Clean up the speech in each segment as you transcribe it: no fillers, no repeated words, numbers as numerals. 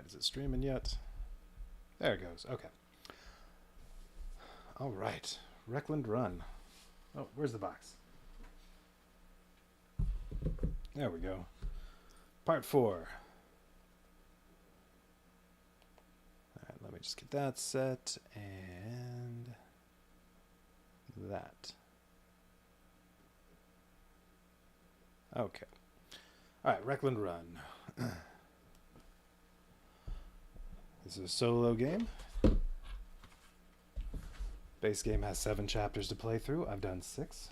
Alright, is it streaming yet? There it goes. Okay. Alright. Wreckland Run. Oh, where's the box? There we go. Part 4. Alright, let me just get that set and that. Okay. Alright, Wreckland Run. This is a solo game. Base game has 7 chapters to play through. I've done 6.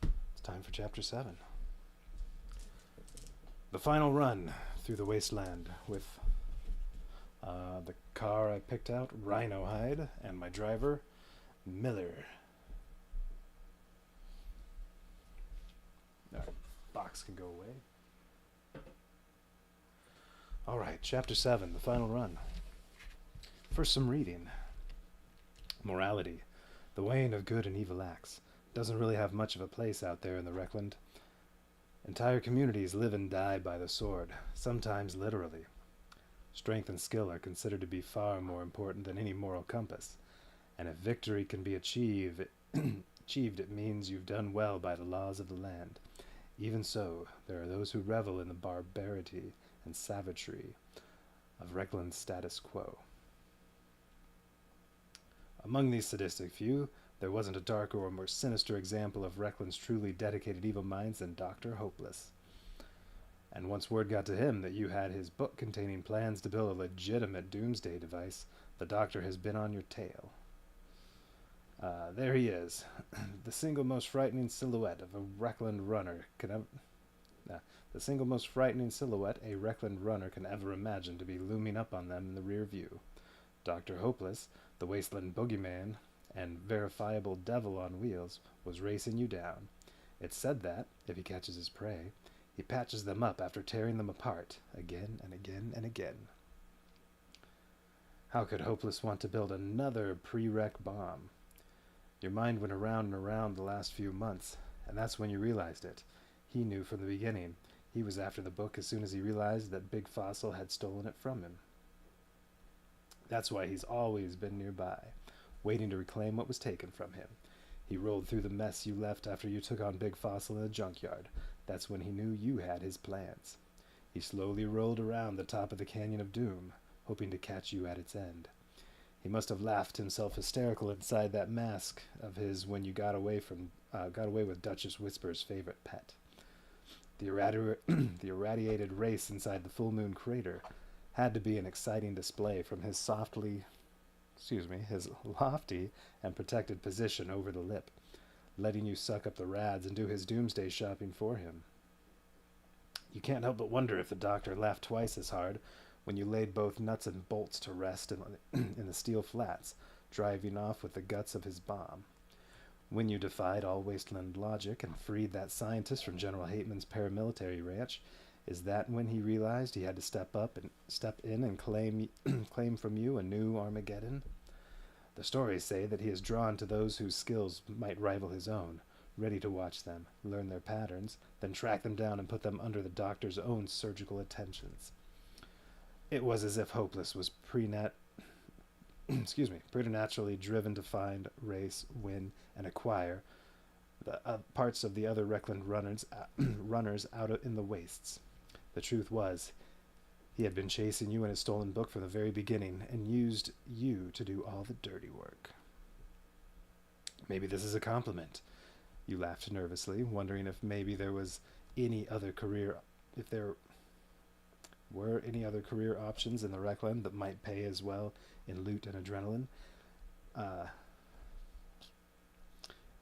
It's time for chapter 7. The final run through the wasteland with the car I picked out, Rhino Hide, and my driver, Miller. Our box can go away. Alright, chapter 7, the final run. First, some reading. Morality, the weighing of good and evil acts, doesn't really have much of a place out there in the Wreckland. Entire communities live and die by the sword, sometimes literally. Strength and skill are considered to be far more important than any moral compass, and if victory can be achieved, it means you've done well by the laws of the land. Even so, there are those who revel in the barbarity and savagery of Wreckland's status quo. Among these sadistic few, there wasn't a darker or more sinister example of Wreckland's truly dedicated evil minds than Dr. Hopeless. And once word got to him that you had his book containing plans to build a legitimate doomsday device, the doctor has been on your tail. There he is, the single most frightening silhouette of a Wreckland runner can ever... the single most frightening silhouette a Wreckland runner can ever imagine to be looming up on them in the rear view. Dr. Hopeless, the wasteland boogeyman and verifiable devil on wheels, was racing you down. It's said that, if he catches his prey, he patches them up after tearing them apart, again and again and again. How could Hopeless want to build another pre-wreck bomb? Your mind went around and around the last few months, and that's when you realized it. He knew from the beginning. He was after the book as soon as he realized that Big Fossil had stolen it from him. That's why he's always been nearby, waiting to reclaim what was taken from him. He rolled through the mess you left after you took on Big Fossil in the junkyard. That's when he knew you had his plans. He slowly rolled around the top of the Canyon of Doom, hoping to catch you at its end. He must have laughed himself hysterical inside that mask of his when you got away with Duchess Whisper's favorite pet. The irradiated race inside the Full Moon Crater had to be an exciting display from his his lofty and protected position over the lip, letting you suck up the rads and do his doomsday shopping for him. You can't help but wonder if the doctor laughed twice as hard when you laid both nuts and bolts to rest in the steel flats, driving off with the guts of his bomb. When you defied all wasteland logic and freed that scientist from General Hateman's paramilitary ranch, is that when he realized he had to step in and claim from you a new Armageddon? The stories say that he is drawn to those whose skills might rival his own, ready to watch them, learn their patterns, then track them down and put them under the doctor's own surgical attentions. It was as if Hopeless was preternaturally driven to find, race, win, and acquire the parts of the other Wreckland runners out in the wastes. The truth was, he had been chasing you in his stolen book from the very beginning and used you to do all the dirty work. Maybe this is a compliment. You laughed nervously, wondering if maybe there was any other career, if there were any other career options in the Wreckland that might pay as well in loot and adrenaline,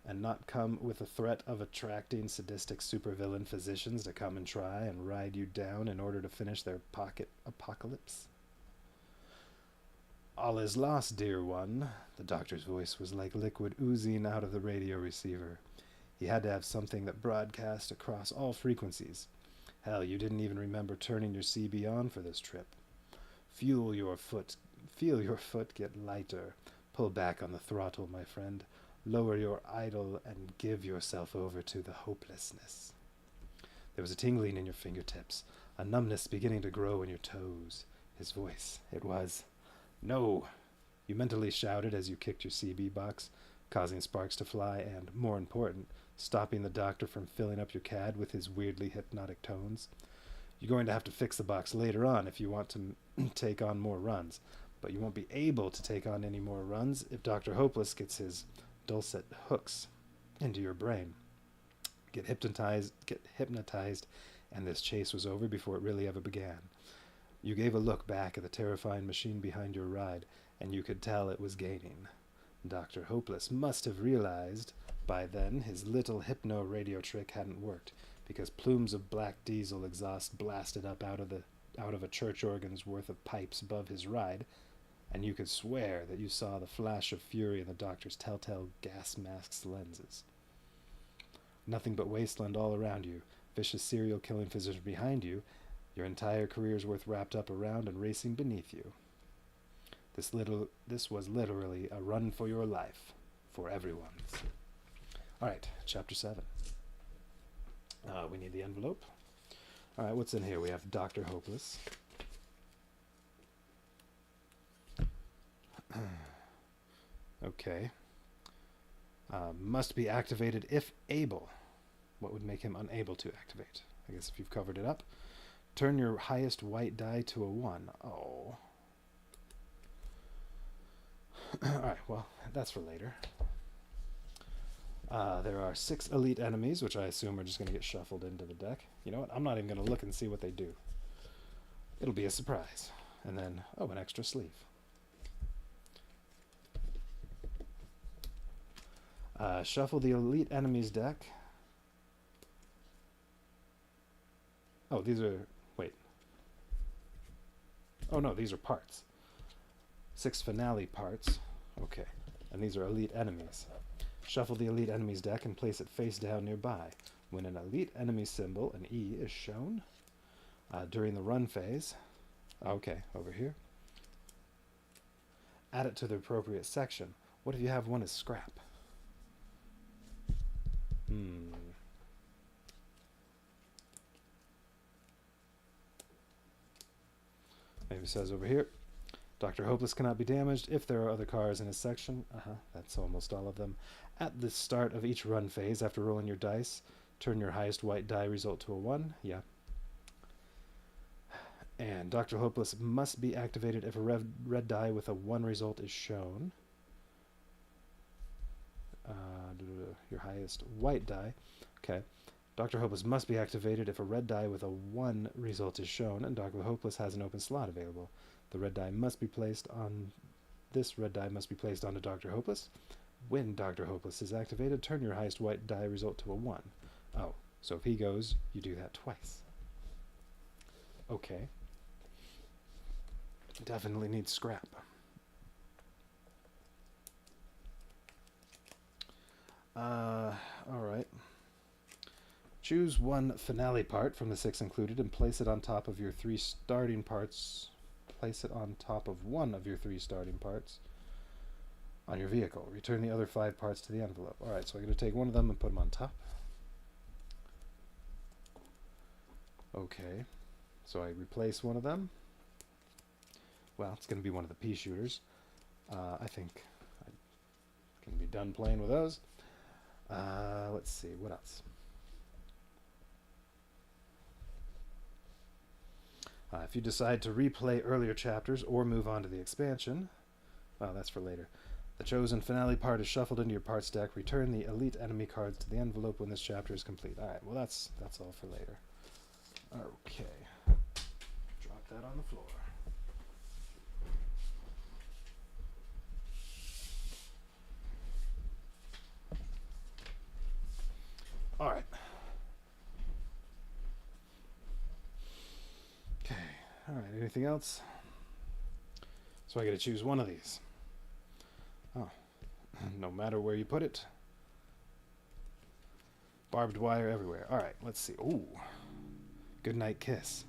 and not come with the threat of attracting sadistic supervillain physicians to come and try and ride you down in order to finish their pocket apocalypse. All is lost, dear one. The doctor's voice was like liquid oozing out of the radio receiver. He had to have something that broadcast across all frequencies. Hell, you didn't even remember turning your CB on for this trip. Feel your foot get lighter. Pull back on the throttle, my friend. Lower your idol and give yourself over to the hopelessness. There was a tingling in your fingertips, a numbness beginning to grow in your toes. His voice, it was, "No!" You mentally shouted as you kicked your CB box, causing sparks to fly and, more important, stopping the doctor from filling up your CAD with his weirdly hypnotic tones. You're going to have to fix the box later on if you want to take on more runs, but you won't be able to take on any more runs if Dr. Hopeless gets his dulcet hooks into your brain. Get hypnotized, and this chase was over before it really ever began. You gave a look back at the terrifying machine behind your ride, and you could tell it was gaining. Dr. Hopeless must have realized by then his little hypno radio trick hadn't worked, because plumes of black diesel exhaust blasted up out of a church organ's worth of pipes above his ride, and you could swear that you saw the flash of fury in the doctor's telltale gas mask's lenses. Nothing but wasteland all around you, vicious serial-killing physician behind you, your entire career's worth wrapped up around and racing beneath you. This was literally a run for your life, for everyone's. All right, Chapter 7. We need the envelope. All right, what's in here? We have Dr. Hopeless. Okay. Must be activated if able. What would make him unable to activate? I guess if you've covered it up. Turn your highest white die to a 1. Oh. Alright, well, that's for later. There are 6 elite enemies, which I assume are just going to get shuffled into the deck. You know what? I'm not even going to look and see what they do. It'll be a surprise. And then, oh, an extra sleeve. Shuffle the elite enemies deck. Oh, these are... Wait. Oh, no, these are parts. 6 finale parts. Okay. And these are elite enemies. Shuffle the elite enemies deck and place it face down nearby. When an elite enemy symbol, an E, is shown during the run phase... Okay, over here. Add it to the appropriate section. What if you have one as scrap? Maybe it says over here, Dr. Hopeless cannot be damaged if there are other cars in his section. That's almost all of them. At the start of each run phase, after rolling your dice, turn your highest white die result to a 1. Yeah. And Dr. Hopeless must be activated if a red die with a 1 result is shown. Your highest white die. Okay. Dr. Hopeless must be activated if a red die with a 1 result is shown, and Dr. Hopeless has an open slot available. The red die must be placed on... This red die must be placed onto Dr. Hopeless. When Dr. Hopeless is activated, turn your highest white die result to a 1. Oh, so if he goes, you do that twice. Okay. Definitely needs scrap. Alright. Choose one finale part from the 6 included and place it on top of your 3 starting parts. Place it on top of one of your 3 starting parts on your vehicle. Return the other 5 parts to the envelope. Alright, so I'm going to take one of them and put them on top. Okay. So I replace one of them. Well, it's going to be one of the pea shooters. I think I can be done playing with those. Let's see, what else? If you decide to replay earlier chapters or move on to the expansion, well, that's for later. The chosen finale part is shuffled into your parts deck. Return the elite enemy cards to the envelope when this chapter is complete. Alright, well that's all for later. Okay. Drop that on the floor. Alright. Okay. Alright, anything else? So I gotta choose one of these. Oh. No matter where you put it. Barbed wire everywhere. Alright, let's see. Ooh. Goodnight kiss.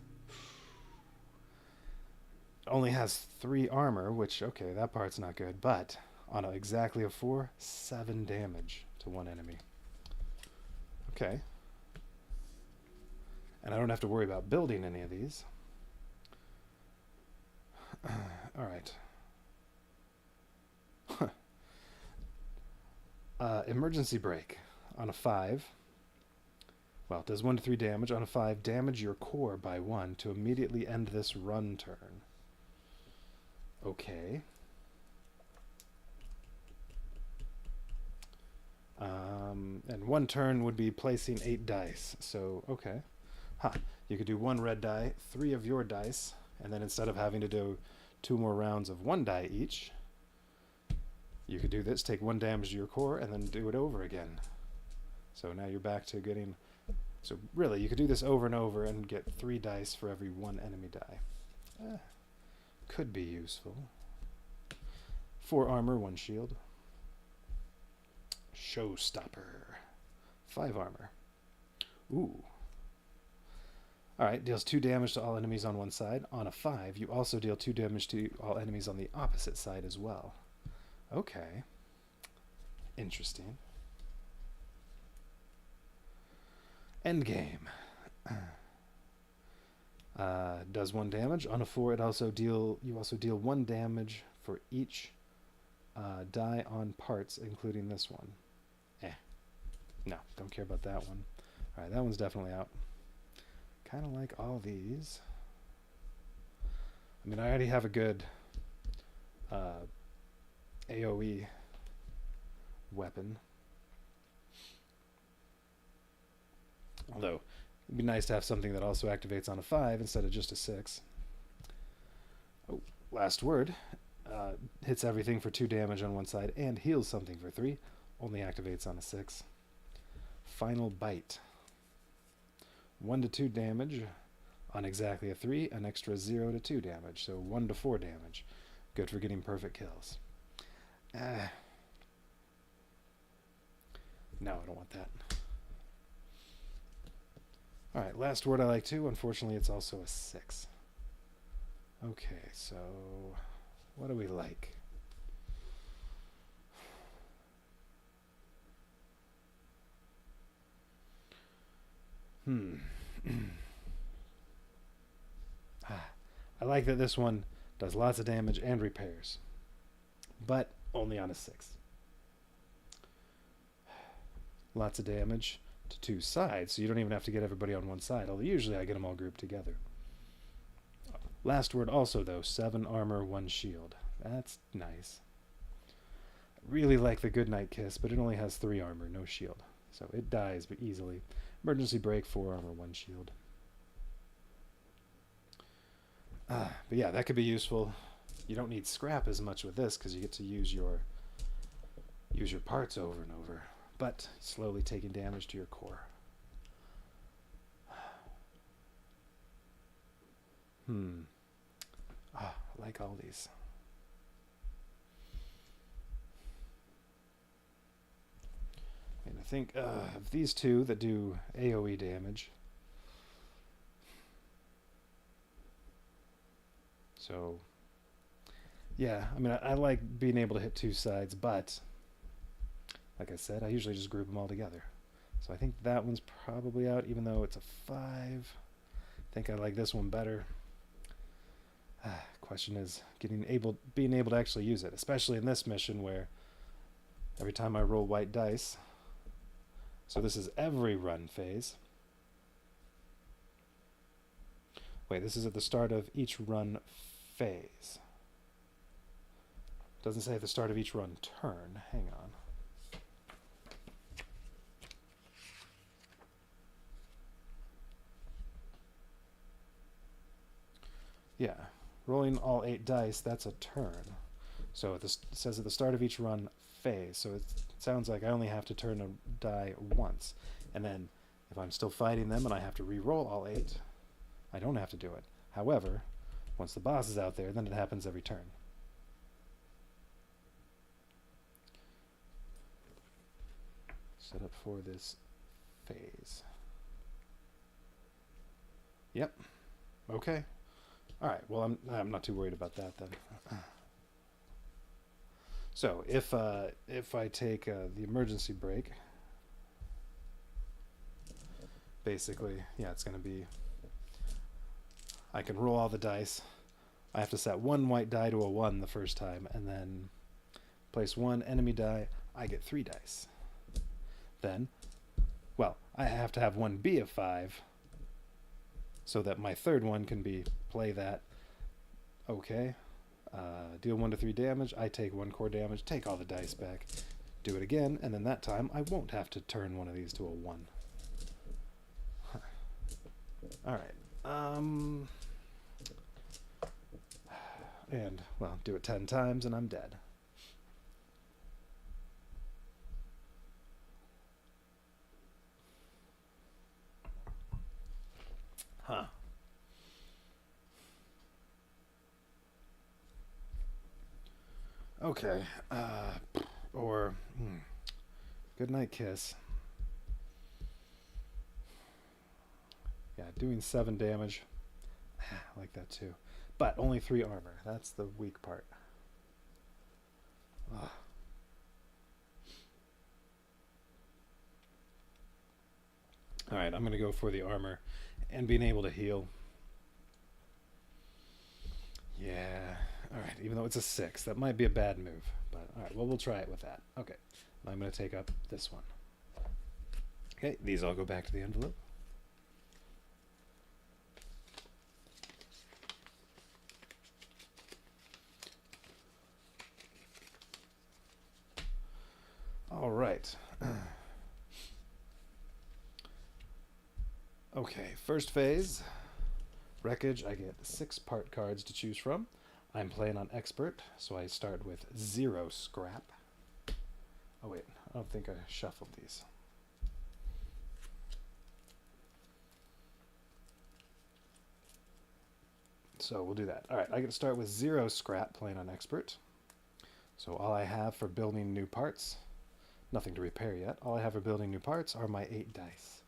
Only has 3 armor, which, okay, that part's not good, but on exactly a 4, 7 damage to one enemy. Okay. And I don't have to worry about building any of these. All right. Emergency brake on a 5. Well, it does 1 to 3 damage. On a 5, damage your core by 1 to immediately end this run turn. Okay. And 1 turn would be placing 8 dice. So, okay. You could do 1 red die, 3 of your dice, and then instead of having to do 2 more rounds of 1 die each, you could do this, take 1 damage to your core, and then do it over again. So now you're back to getting... So really, you could do this over and over and get 3 dice for every 1 enemy die. Could be useful. 4 armor, 1 shield. Showstopper. 5 armor. Ooh. Alright, deals 2 damage to all enemies on one side. On a 5, you also deal 2 damage to all enemies on the opposite side as well. Okay. Interesting. Endgame. Does 1 damage. On a 4, you also deal 1 damage for each die on parts, including this one. No, don't care about that one. Alright, that one's definitely out. Kind of like all these. I mean, I already have a good AoE weapon. Although, it'd be nice to have something that also activates on a 5 instead of just a 6. Oh, last word. Hits everything for 2 damage on one side and heals something for 3. Only activates on a 6. Final bite. 1 to 2 damage on exactly a 3, an extra 0 to 2 damage, so 1 to 4 damage. Good for getting perfect kills. No, I don't want that. Alright, last word I like too. Unfortunately, it's also a 6. Okay, so what do we like? I like that this one does lots of damage and repairs, but only on a 6. Lots of damage to 2 sides, so you don't even have to get everybody on one side, although usually I get them all grouped together. Last word also, though, 7 armor, 1 shield. That's nice. I really like the Goodnight Kiss, but it only has 3 armor, no shield, so it dies but easily. Emergency brake, 4 armor, 1 shield. But yeah, that could be useful. You don't need scrap as much with this because you get to use your parts over and over, but slowly taking damage to your core. I like all these. And I think of these 2 that do AoE damage. So, yeah, I mean, I like being able to hit 2 sides, but like I said, I usually just group them all together. So I think that one's probably out, even though it's a 5. I think I like this one better. Question is being able to actually use it, especially in this mission where every time I roll white dice. So this is every run phase. Wait, this is at the start of each run phase. Doesn't say at the start of each run turn. Hang on. Yeah, rolling all 8 dice, that's a turn. So it says at the start of each run phase, so it sounds like I only have to turn a die once. And then if I'm still fighting them and I have to re-roll all 8, I don't have to do it. However, once the boss is out there, then it happens every turn. Set up for this phase. Yep. Okay. All right. Well, I'm not too worried about that then. So if I take the emergency brake, basically, yeah, it's going to be, I can roll all the dice. I have to set one white die to a 1 the first time, and then place one enemy die. I get 3 dice. Then, well, I have to have one be a 5 so that my third one can be play that. Okay. Deal 1 to 3 damage. I take 1 core damage, take all the dice back, do it again, and then that time I won't have to turn one of these to a 1. Alright. And, well, do it 10 times and I'm dead. Huh. Okay. Goodnight kiss. Yeah, doing 7 damage. I like that too. But only 3 armor. That's the weak part. Ugh. Alright, I'm going to go for the armor and being able to heal. Yeah. Alright, even though it's a 6, that might be a bad move. But alright, well, we'll try it with that. Okay, I'm going to take up this one. Okay, these all go back to the envelope. Alright. Okay, first phase. Wreckage, I get 6 part cards to choose from. I'm playing on expert, so I start with 0 scrap. Oh wait, I don't think I shuffled these. So we'll do that. Alright, I get to start with 0 scrap playing on expert. So all I have for building new parts, nothing to repair yet, all I have for building new parts are my 8 dice.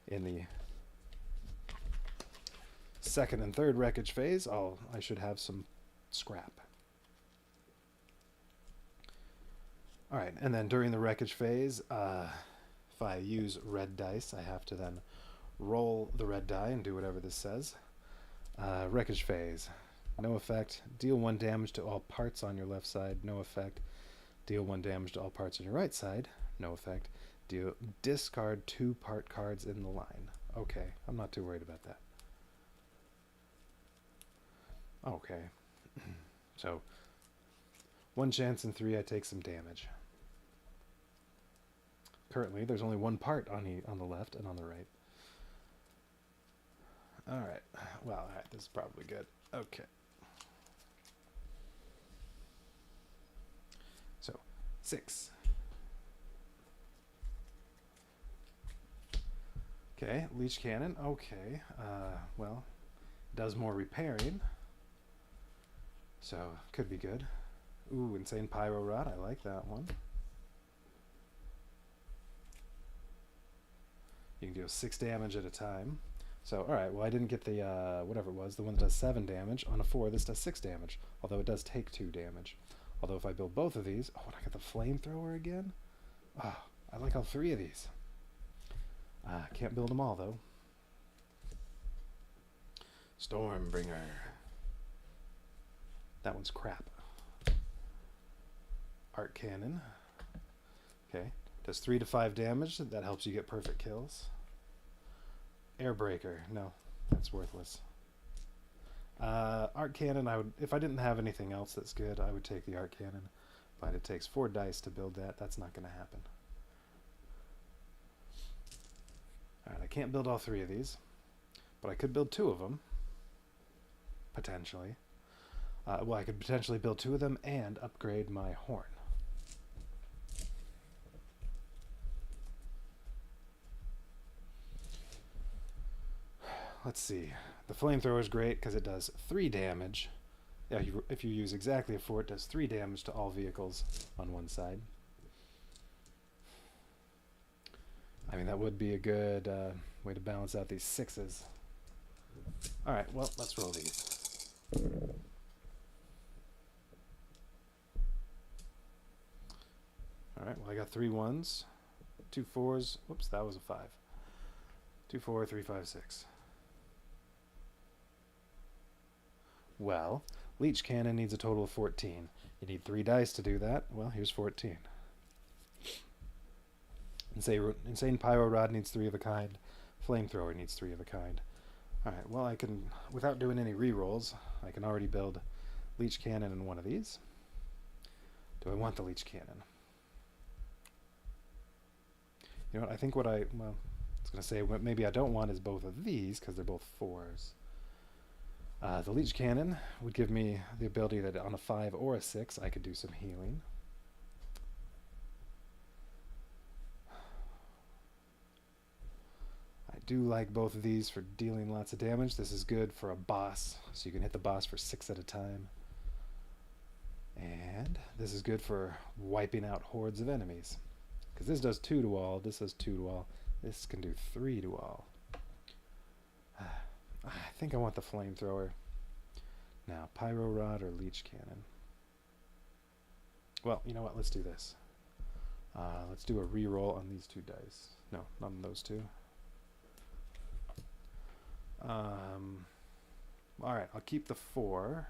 In the second and third wreckage phase, I should have some scrap. Alright, and then during the wreckage phase, if I use red dice, I have to then roll the red die and do whatever this says. Wreckage phase. No effect. Deal 1 damage to all parts on your left side. No effect. Deal 1 damage to all parts on your right side. No effect. Discard 2 part cards in the line. Okay, I'm not too worried about that. Okay. So, 1 chance in 3 I take some damage. Currently, there's only 1 part on the left and on the right. Alright. Well, alright, this is probably good. Okay. So, 6. Okay, leech cannon. Okay. Well, does more repairing. So, could be good. Ooh, insane pyro rod. I like that one. You can deal 6 damage at a time. So, alright, well, I didn't get the, whatever it was, the one that does 7 damage. On a 4, this does 6 damage, although it does take 2 damage. Although if I build both of these, oh, and I got the flamethrower again? Oh, I like all 3 of these. Can't build them all, though. Stormbringer. That one's crap. Arc cannon. Okay. Does 3 to 5 damage. That helps you get perfect kills. Airbreaker. No, that's worthless. Arc cannon, if I didn't have anything else that's good, I would take the arc cannon. But it takes 4 dice to build that. That's not going to happen. Alright, I can't build all 3 of these. But I could build 2 of them. Potentially. Well, I could potentially build 2 of them and upgrade my horn. Let's see. The flamethrower is great because it does 3 damage. Yeah, if you use exactly a 4, it does 3 damage to all vehicles on one side. I mean, that would be a good way to balance out these 6s. Alright, well, let's roll these. Alright, well, I got 3 1s, 2 4s. Whoops, that was a 5. 2, 4, 3, 5, 6. Well, leech cannon needs a total of 14. You need 3 dice to do that. Well, here's 14. Insane Pyro Rod needs 3 of a kind. Flamethrower needs 3 of a kind. Alright, well I can, without doing any rerolls, I can already build leech cannon in one of these. Do I want the leech cannon? You know what, I think what I was going to say, what maybe I don't want is both of these, because they're both 4s. The leech cannon would give me the ability that on a 5 or a 6 I could do some healing. I do like both of these for dealing lots of damage. This is good for a boss, so you can hit the boss for 6 at a time. And this is good for wiping out hordes of enemies. Because this does 2 to all, this does 2 to all, this can do 3 to all. I think I want the flamethrower. Now, Pyro Rod or Leech Cannon? Well, you know what, let's do this. Let's do a reroll on these 2 dice. No, not on those 2. Alright, I'll keep the 4.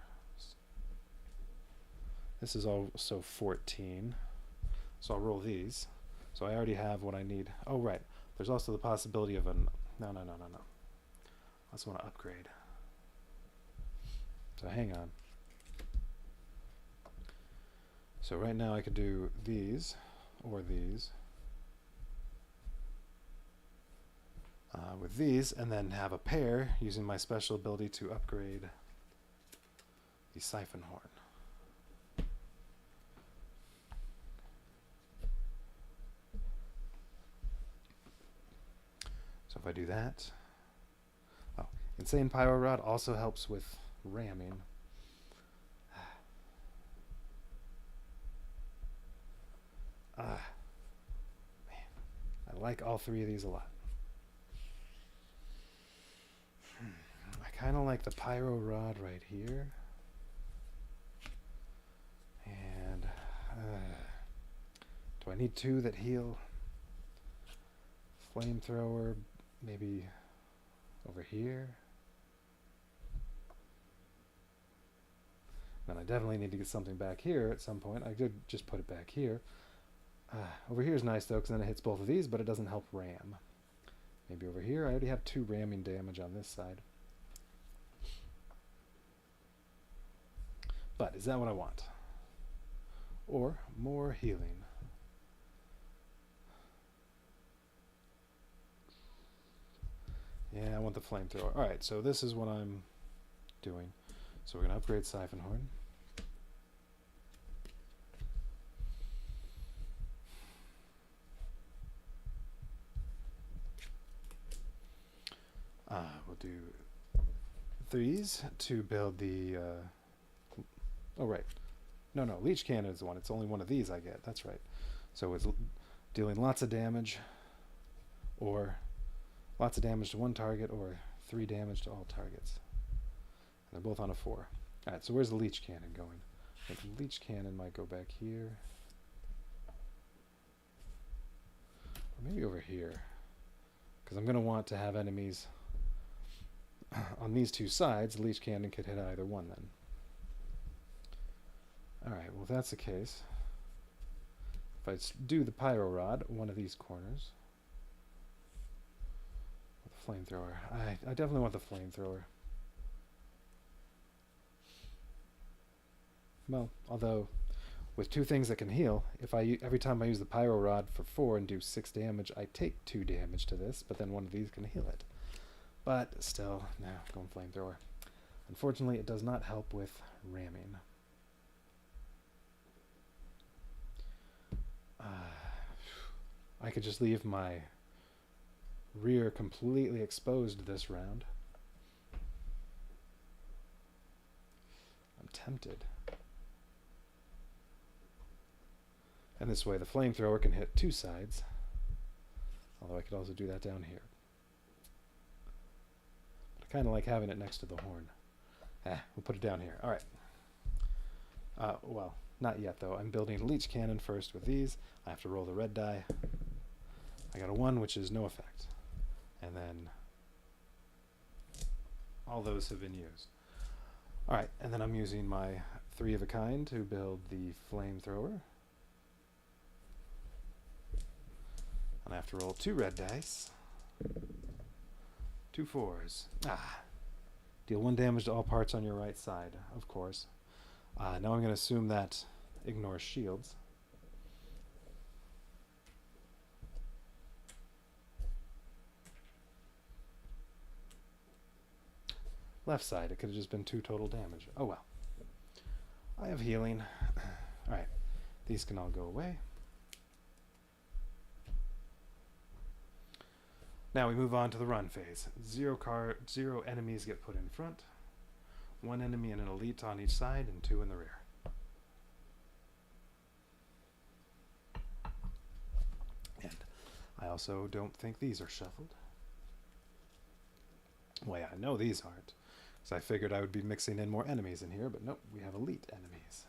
This is also 14. So I'll roll these. So I already have what I need. Oh, right. There's also the possibility of an... No. I just want to upgrade. So hang on. So right now I could do these or these. With these, and then have a pair using my special ability to upgrade the Siphon Horn. So if I do that... Oh, Insane Pyro Rod also helps with ramming. Man, I like all 3 of these a lot. I kind of like the Pyro Rod right here. And do I need 2 that heal? Flamethrower, maybe over here. Then I definitely need to get something back here at some point. I could just put it back here. Over here is nice though, because then it hits both of these, but it doesn't help ram. Maybe over here. I already have 2 ramming damage on this side. But is that what I want? Or more healing? Yeah, I want the flamethrower. Alright, so this is what I'm doing. So we're going to upgrade Siphon Horn. We'll do 3s to build the... oh, right. No, Leech Cannon is the one. It's only one of these I get. That's right. So it's dealing lots of damage, or lots of damage to one target, or 3 damage to all targets. And they're both on a 4. Alright, so where's the Leech Cannon going? I think the Leech Cannon might go back here. Or maybe over here. Because I'm going to want to have enemies on these 2 sides. The Leech Cannon could hit either one then. Alright, well if that's the case, if I do the Pyro Rod, one of these corners, with the flamethrower, I definitely want the flamethrower. Well, although, with 2 things that can heal, if every time I use the Pyro Rod for 4 and do 6 damage, I take 2 damage to this, but then one of these can heal it. But still, no, going flamethrower. Unfortunately, it does not help with ramming. I could just leave my rear completely exposed this round. I'm tempted. And this way the flamethrower can hit 2 sides. Although I could also do that down here. But I kind of like having it next to the horn. We'll put it down here. Alright. Well, not yet though. I'm building a Leech Cannon first with these. I have to roll the red die. I got a 1, which is no effect. And then all those have been used. Alright, and then I'm using my 3 of a kind to build the flamethrower. And I have to roll 2 red dice. 2 4s. Deal 1 damage to all parts on your right side, of course. Now I'm going to assume that ignores shields. Left side, it could have just been 2 total damage. Oh well. I have healing. Alright, these can all go away. Now we move on to the run phase. 0 enemies get put in front. 1 enemy and an elite on each side, and 2 in the rear. And I also don't think these are shuffled. Well, yeah, I know these aren't. So I figured I would be mixing in more enemies in here, but nope, we have elite enemies.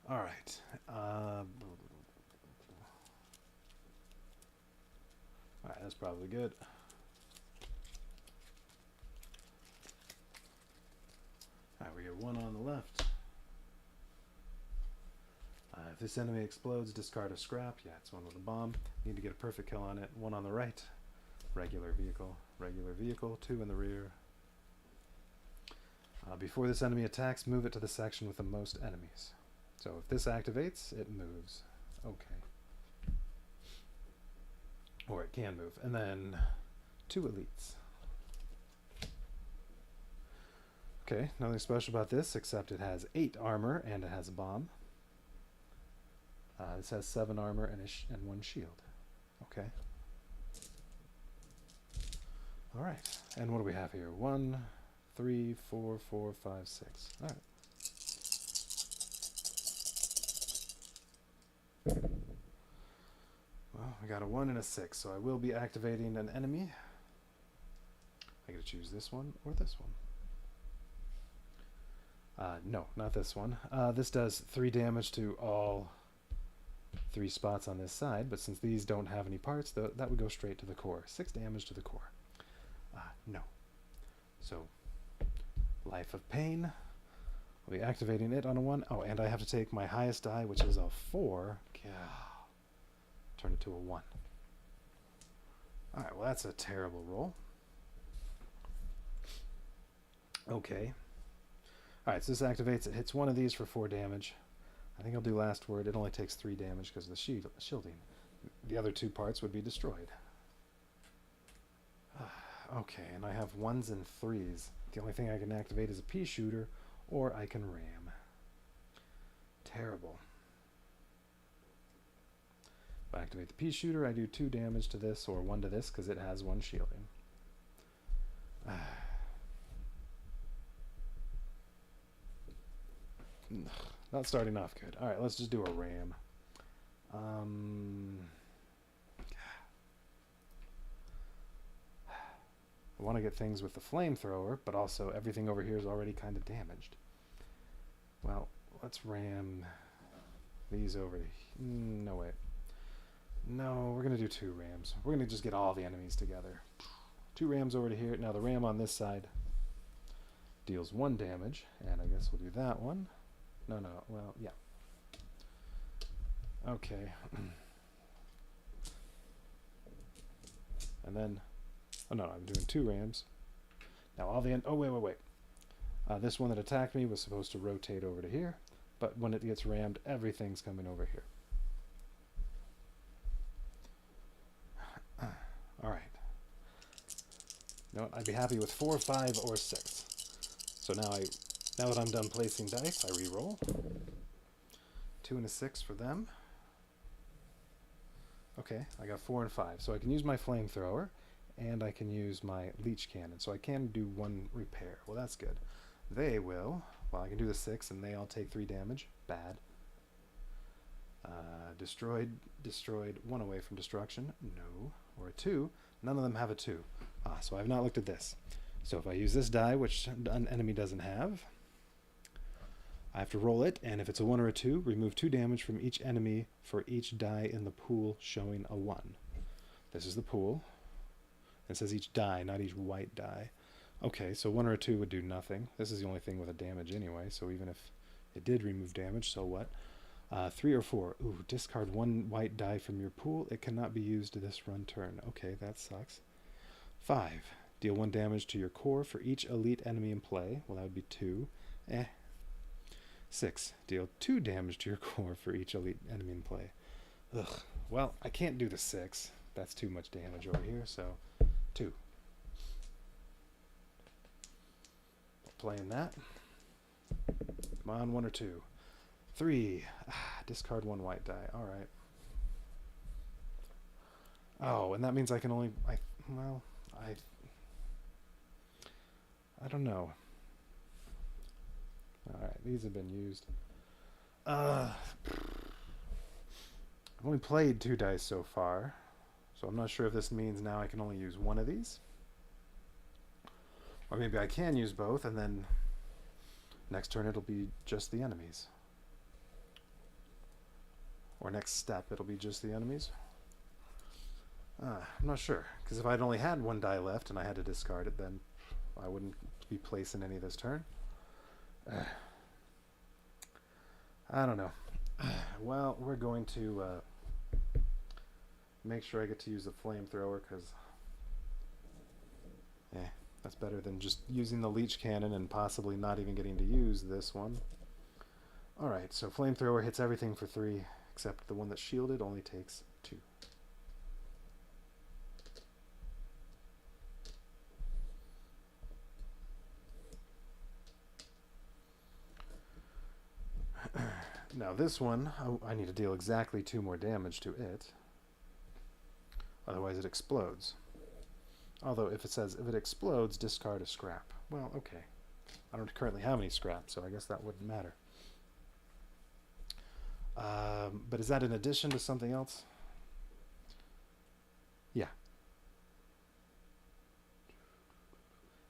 All right. All right, that's probably good. All right, we get 1 on the left. If this enemy explodes, discard a scrap. Yeah, it's 1 with a bomb. Need to get a perfect kill on it. 1 on the right. Regular vehicle. 2 in the rear. Before this enemy attacks, move it to the section with the most enemies. So if this activates, it moves. Okay. Or it can move. And then 2 elites. Okay, nothing special about this, except it has 8 armor and it has a bomb. This has 7 armor and 1 shield. Okay. Alright, and what do we have here? 1, 3, 4, 4, 5, 6. Alright. Well, we got a 1 and a 6, so I will be activating an enemy. I get to choose this one or this one. No, not this one. This does 3 damage to all 3 spots on this side, but since these don't have any parts, that would go straight to the core. 6 damage to the core. No. So, Life of Pain. I'll be activating it on a 1. Oh, and I have to take my highest die, which is a 4. Turn it to a 1. Alright, well that's a terrible roll. Okay. Alright, so this activates, it hits 1 of these for 4 damage. I think I'll do last word. It only takes 3 damage because of the shielding. The other 2 parts would be destroyed. Okay, and I have 1s and 3s. The only thing I can activate is a pea shooter, or I can ram. Terrible. If I activate the pea shooter, I do 2 damage to this, or 1 to this, because it has 1 shielding. Not starting off good. Alright, let's just do a ram. I want to get things with the flamethrower, but also everything over here is already kind of damaged. Well, let's ram these over here. No, wait. No, we're going to do 2 rams. We're going to just get all the enemies together. 2 rams over to here. Now the ram on this side deals 1 damage, and I guess we'll do that one. No, well, yeah. Okay. And then, oh no, I'm doing 2 rams. Now all the, oh wait. This one that attacked me was supposed to rotate over to here, but when it gets rammed, everything's coming over here. Alright. You know what, I'd be happy with 4, 5, or 6. So now that I'm done placing dice, I re-roll. 2 and a 6 for them. Okay, I got 4 and 5. So I can use my flamethrower, and I can use my leech cannon. So I can do 1 repair. Well, that's good. They will, well, I can do the 6, and they all take 3 damage. Bad. Destroyed. 1 away from destruction. No. Or a 2. None of them have a 2. So I've not looked at this. So if I use this die, which an enemy doesn't have, I have to roll it, and if it's a 1 or a 2, remove 2 damage from each enemy for each die in the pool showing a 1. This is the pool. It says each die, not each white die. Okay, so 1 or a 2 would do nothing. This is the only thing with a damage anyway, so even if it did remove damage, so what? 3 or 4. Ooh, discard 1 white die from your pool. It cannot be used this run turn. Okay, that sucks. 5. Deal 1 damage to your core for each elite enemy in play. Well, that would be 2. 6. Deal 2 damage to your core for each elite enemy in play. Ugh. Well, I can't do the 6. That's too much damage over here, so 2. Playing that. Come on, 1 or 2. 3. Discard 1 white die. Alright. Oh, and that means I can only... I don't know. Alright, these have been used. I've only played 2 dice so far, so I'm not sure if this means now I can only use 1 of these. Or maybe I can use both, and then next turn it'll be just the enemies. Or next step it'll be just the enemies. I'm not sure, because if I'd only had 1 die left and I had to discard it, then I wouldn't be placing any this turn. I don't know. Well, we're going to make sure I get to use the flamethrower, because that's better than just using the leech cannon and possibly not even getting to use this one. Alright, so flamethrower hits everything for 3, except the one that's shielded only takes 2. Now this one, I need to deal exactly 2 more damage to it. Otherwise it explodes. Although if it says, if it explodes, discard a scrap. Well, okay. I don't currently have any scrap, so I guess that wouldn't matter. But is that in addition to something else? Yeah.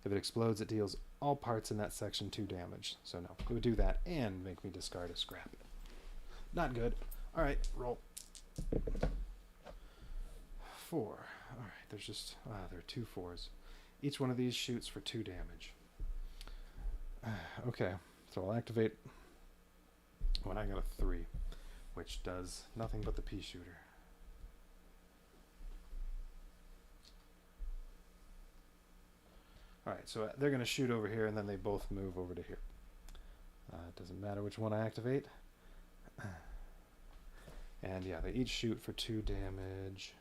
If it explodes, it deals all parts in that section 2 damage. So no, it would do that and make me discard a scrap. Not good. Alright, roll. 4. Alright, there's just... there are 2 4s. Each one of these shoots for 2 damage. Okay, so I'll activate when I got a 3, which does nothing but the pea shooter. Alright, so they're going to shoot over here, and then they both move over to here. It doesn't matter which one I activate. And yeah, they each shoot for 2 damage.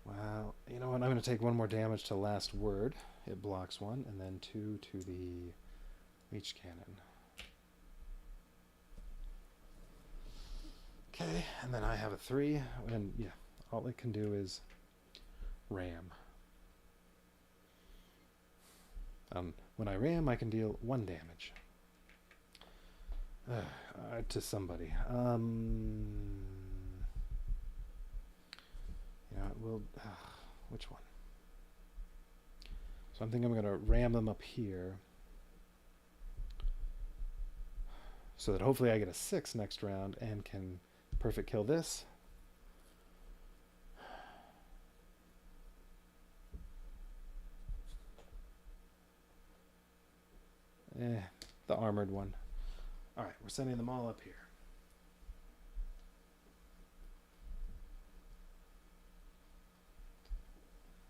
Well, you know what? I'm going to take 1 more damage to last word. It blocks 1, and then 2 to the leech cannon. Okay, and then I have a 3, and yeah, all it can do is ram. When I ram, I can deal 1 damage to somebody. You know, it will. Which one? So I'm thinking I'm going to ram them up here, so that hopefully I get a 6 next round and can perfect kill this. The armored one. Alright, we're sending them all up here.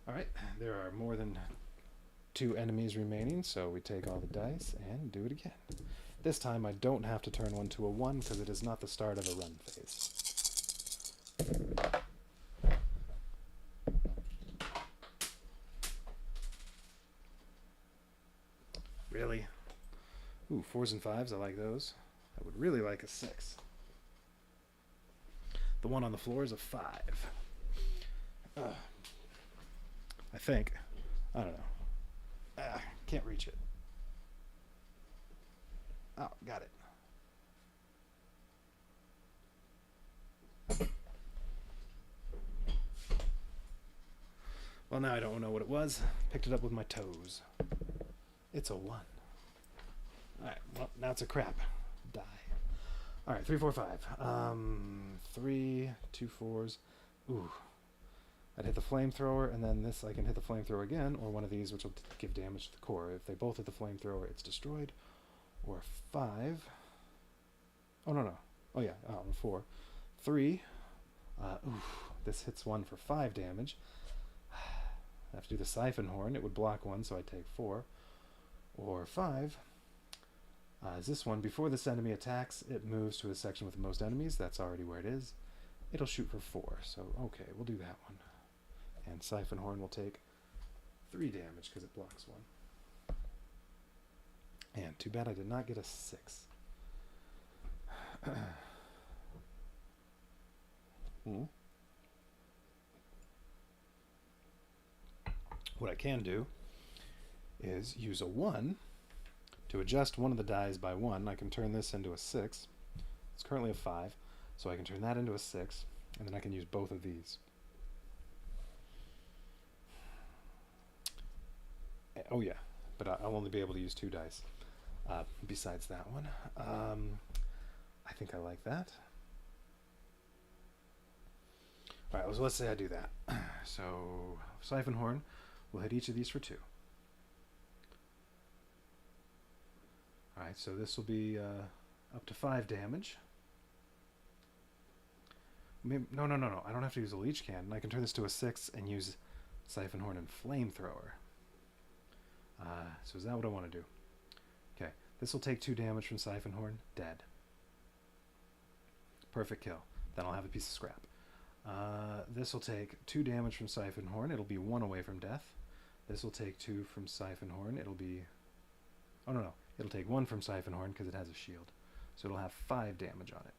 Alright, there are more than 2 enemies remaining, so we take all the dice and do it again. This time I don't have to turn 1 to a 1 because it is not the start of a run phase. Really? Ooh, 4s and 5s, I like those. I would really like a 6. The one on the floor is a 5. I think. I don't know. Can't reach it. Oh, got it. Well, now I don't know what it was. Picked it up with my toes. It's a 1. Alright, well, now it's a crap. Die. Alright, 3, 4, 5. 3, 2 4s. Ooh. I'd hit the flamethrower, and then this I can hit the flamethrower again, or one of these, which will give damage to the core. If they both hit the flamethrower, it's destroyed. Or 5. Oh, no. Oh, yeah. 4. 3. This hits one for 5 damage. I have to do the siphon horn. It would block 1, so I take 4. Or 5. Is this one. Before this enemy attacks, it moves to a section with the most enemies. That's already where it is. It'll shoot for 4. So, okay, we'll do that one. And siphon horn will take 3 damage because it blocks 1. And too bad I did not get a 6. What I can do is use a 1 to adjust one of the dies by 1. I can turn this into a 6. It's currently a 5, so I can turn that into a 6, and then I can use both of these. Oh yeah, but I'll only be able to use 2 dice besides that one. I think I like that. Alright, so let's say I do that. So, siphon horn will hit each of these for 2. Alright, so this will be up to 5 damage. Maybe, no. I don't have to use a leech cannon. I can turn this to a 6 and use siphon horn and flamethrower. So is that what I want to do? Okay, this will take 2 damage from siphon horn. Dead. Perfect kill. Then I'll have a piece of scrap. This will take 2 damage from siphon horn. It'll be 1 away from death. This will take 2 from siphon horn. It'll be... Oh, no. It'll take 1 from siphon horn because it has a shield. So it'll have 5 damage on it.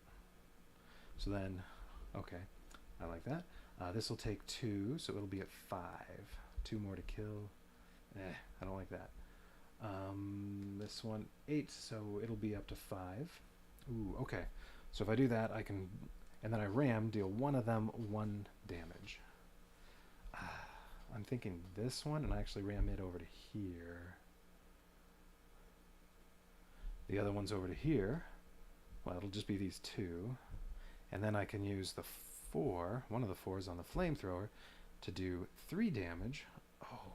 So then... Okay. I like that. This will take 2, so it'll be at 5. 2 more to kill. I don't like that. This one, 8, so it'll be up to 5. Ooh, okay. So if I do that, I can... And then I ram, deal one of them 1 damage. I'm thinking this one, and I actually ram it over to here. The other one's over to here. Well, it'll just be these 2. And then I can use the 4, one of the 4s on the flamethrower, to do 3 damage. Oh.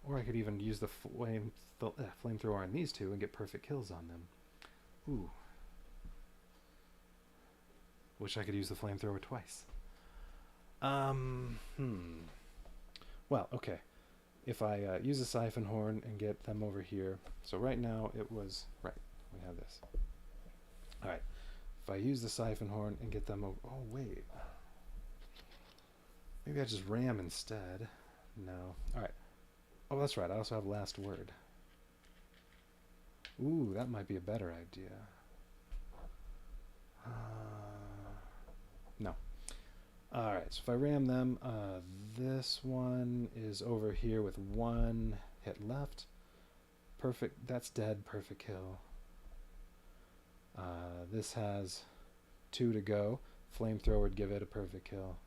Or I could even use the flamethrower on these 2 and get perfect kills on them. Ooh. Wish I could use the flamethrower twice. Well, okay. If I use a siphon horn and get them over here. So right now it was... Right, we have this. Alright. If I use the siphon horn and get them over... Oh, wait. Maybe I just ram instead. No. Alright. Oh, that's right. I also have last word. Ooh, that might be a better idea. No. Alright, so if I ram them, this one is over here with 1 hit left. Perfect. That's dead. Perfect kill. This has 2 to go. Flamethrower would give it a perfect kill.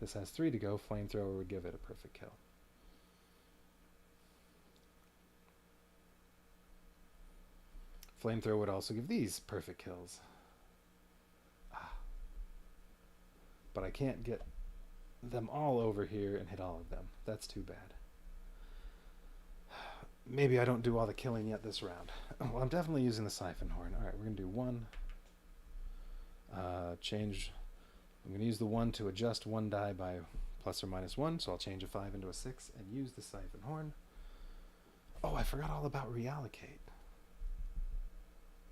This has 3 to go. Flamethrower would give it a perfect kill. Flamethrower would also give these perfect kills. But I can't get them all over here and hit all of them. That's too bad. Maybe I don't do all the killing yet this round. Well, I'm definitely using the siphon horn. Alright, we're going to do 1. Change. I'm going to use the 1 to adjust 1 die by plus or minus 1. So I'll change a 5 into a 6 and use the siphon horn. Oh, I forgot all about reallocate.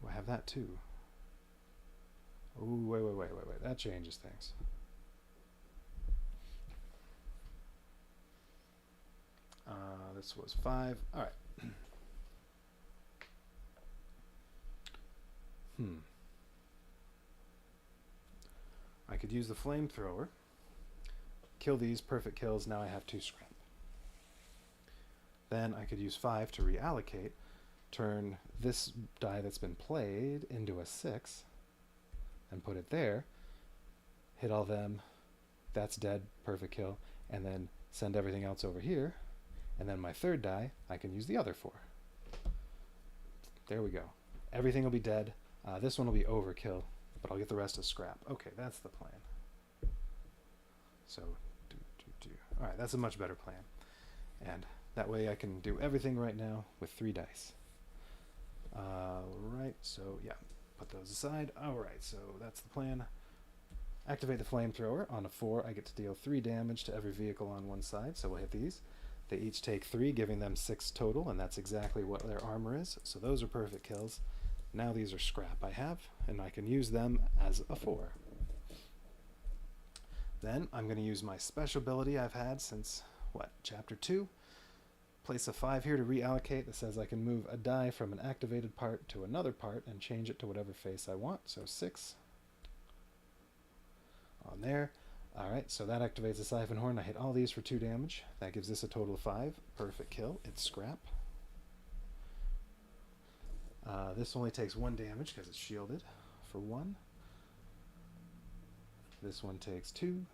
Oh, I have that too. Ooh, wait. That changes things. This was 5. All right. I could use the flamethrower. Kill these perfect kills. Now I have 2 scrap. Then I could use 5 to reallocate. Turn this die that's been played into a 6 and put it there. Hit all them that's dead, perfect kill, and then send everything else over here, and then my third die, I can use the other 4. There we go. Everything will be dead. This one will be overkill, but I'll get the rest as scrap. Okay, that's the plan. So, alright, that's a much better plan. And that way I can do everything right now with 3 dice. Alright, so yeah, put those aside. Alright, so that's the plan. Activate the flamethrower. On a 4, I get to deal 3 damage to every vehicle on one side, so we'll hit these. They each take 3, giving them 6 total, and that's exactly what their armor is, so those are perfect kills. Now these are scrap I have, and I can use them as a 4. Then I'm going to use my special ability I've had since, Chapter 2. Place a 5 here to reallocate. That says I can move a die from an activated part to another part and change it to whatever face I want. So 6 on there. Alright, so that activates the siphon horn. I hit all these for 2 damage. That gives this a total of 5. Perfect kill. It's scrap. This only takes 1 damage because it's shielded for 1. This one takes 2.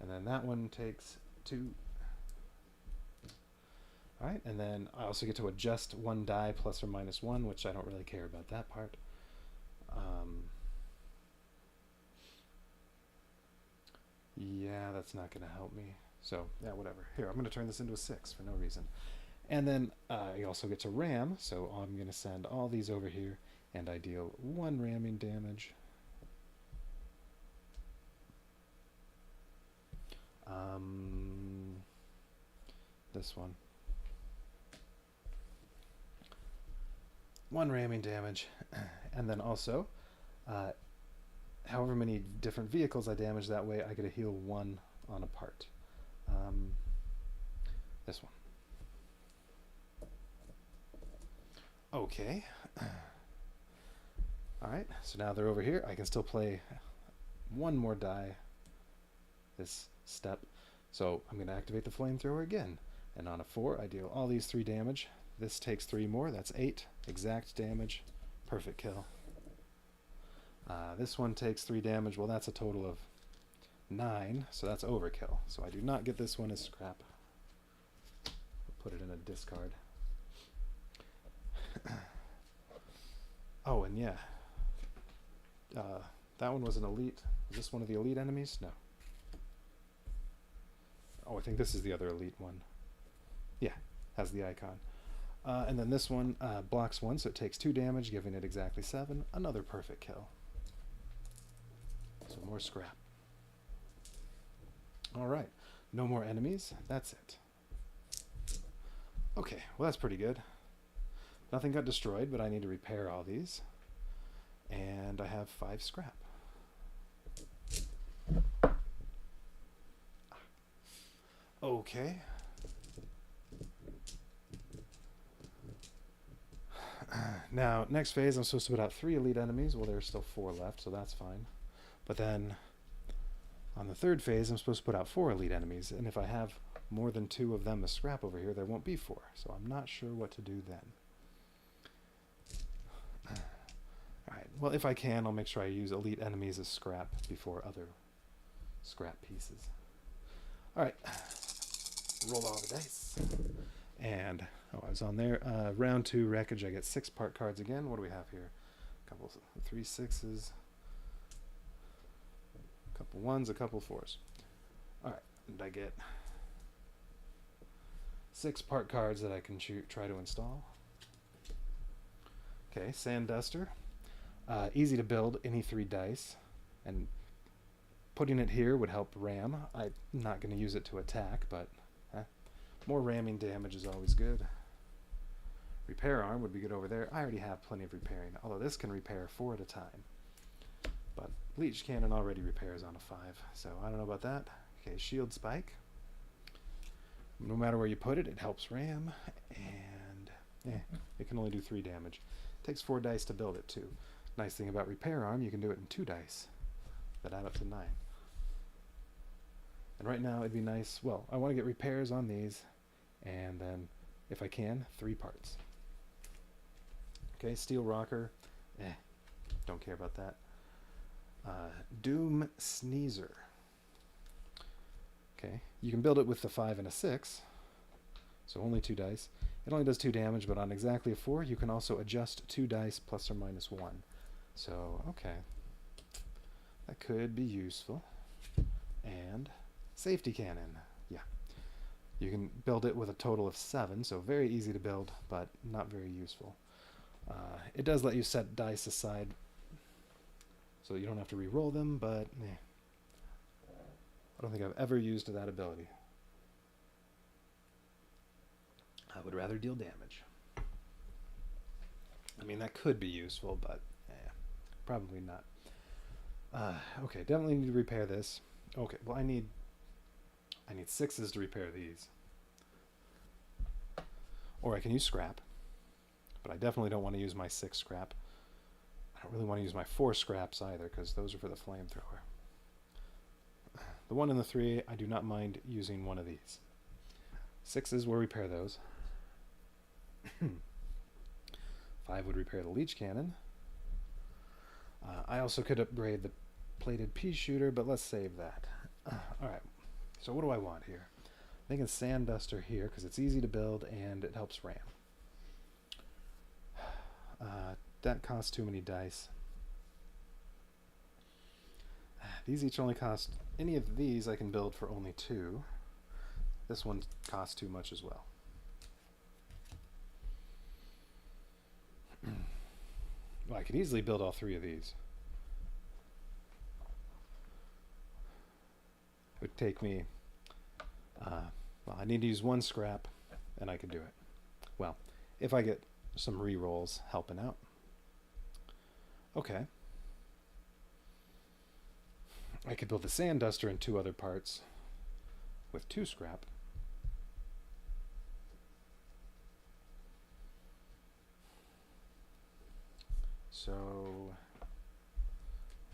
And then that one takes 2. Alright, and then I also get to adjust 1 die plus or minus 1, which I don't really care about that part. Yeah, that's not going to help me. So, yeah, whatever. Here, I'm going to turn this into a 6 for no reason. And then I also get to ram, so I'm going to send all these over here, and I deal 1 ramming damage. This one. 1 ramming damage, and then also, however many different vehicles I damage that way, I get to heal 1 on a part. This one. Okay. Alright, so now they're over here. I can still play 1 more die this step. So I'm going to activate the flamethrower again. And on a 4, I deal all these 3 damage. This takes 3 more. That's 8 exact damage. Perfect kill. This one takes 3 damage. Well, that's a total of 9, so that's overkill. So I do not get this one as scrap. I'll put it in a discard. Oh, and yeah. That one was an elite. Is this one of the elite enemies? No. Oh, I think this is the other elite one. Yeah, has the icon. And then this one blocks 1, so it takes 2 damage, giving it exactly 7. Another perfect kill. So more scrap. Alright, no more enemies. That's it. Okay, well that's pretty good. Nothing got destroyed, but I need to repair all these. And I have 5 scrap. Okay. Now, next phase, I'm supposed to put out 3 elite enemies. Well, there's still 4 left, so that's fine. But then, on the 3rd phase, I'm supposed to put out 4 elite enemies. And if I have more than 2 of them as scrap over here, there won't be 4. So I'm not sure what to do then. Alright, well, if I can, I'll make sure I use elite enemies as scrap before other scrap pieces. Alright, roll all the dice. And, oh, I was on there. Round 2 wreckage, I get 6 part cards again. What do we have here? A couple, 3 6s, a couple 1s, a couple 4s. Alright, and I get 6 part cards that I can try to install. Okay, sand duster. Easy to build, any 3 dice. And putting it here would help ram. I'm not going to use it to attack, but more ramming damage is always good. Repair arm would be good over there. I already have plenty of repairing, although this can repair 4 at a time. But Leech Cannon already repairs on a 5, so I don't know about that. Okay, Shield Spike. No matter where you put it, it helps ram, and it can only do 3 damage. It takes 4 dice to build it, too. Nice thing about Repair Arm, you can do it in 2 dice that add up to 9. And right now, it'd be nice, well, I want to get repairs on these, and then, if I can, 3 parts. Okay, Steel Rocker, don't care about that. Doom Sneezer. Okay, you can build it with the 5 and a 6, so only 2 dice. It only does 2 damage, but on exactly a 4, you can also adjust 2 dice plus or minus 1. So, okay. That could be useful. And safety cannon. Yeah. You can build it with a total of 7, so very easy to build, but not very useful. It does let you set dice aside, so you don't have to re-roll them, but I don't think I've ever used that ability. I would rather deal damage. I mean, that could be useful, but probably not. Okay, definitely need to repair this. Okay, well I need 6s to repair these. Or I can use scrap, but I definitely don't want to use my 6 scrap. I don't really want to use my 4 scraps either, because those are for the flamethrower. The 1 and the 3, I do not mind using one of these. 6s will repair those. 5 would repair the leech cannon. I also could upgrade the plated pea shooter, but let's save that. Alright, so what do I want here? I'm thinking sand duster here, because it's easy to build and it helps ram. That costs too many dice. These each only cost, any of these I can build for only 2. This one costs too much as well. Well, I could easily build all 3 of these. It would take me, well, I need to use 1 scrap and I could do it. Well, if I get some re-rolls helping out. Okay. I could build the sand duster in 2 other parts with 2 scrap. So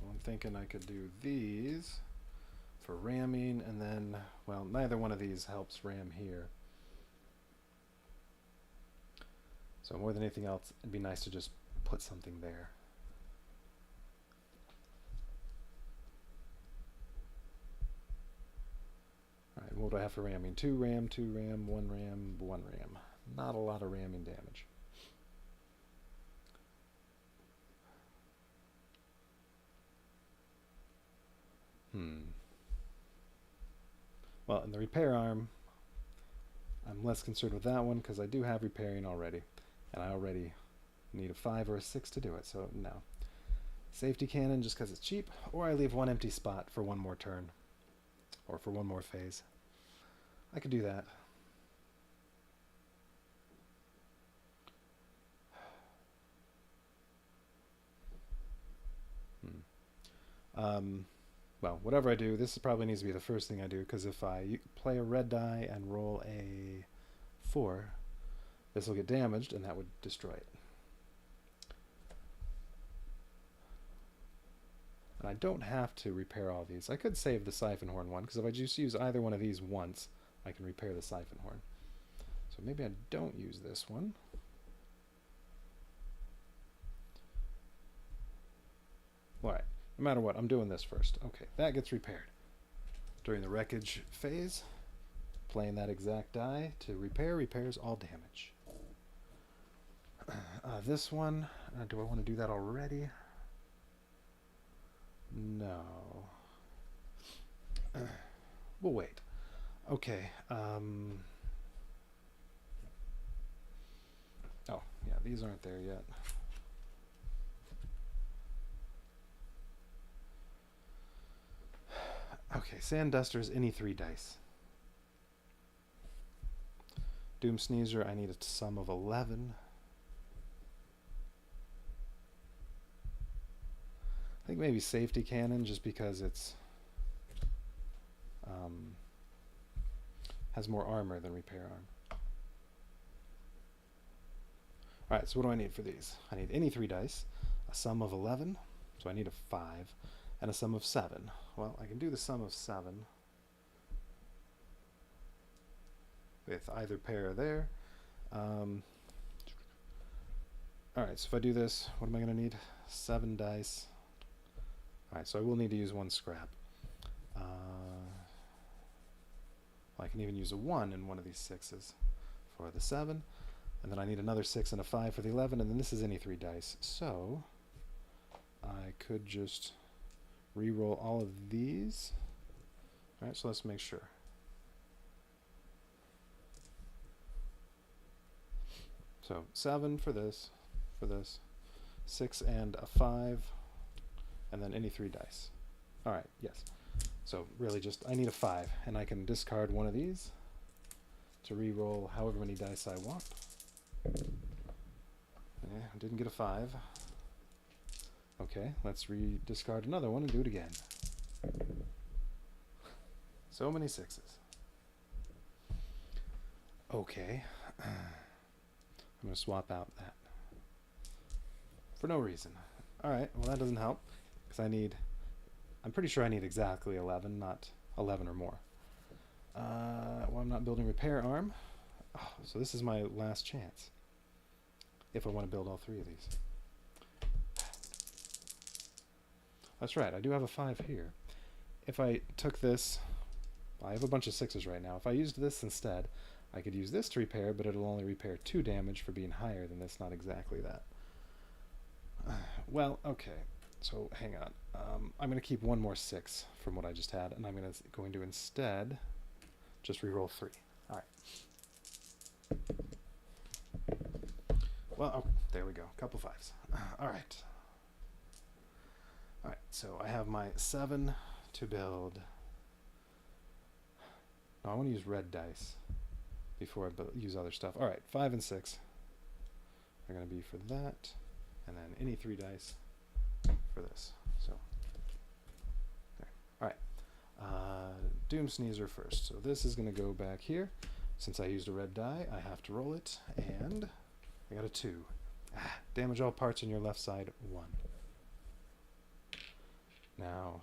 I'm thinking I could do these for ramming, and then, well, neither one of these helps ram here. So more than anything else, it'd be nice to just put something there. Alright, what do I have for ramming? 2 ram, 2 ram, 1 ram, 1 ram. Not a lot of ramming damage. Well, in the repair arm, I'm less concerned with that one because I do have repairing already, and I already need a 5 or a 6 to do it, so no. Safety cannon just because it's cheap, or I leave 1 empty spot for 1 more turn, or for 1 more phase. I could do that. Well, whatever I do, this probably needs to be the first thing I do, because if I play a red die and roll a 4, this will get damaged, and that would destroy it. And I don't have to repair all these. I could save the siphon horn one, because if I just use either one of these once, I can repair the siphon horn. So maybe I don't use this one. Alright. No matter what, I'm doing this first. Okay, that gets repaired. During the wreckage phase, playing that exact die to repair, repairs all damage. This one, do I want to do that already? No. We'll wait. Okay. Oh, yeah, these aren't there yet. Okay, sand dusters, any 3 dice. Doom Sneezer, I need a sum of 11. I think maybe safety cannon, just because it's has more armor than repair arm. Alright, so what do I need for these? I need any 3 dice, a sum of 11, so I need a 5, and a sum of 7. Well, I can do the sum of 7 with either pair there. Alright, so if I do this, what am I going to need? 7 dice. Alright, so I will need to use 1 scrap. I can even use a 1 in one of these 6s for the 7. And then I need another 6 and a 5 for the 11, and then this is any 3 dice. So I could just re-roll all of these. Alright, so let's make sure. So 7 for this, 6 and a 5, and then any 3 dice. Alright, yes. So really just, I need a 5, and I can discard one of these to re-roll however many dice I want. Yeah, didn't get a 5. Okay, let's discard another one and do it again. So many 6s. Okay. I'm going to swap out that. For no reason. Alright, well that doesn't help. Because I'm pretty sure I need exactly 11, not 11 or more. Well, I'm not building repair arm. Oh, so this is my last chance. If I want to build all 3 of these. That's right, I do have a 5 here. If I took this, I have a bunch of 6s right now. If I used this instead, I could use this to repair, but it'll only repair 2 damage for being higher than this, not exactly that. Well, okay, so hang on. I'm going to keep 1 more 6 from what I just had, and I'm going to instead just re-roll 3. Alright. Well, oh, there we go. Couple 5s. Alright. Alright, so I have my 7 to build. No, I want to use red dice before I use other stuff. Alright, 5 and 6 are going to be for that, and then any 3 dice for this. So, there. Alright, Doom Sneezer first. So this is going to go back here. Since I used a red die, I have to roll it, and I got a 2. Damage all parts on your left side, 1. Now,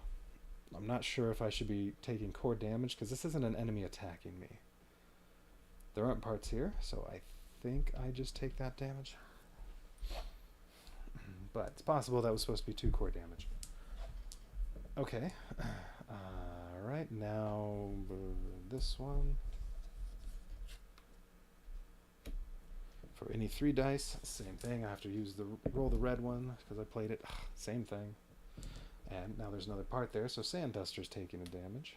I'm not sure if I should be taking core damage, because this isn't an enemy attacking me. There aren't parts here, so I think I just take that damage. But it's possible that was supposed to be 2 core damage. Okay. Alright, now this one. For any 3 dice, same thing. I have to roll the red one because I played it. Same thing. And now there's another part there, so Sandduster's taking a damage.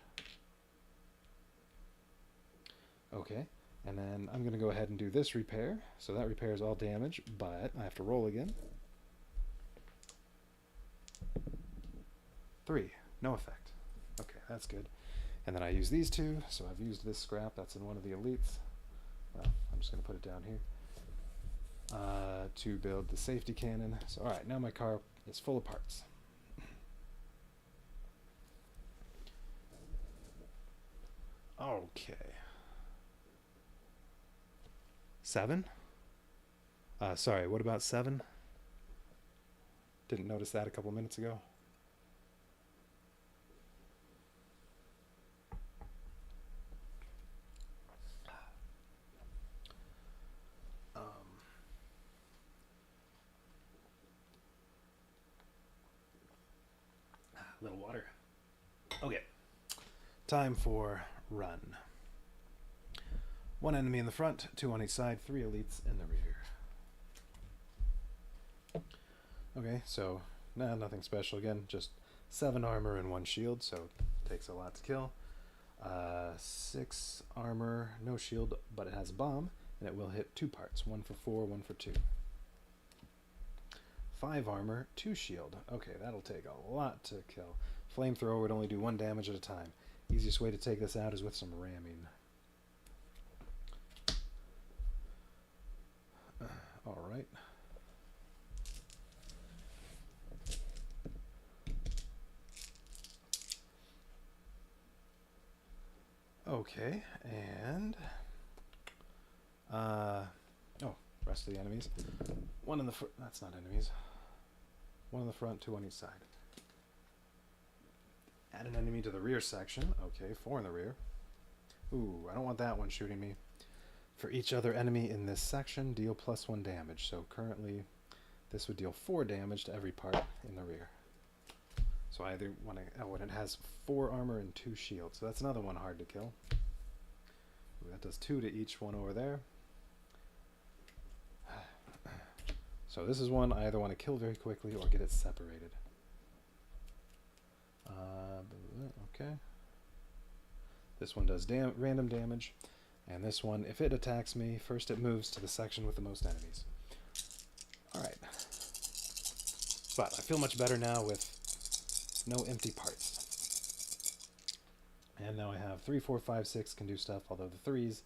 Okay, and then I'm going to go ahead and do this repair. So that repairs all damage, but I have to roll again. 3, no effect. Okay, that's good. And then I use these 2, so I've used this scrap. That's in one of the elites. Well, I'm just going to put it down here. To build the safety cannon. So alright, now my car is full of parts. Okay. 7? Sorry, what about 7? Didn't notice that a couple minutes ago. Little water. Okay. Time for run. 1 enemy in the front, 2 on each side, 3 elites in the rear. Okay, so nothing special again, just 7 armor and 1 shield, so it takes a lot to kill. 6 armor, no shield, but it has a bomb, and it will hit 2 parts, 1 for 4, 1 for 2. 5 armor, 2 shield. Okay, that'll take a lot to kill. Flamethrower would only do 1 damage at a time. Easiest way to take this out is with some ramming. Alright. Okay, and rest of the enemies. 1 in the front. That's not enemies. 1 in the front, 2 on each side. Add an enemy to the rear section. Okay, 4 in the rear. Ooh, I don't want that one shooting me. For each other enemy in this section, deal +1 damage. So currently, this would deal 4 damage to every part in the rear. So I either want to... Oh, and it has 4 armor and 2 shields. So that's another one hard to kill. Ooh, that does 2 to each one over there. So this is one I either want to kill very quickly or get it separated. Okay. This one does random damage. And this one, if it attacks me, first it moves to the section with the most enemies. Alright. But I feel much better now with no empty parts. And now I have 3, 4, 5, 6 can do stuff, although the 3s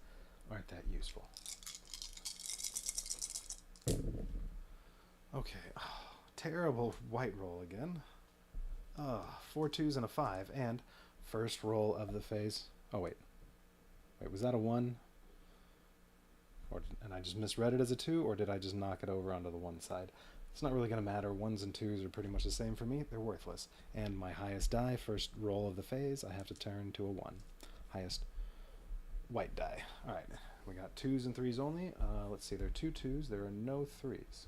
aren't that useful. Okay. Oh, terrible white roll again. 4 2s and a 5, and first roll of the phase. Oh, wait. Wait, was that a 1? And I just misread it as a 2, or did I just knock it over onto the one side? It's not really going to matter. 1s and 2s are pretty much the same for me. They're worthless. And my highest die, first roll of the phase, I have to turn to a 1. Highest white die. Alright, we got 2s and 3s only. Let's see, there are 2 2s. There are no 3s.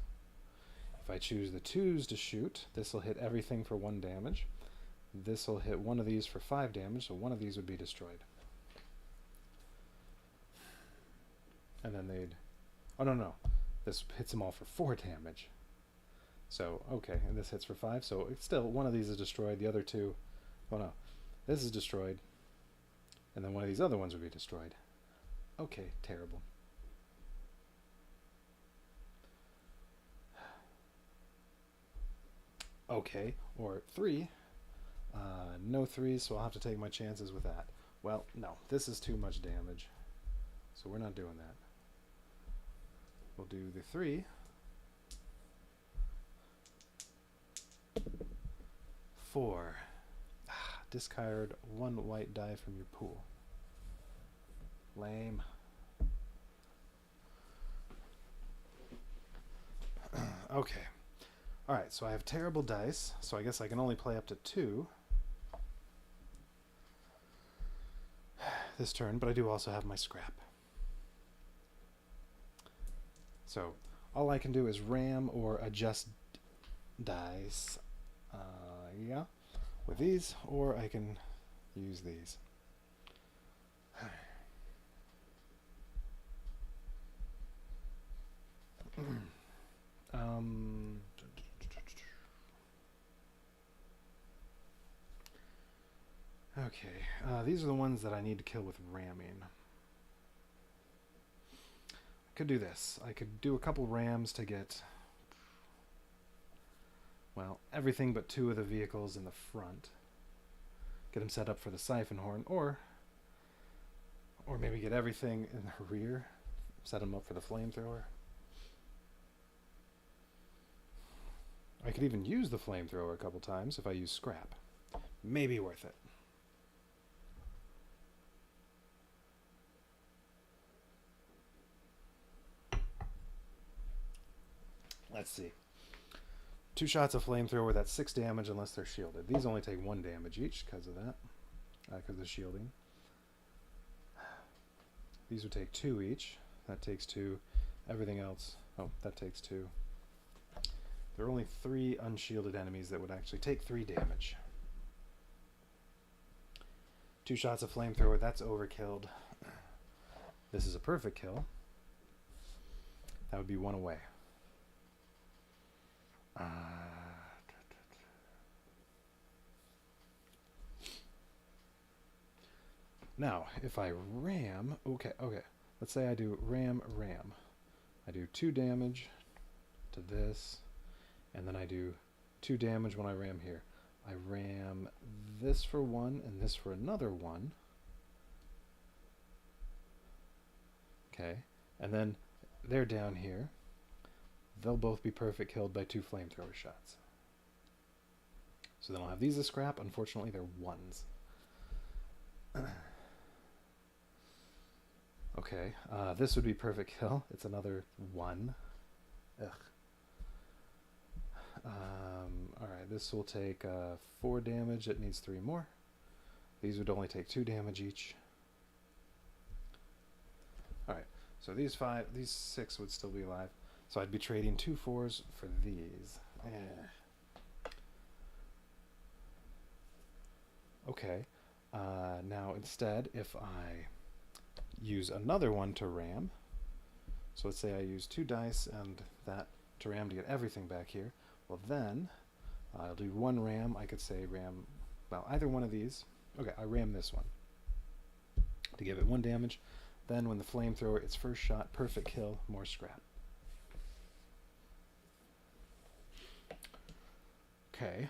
If I choose the 2s to shoot, this will hit everything for 1 damage. This will hit one of these for 5 damage, so one of these would be destroyed. And then they'd... Oh, no. This hits them all for 4 damage. So, okay, and this hits for 5, so it's still, one of these is destroyed, the other 2... Oh, no. This is destroyed. And then one of these other ones would be destroyed. Okay, terrible. Okay, or 3. No 3s, so I'll have to take my chances with that. Well, no, this is too much damage. So we're not doing that. We'll do the 3. 4. Discard 1 white die from your pool. Lame. Okay. Alright, so I have terrible dice, so I guess I can only play up to 2 this turn, but I do also have my scrap. So, all I can do is ram or adjust dice, yeah, with these, or I can use these. Okay, these are the ones that I need to kill with ramming. I could do this. I could do a couple rams to get, well, everything but 2 of the vehicles in the front. Get them set up for the siphon horn, or maybe get everything in the rear, set them up for the flamethrower. I could even use the flamethrower a couple times if I use scrap. Maybe worth it. Let's see. 2 shots of flamethrower, that's 6 damage unless they're shielded. These only take 1 damage each because of that, because of the shielding. These would take 2 each. That takes 2. Everything else, oh, that takes 2. There are only 3 unshielded enemies that would actually take 3 damage. 2 shots of flamethrower, that's overkilled. This is a perfect kill. That would be 1 away. Now, if I ram, okay, let's say I do ram. I do 2 damage to this, and then I do 2 damage when I ram here. I ram this for 1 and this for another 1. Okay, and then they're down here. They'll both be perfect killed by 2 flamethrower shots. So then I'll have these as scrap. Unfortunately, they're 1s. Okay, this would be perfect kill. It's another 1. Ugh. Alright, this will take 4 damage. It needs 3 more. These would only take 2 damage each. Alright, so these 6 would still be alive. So I'd be trading 2 4s for these. Okay. Now instead, if I use another one to ram, so let's say I use 2 dice and that to ram to get everything back here, well then I'll do 1 ram. I could say ram, well, either one of these. Okay, I ram this one to give it 1 damage. Then when the flamethrower, its first shot, perfect kill, more scrap. Okay.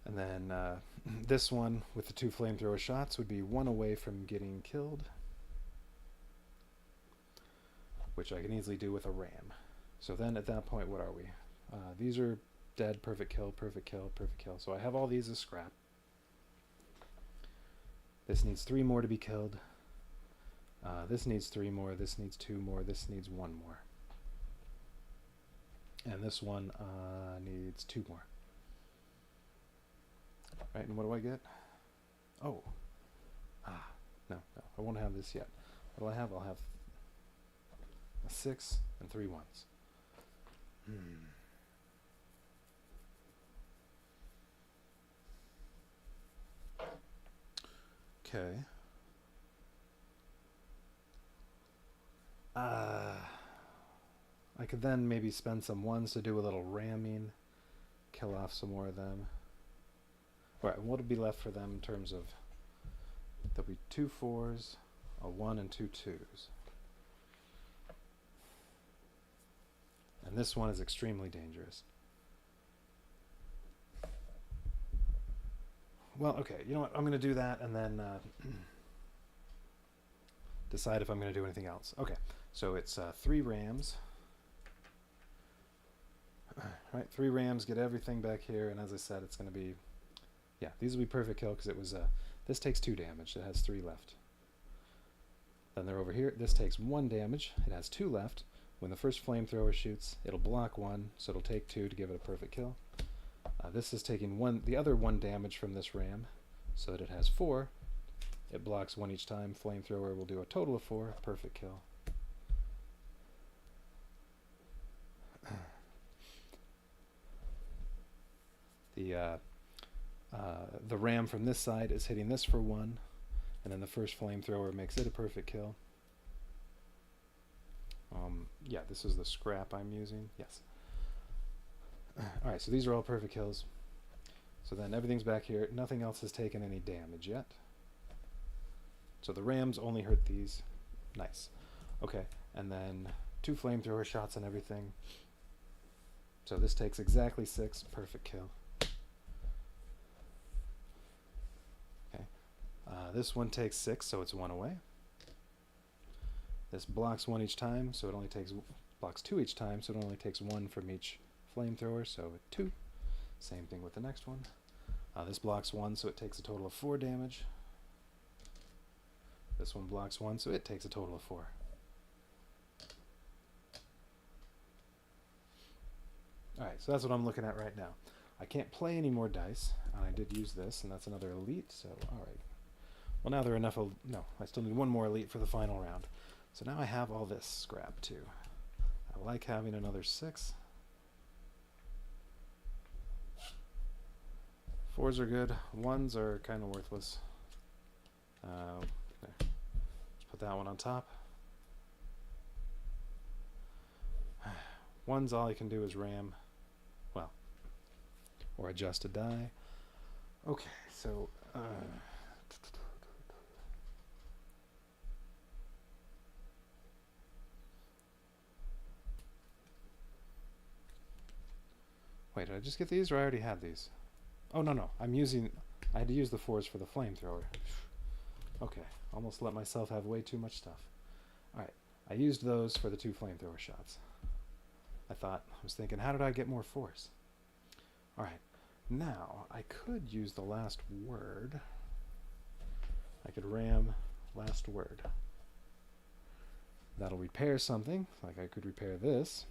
And then this one with the 2 flamethrower shots would be 1 away from getting killed, which I can easily do with a ram. So then at that point, what are we? These are dead, perfect kill, perfect kill, perfect kill. So I have all these as scrap. This needs 3 more to be killed. This needs 3 more, this needs 2 more, this needs 1 more. And this one needs 2 more. Right, and what do I get? Oh. No, I won't have this yet. What do I have? I'll have a 6 and 3 ones. Okay. I could then maybe spend some 1s to do a little ramming, kill off some more of them. Alright, what'll be left for them in terms of, there'll be 2 4s, a 1 and 2 2s. And this one is extremely dangerous. Well, okay, you know what, I'm going to do that and then decide if I'm going to do anything else. Okay, so it's 3 rams. Right, 3 rams, get everything back here, and as I said, it's going to be, yeah, these will be perfect kill because it was, this takes 2 damage, it has 3 left. Then they're over here, this takes 1 damage, it has 2 left. When the first flamethrower shoots, it'll block 1, so it'll take 2 to give it a perfect kill. This is taking the other 1 damage from this ram, so that it has 4. It blocks 1 each time, flamethrower will do a total of 4, perfect kill. The ram from this side is hitting this for 1, and then the first flamethrower makes it a perfect kill. Yeah, this is the scrap I'm using. Yes. Alright, so these are all perfect kills. So then everything's back here. Nothing else has taken any damage yet. So the rams only hurt these. Nice. Okay, and then 2 flamethrower shots and everything. So this takes exactly 6. Perfect kill. Okay. This one takes 6, so it's 1 away. This blocks 1 each time, so it only takes, blocks 2 each time, so it only takes 1 from each flamethrower, so 2. Same thing with the next one. This blocks 1, so it takes a total of 4 damage. This one blocks 1, so it takes a total of 4. Alright, so that's what I'm looking at right now. I can't play any more dice, and I did use this, and that's another elite, so alright. Well, now there are enough, no, I still need 1 more elite for the final round. So now I have all this scrap too. I like having another 6. 4s are good. 1s are kind of worthless. There. Let's put that one on top. 1s, all I can do is ram. Well, or adjust a die. Okay, so wait, did I just get these or I already had these? Oh, no, I had to use the 4s for the flamethrower. Okay, almost let myself have way too much stuff. Alright, I used those for the 2 flamethrower shots. I was thinking, how did I get more 4s? Alright, now I could use the last word. I could ram last word. That'll repair something, like I could repair this.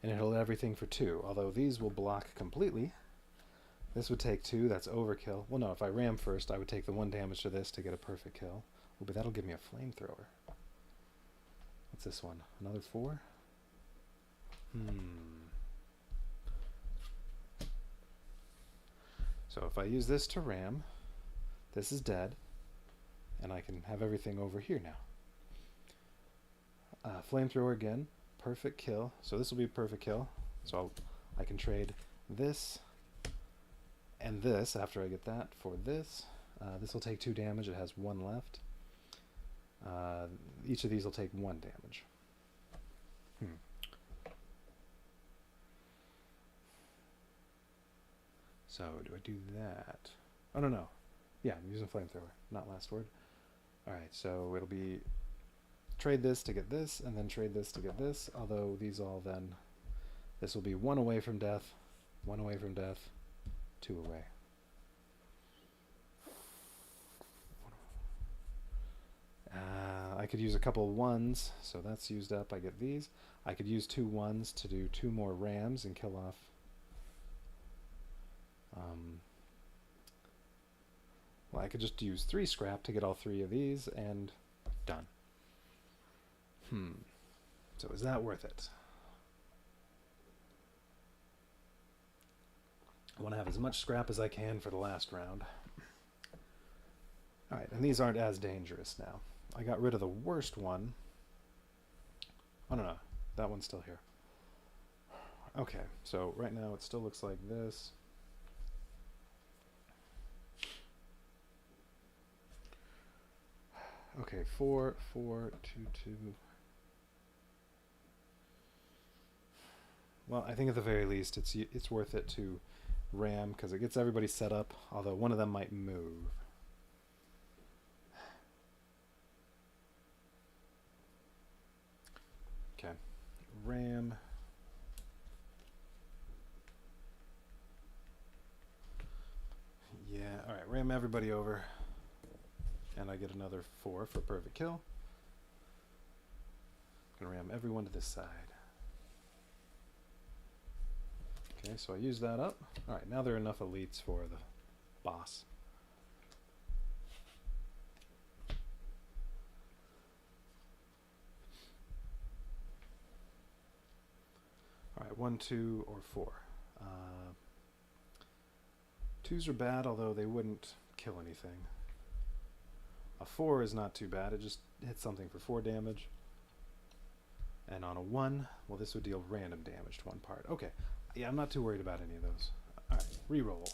And it'll hit everything for 2, although these will block completely. This would take 2, that's overkill. Well, no, if I ram first, I would take the 1 damage to this to get a perfect kill. Oh, but that'll give me a flamethrower. What's this one? Another 4? So if I use this to ram, this is dead, and I can have everything over here now. Flamethrower again, perfect kill. So this will be a perfect kill. So I can trade this and this after I get that for this. This will take 2 damage. It has 1 left. Each of these will take 1 damage. So do I do that? Oh, no. Yeah, I'm using flamethrower, not last word. Alright, so it'll be trade this to get this, and then trade this to get this, although these all then... This will be 1 away from death, 1 away from death, 2 away. I could use a couple 1s, so that's used up. I get these. I could use 2 1s to do 2 more rams and kill off... well, I could just use 3 scrap to get all 3 of these, and done. So is that worth it? I want to have as much scrap as I can for the last round. Alright, and these aren't as dangerous now. I got rid of the worst one. Oh, no. That one's still here. Okay, so right now it still looks like this. Okay, 4, 4, 2, 2. Well, I think at the very least it's worth it to ram because it gets everybody set up, although one of them might move. Okay, ram. Yeah, all right, ram everybody over. And I get another 4 for perfect kill. Gonna ram everyone to this side. Okay, so I use that up. Alright, now there are enough elites for the boss. Alright, 1, 2, or 4. 2s are bad, although they wouldn't kill anything. A 4 is not too bad. It just hits something for 4 damage. And on a 1, well, this would deal random damage to one part. Okay. Yeah, I'm not too worried about any of those. Alright, reroll.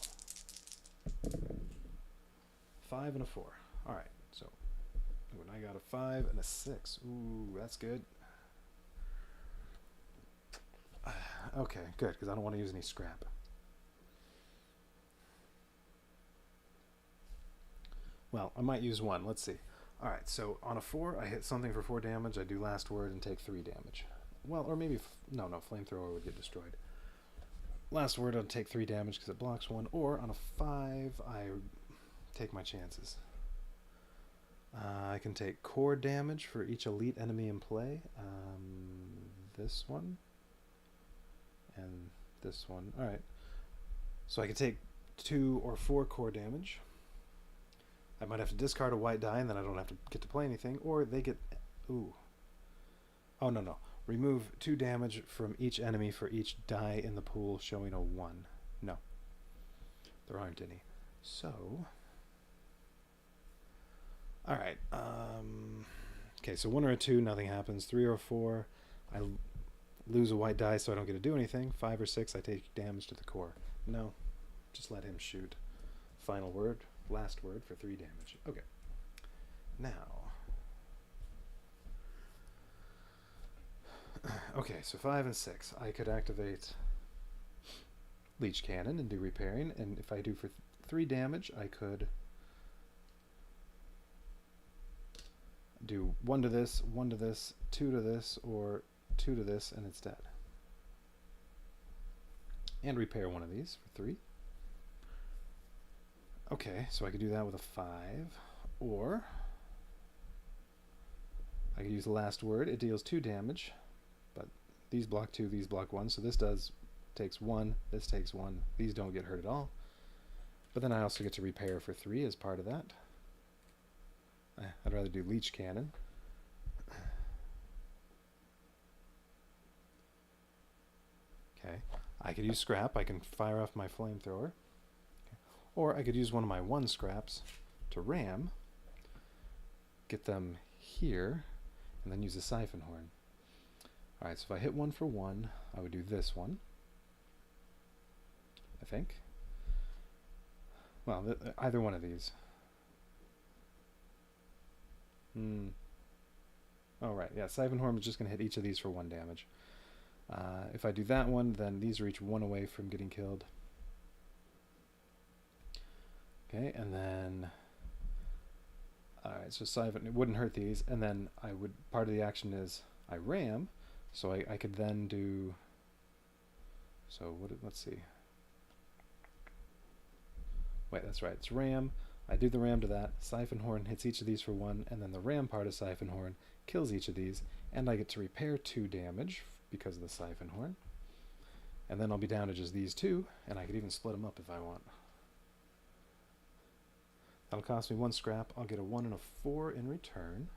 5 and a 4. Alright, so when I got a 5 and a 6. Ooh, that's good. Okay, good, because I don't want to use any scrap. Well, I might use 1. Let's see. Alright, so on a 4, I hit something for 4 damage. I do last word and take 3 damage. Well, or maybe... no, flamethrower would get destroyed. Last word, I'll take 3 damage because it blocks 1. Or on a 5, I take my chances. I can take core damage for each elite enemy in play. This one. And this one. Alright. So I can take 2 or 4 core damage. I might have to discard a white die and then I don't have to get to play anything. Or they get... ooh. Oh, no. Remove 2 damage from each enemy for each die in the pool showing a 1. No. There aren't any. So... alright. Okay, so 1 or a 2, nothing happens. 3 or 4, I lose a white die so I don't get to do anything. 5 or 6, I take damage to the core. No. Just let him shoot. Final word. Last word for 3 damage. Okay. Now. Okay, so 5 and 6. I could activate Leech Cannon and do repairing, and if I do for 3 damage, I could do 1 to this, 1 to this, 2 to this, or 2 to this, and it's dead. And repair one of these for 3. Okay, so I could do that with a 5, or I could use the last word. It deals 2 damage, but these block 2, these block 1, so this takes 1, this takes 1. These don't get hurt at all. But then I also get to repair for 3 as part of that. I'd rather do Leech Cannon. I could use scrap. I can fire off my flamethrower. Or I could use one of my 1 scraps to ram, get them here, and then use a siphon horn. Alright, so if I hit 1 for 1, I would do this one, I think. Well, either one of these. Oh, right, yeah, siphon horn is just going to hit each of these for 1 damage. If I do that one, then these reach 1 away from getting killed. Okay, and then... Alright, so siphon, it wouldn't hurt these, and then I would, part of the action is I ram, so I could then do, so let's see. Wait, that's right, it's ram, I do the ram to that, siphon horn hits each of these for 1, and then the ram part of siphon horn kills each of these, and I get to repair 2 damage because of the siphon horn. And then I'll be down to just these 2, and I could even split them up if I want. That'll cost me 1 scrap. I'll get a 1 and a 4 in return.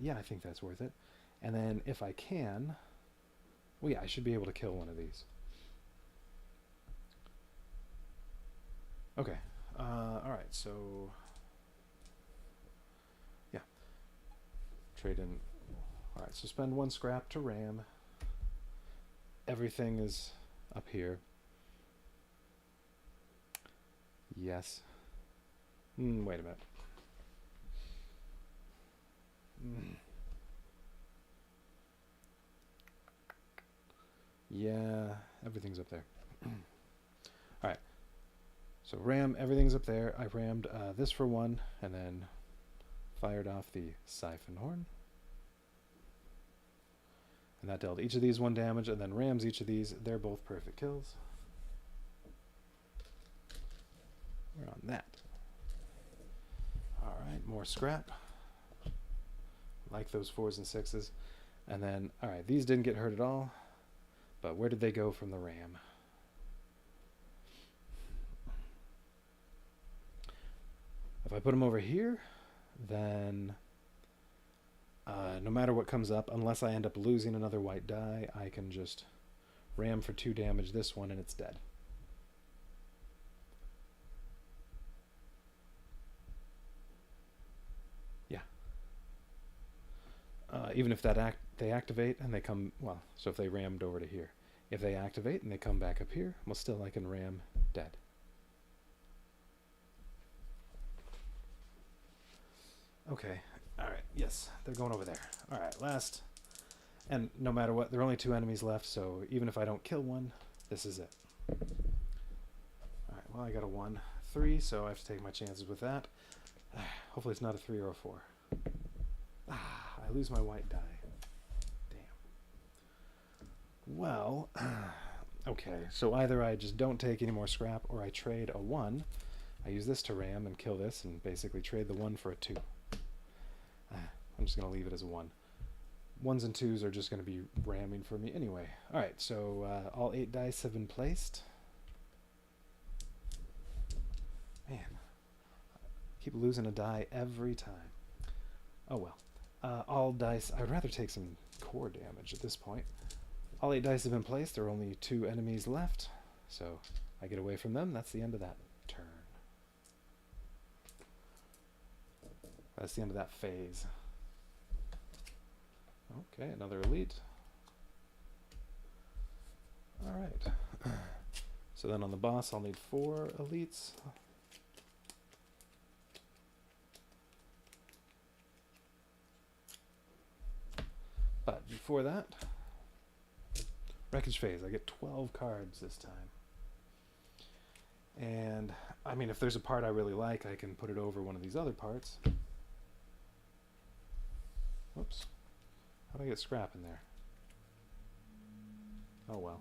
Yeah, I think that's worth it. And then if I can, well, yeah, I should be able to kill one of these. Okay. Alright, so... yeah. Trade in... Alright, so spend 1 scrap to ram. Everything is up here. Yes. Wait a minute. Yeah, everything's up there. Alright. So ram, everything's up there. I rammed this for 1, and then fired off the siphon horn. And that dealt each of these 1 damage, and then rams each of these. They're both perfect kills. We're on that. Alright, more scrap. Like those 4s and 6s. And then, alright, these didn't get hurt at all. But where did they go from the ram? If I put them over here, then no matter what comes up, unless I end up losing another white die, I can just ram for 2 damage this one and it's dead. Yeah. Even if they activate and they come, well, so if they rammed over to here. If they activate and they come back up here, well, still I can ram dead. Okay, alright, yes, they're going over there. Alright, last. And no matter what, there are only 2 enemies left, so even if I don't kill one, this is it. Alright, well, I got a 1, 3, so I have to take my chances with that. Hopefully it's not a 3 or a 4. I lose my white die. Damn. Well, okay, so either I just don't take any more scrap, or I trade a 1. I use this to ram and kill this, and basically trade the 1 for a 2. I'm just going to leave it as a 1. 1s and 2s are just going to be ramming for me anyway. Alright, so all 8 dice have been placed. Man, I keep losing a die every time. Oh well. All dice, I would rather take some core damage at this point. All 8 dice have been placed. There are only 2 enemies left, so I get away from them. That's the end of that turn. That's the end of that phase. Okay, another elite. Alright. So then on the boss, I'll need 4 elites. But before that, wreckage phase. I get 12 cards this time. And, I mean, if there's a part I really like, I can put it over one of these other parts. Whoops. How do I get scrap in there? Oh well.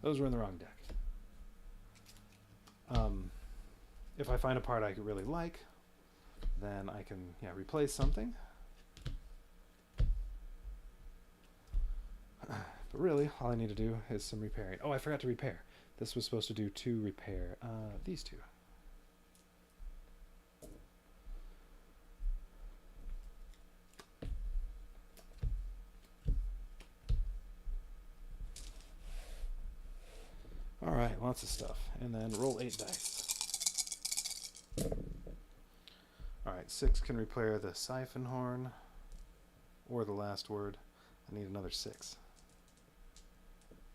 Those were in the wrong deck. If I find a part I really like, then I can replace something. But really, all I need to do is some repairing. Oh, I forgot to repair. This was supposed to do 2 repair. These 2. lots of stuff. And then roll 8 dice. Alright, 6 can repair the siphon horn or the last word. I need another 6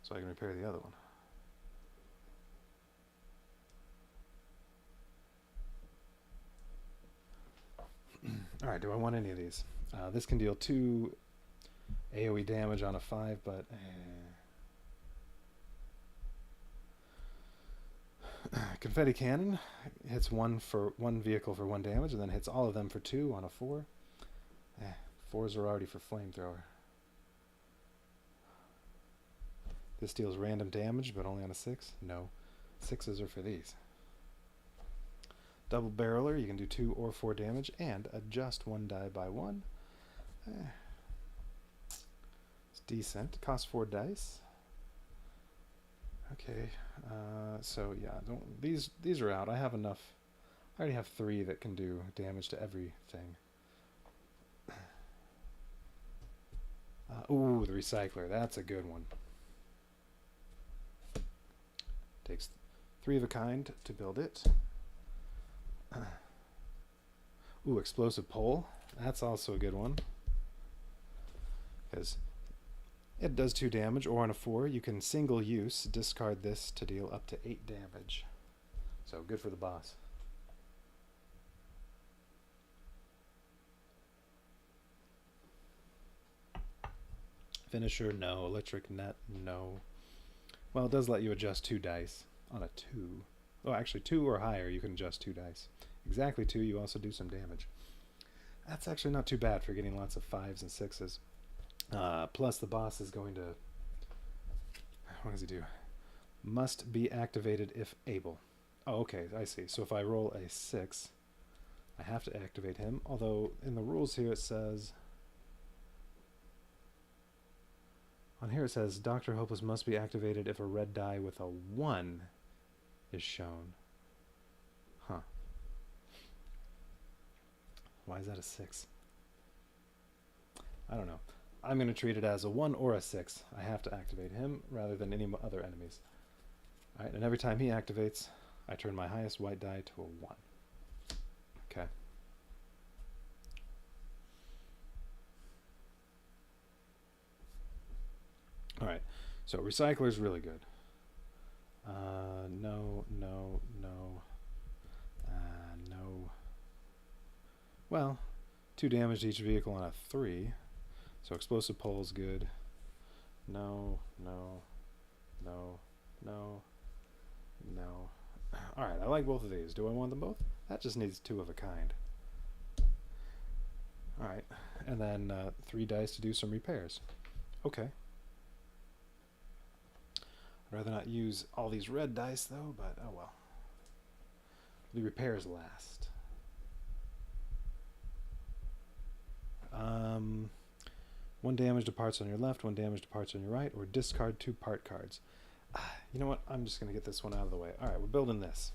so I can repair the other one. Alright, do I want any of these? This can deal 2 AoE damage on a 5, but confetti cannon hits one vehicle for 1 damage, and then hits all of them for 2 on a 4. 4s are already for flamethrower. This deals random damage, but only on a 6. No, 6s are for these. Double barreler, you can do 2 or 4 damage and adjust 1 die by 1. It's decent. Costs 4 dice. Okay, so yeah, these are out. I have enough. I already have 3 that can do damage to everything. Ooh, the recycler. That's a good one. Takes 3 of a kind to build it. Ooh, explosive pole. That's also a good one. Because it does 2 damage, or on a 4, you can single use discard this to deal up to 8 damage. So good for the boss. Finisher, no. Electric net, no. Well, it does let you adjust 2 dice on a 2. Oh, actually 2 or higher, you can adjust 2 dice. Exactly 2, you also do some damage. That's actually not too bad for getting lots of 5s and 6s. Plus the boss is going to... What does he do? Must be activated if able. Oh, okay, I see. So if I roll a 6, I have to activate him. Although in the rules here it says... On here it says Dr. Hopeless must be activated if a red die with a 1 is shown. Huh. Why is that a 6? I don't know. I'm going to treat it as a 1 or a 6. I have to activate him rather than any other enemies. Alright, and every time he activates, I turn my highest white die to a 1. Okay. Alright, so recycler is really good. No. No. Well, 2 damage to each vehicle on a 3. So explosive pole is good. No. Alright, I like both of these. Do I want them both? That just needs 2 of a kind. Alright, and then 3 dice to do some repairs. Okay. I'd rather not use all these red dice though, but oh well. The repairs last. 1 damage to parts on your left, 1 damage to parts on your right, or discard 2 part cards. You know what? I'm just going to get this one out of the way. Alright, we're building this.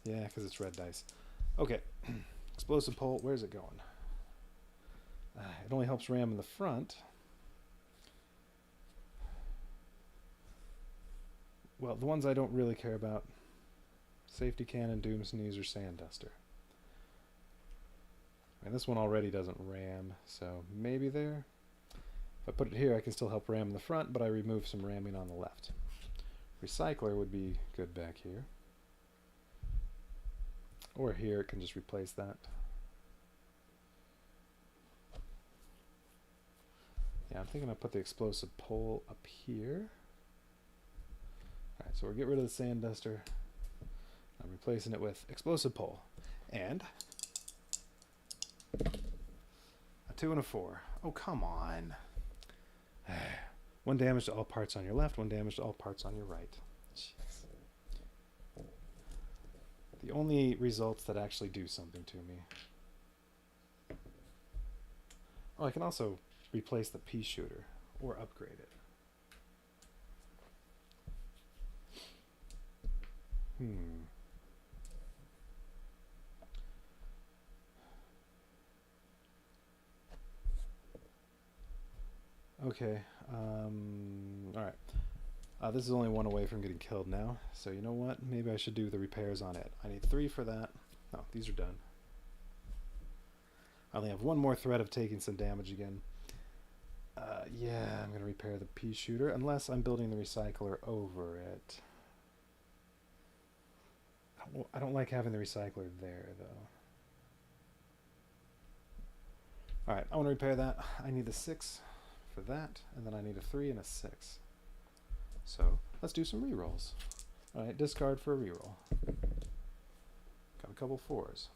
Yeah, because it's red dice. Okay. Explosive pole, where's it going? It only helps ram in the front. Well, the ones I don't really care about. Safety cannon, doom sneezer, sand duster. And this one already doesn't ram, so maybe there. If I put it here, I can still help ram in the front, but I remove some ramming on the left. Recycler would be good back here. Or here, it can just replace that. Yeah, I'm thinking I'll put the explosive pole up here. Alright, so we'll get rid of the sand duster. I'm replacing it with explosive pole. And a 2 and a 4. Oh, come on. 1 damage to all parts on your left, 1 damage to all parts on your right. Jeez. The only results that actually do something to me. Oh, I can also replace the pea shooter or upgrade it. Okay. Alright. This is only one away from getting killed now. So you know what? Maybe I should do the repairs on it. I need 3 for that. No, these are done. I only have one more threat of taking some damage again. Yeah, I'm going to repair the pea shooter, unless I'm building the recycler over it. I don't like having the recycler there, though. Alright, I want to repair that. I need a 6 for that, and then I need a 3 and a 6. So, let's do some rerolls. Alright, discard for a reroll. Got a couple 4s.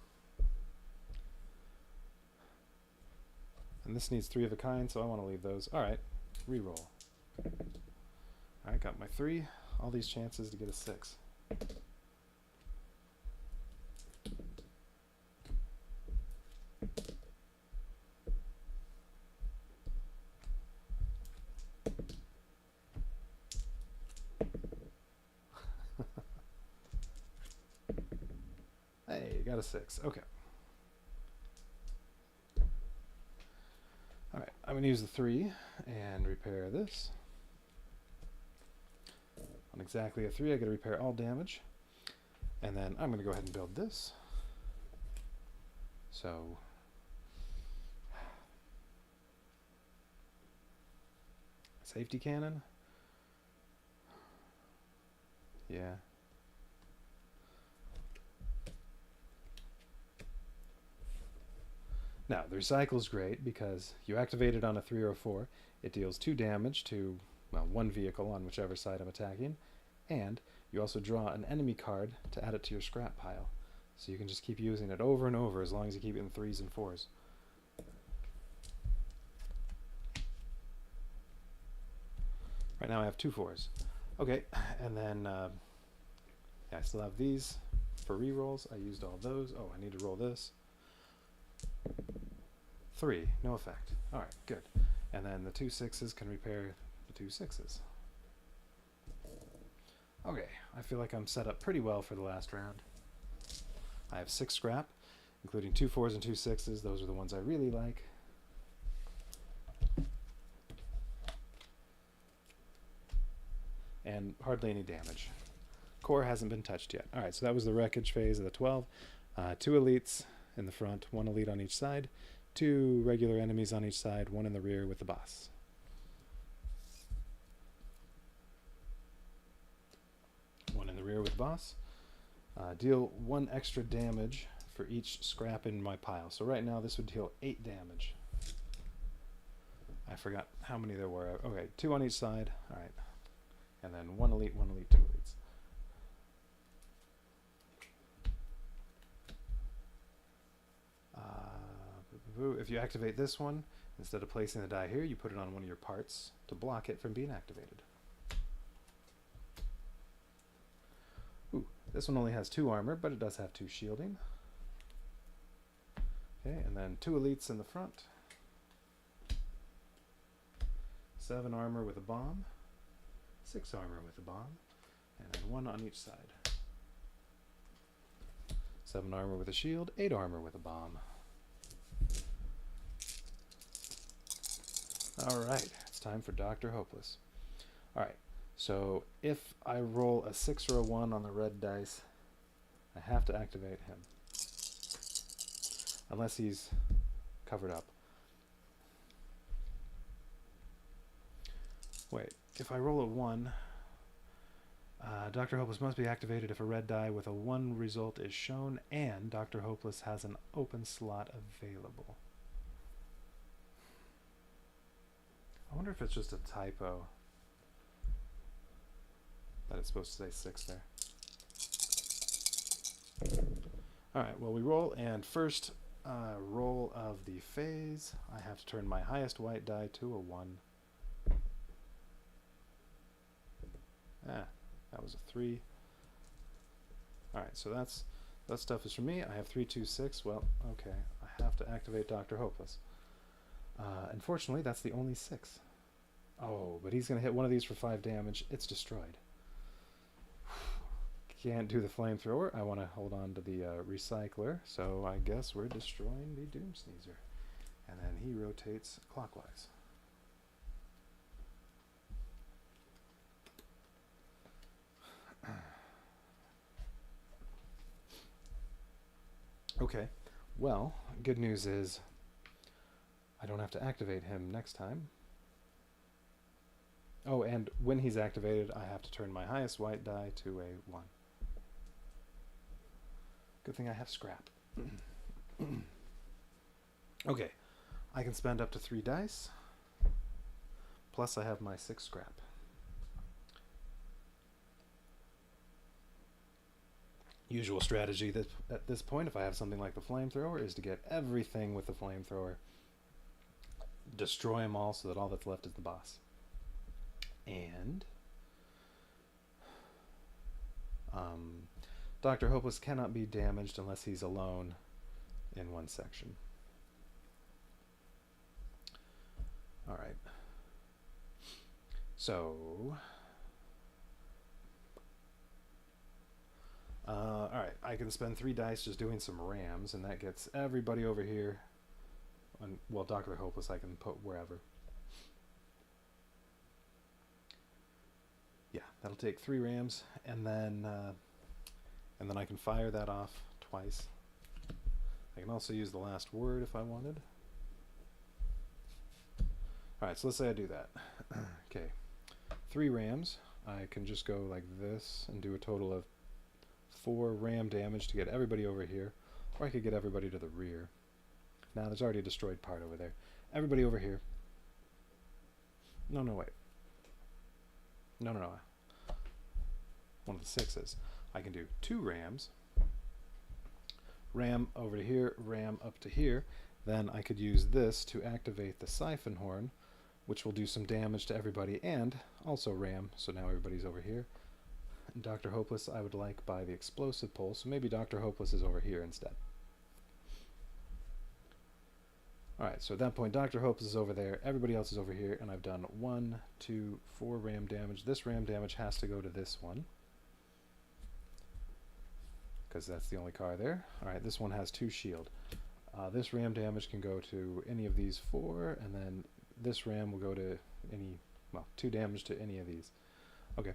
And this needs 3 of a kind, so I want to leave those. Alright, reroll. Alright, got my 3. All these chances to get a 6. Hey, got a 6. Okay. Alright, I'm going to use the 3 and repair this. On exactly a 3, I get to repair all damage. And then I'm going to go ahead and build this. So, safety cannon? Yeah. Now, the recycle is great because you activate it on a 3 or a 4. It deals 2 damage to, well, 1 vehicle on whichever side I'm attacking. And you also draw an enemy card to add it to your scrap pile. So you can just keep using it over and over as long as you keep it in 3s and 4s. Right now I have 2 4s. Okay, and then yeah, I still have these for rerolls. I used all those. Oh, I need to roll this. 3, no effect. Alright, good. And then the 2 6s can repair the 2 6s. Okay, I feel like I'm set up pretty well for the last round. I have 6 scrap, including 2 4s and 2 6s. Those are the ones I really like. And hardly any damage. Core hasn't been touched yet. Alright, so that was the wreckage phase of the 12. 2 elites in the front, 1 elite on each side, 2 regular enemies on each side, 1 in the rear with the boss. One in the rear with the boss. Deal 1 extra damage for each scrap in my pile. So right now this would deal 8 damage. I forgot how many there were. Okay, 2 on each side. Alright. And then 1 elite, 2 elites. If you activate this one, instead of placing the die here, you put it on one of your parts to block it from being activated. Ooh, this one only has 2 armor, but it does have 2 shielding. Okay, and then 2 elites in the front. 7 armor with a bomb. 6 armor with a bomb. And then 1 on each side. 7 armor with a shield. 8 armor with a bomb. Alright, it's time for Dr. Hopeless. Alright, so if I roll a 6 or a 1 on the red dice, I have to activate him. Unless he's covered up. Wait, if I roll a 1, Dr. Hopeless must be activated if a red die with a 1 result is shown and Dr. Hopeless has an open slot available. I wonder if it's just a typo that it's supposed to say 6 there. Alright, well we roll, and first roll of the phase, I have to turn my highest white die to a 1. Ah, that was a 3. Alright, so that stuff is for me. I have 3, 2, 6. Well, okay, I have to activate Dr. Hopeless. Unfortunately, that's the only 6. Oh, but he's going to hit one of these for 5 damage. It's destroyed. Can't do the flamethrower. I want to hold on to the recycler, so I guess we're destroying the Doom Sneezer. And then he rotates clockwise. Okay, well, good news is I don't have to activate him next time. Oh, and when he's activated, I have to turn my highest white die to a 1. Good thing I have scrap. Okay, I can spend up to 3 dice, plus I have my 6 scrap. Usual strategy that at this point, if I have something like the flamethrower, is to get everything with the flamethrower, destroy them all so that all that's left is the boss. And Dr. Hopeless cannot be damaged unless he's alone in one section. Alright. So alright, I can spend 3 dice just doing some rams, and that gets everybody over here. And, well, Dr. Hopeless I can put wherever. Yeah, that'll take 3 rams, and then I can fire that off twice. I can also use the last word if I wanted. Alright, so let's say I do that. Okay, 3 rams. I can just go like this and do a total of 4 ram damage to get everybody over here, or I could get everybody to the rear. Now there's already a destroyed part over there. Everybody over here. No, wait. No. One of the 6s. I can do 2 rams. Ram over to here, ram up to here. Then I could use this to activate the siphon horn, which will do some damage to everybody, and also ram, so now everybody's over here. And Dr. Hopeless I would like by the explosive pole, so maybe Dr. Hopeless is over here instead. Alright, so at that point Dr. Hopeless is over there, everybody else is over here, and I've done 1, 2, 4 ram damage. This ram damage has to go to this one, because that's the only car there. Alright, this one has 2 shield. This ram damage can go to any of these 4, and then this ram will go to any, well, 2 damage to any of these. Okay,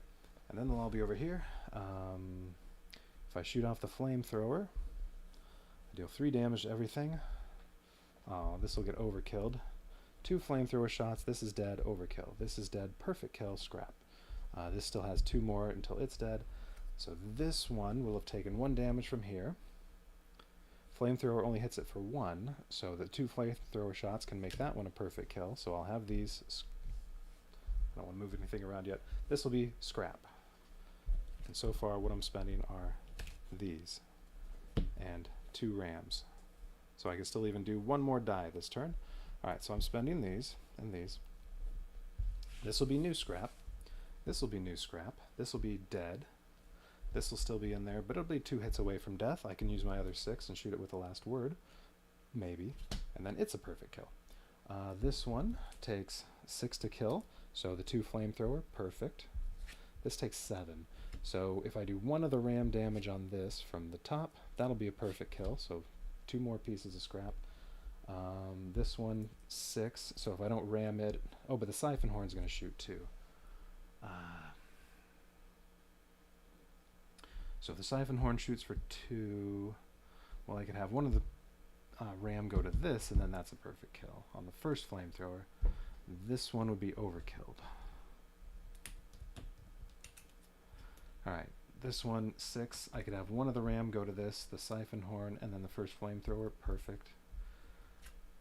and then they'll all be over here. If I shoot off the flamethrower, I deal 3 damage to everything. Oh, this will get overkilled. 2 flamethrower shots, this is dead, overkill. This is dead, perfect kill, scrap. This still has 2 more until it's dead. So this one will have taken 1 damage from here. Flamethrower only hits it for 1, so the 2 flamethrower shots can make that one a perfect kill. So I'll have these. I don't want to move anything around yet. This will be scrap. And so far what I'm spending are these and 2 rams. So I can still even do 1 more die this turn. Alright, so I'm spending these and these. This will be new scrap. This will be new scrap. This will be dead. This will still be in there, but it'll be 2 hits away from death. I can use my other 6 and shoot it with the last word. Maybe. And then it's a perfect kill. This one takes 6 to kill, so the 2 flamethrower, perfect. This takes 7. So if I do 1 of the ram damage on this from the top, that'll be a perfect kill, so 2 more pieces of scrap. This one, 6, so if I don't ram it... Oh, but the siphon horn's going to shoot too. So if the siphon horn shoots for 2, well, I could have 1 of the ram go to this, and then that's a perfect kill. On the first flamethrower, this one would be overkilled. Alright, this one, 6, I could have 1 of the ram go to this, the siphon horn, and then the first flamethrower, perfect.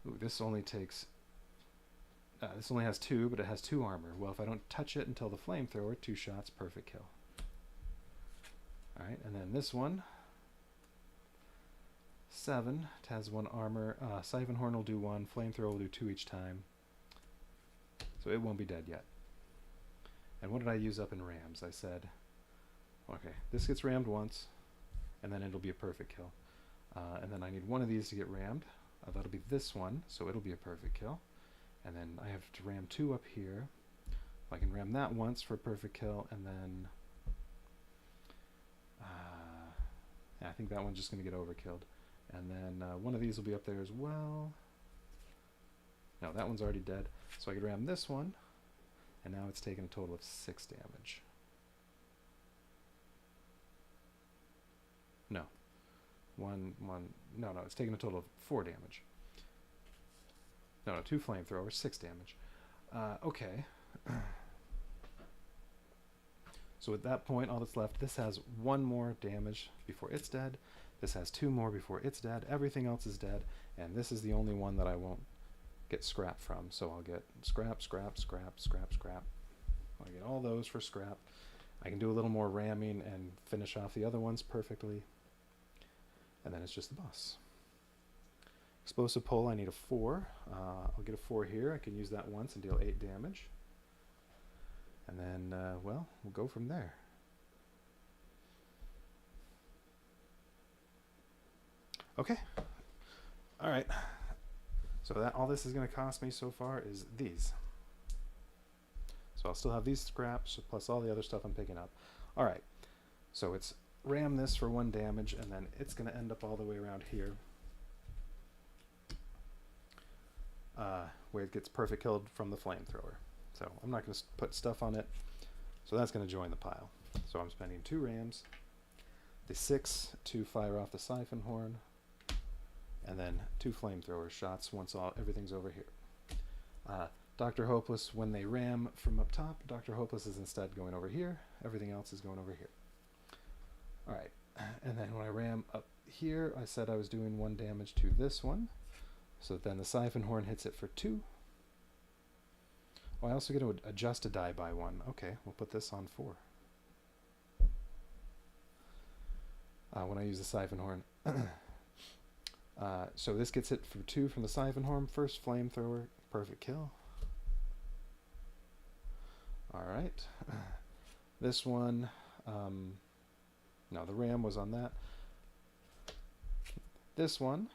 Ooh, this only takes... this only has 2, but it has 2 armor. Well, if I don't touch it until the flamethrower, 2 shots, perfect kill. Alright, and then this one, 7, it has 1 armor. Siphon horn will do 1, flamethrower will do 2 each time. So it won't be dead yet. And what did I use up in rams? I said, okay, this gets rammed once, and then it'll be a perfect kill. And then I need 1 of these to get rammed. That'll be this one, so it'll be a perfect kill. And then I have to ram 2 up here. I can ram that once for a perfect kill, and then... yeah, I think that one's just going to get overkilled. And then 1 of these will be up there as well. No, that one's already dead. So I could ram this one, and now it's taken a total of 6 damage. No, it's taking a total of 4 damage. No, 2 flamethrowers, 6 damage. Okay. So at that point, all that's left, this has 1 more damage before it's dead. This has 2 more before it's dead. Everything else is dead. And this is the only one that I won't get scrap from. So I'll get scrap, scrap, scrap, scrap, scrap. I'll get all those for scrap. I can do a little more ramming and finish off the other ones perfectly. And then it's just the boss. Explosive pole, I need a 4. I'll get a 4 here. I can use that once and deal 8 damage. And then, well, we'll go from there. Okay. All right. So that all this is going to cost me so far is these. So I'll still have these scraps plus all the other stuff I'm picking up. All right. So it's ram this for 1 damage, and then it's going to end up all the way around here, where it gets perfect killed from the flamethrower. So I'm not going to put stuff on it. So that's going to join the pile. So I'm spending 2 rams, the 6 to fire off the siphon horn, and then 2 flamethrower shots once everything's over here. Dr. Hopeless, when they ram from up top, Dr. Hopeless is instead going over here. Everything else is going over here. All right, and then when I ram up here, I said I was doing 1 damage to this one. So then the siphon horn hits it for 2. Oh, I also get to adjust a die by 1. Okay, we'll put this on 4. When I use the siphon horn. So this gets it for 2 from the siphon horn. First flamethrower, perfect kill. All right. This one, no, the ram was on that. This one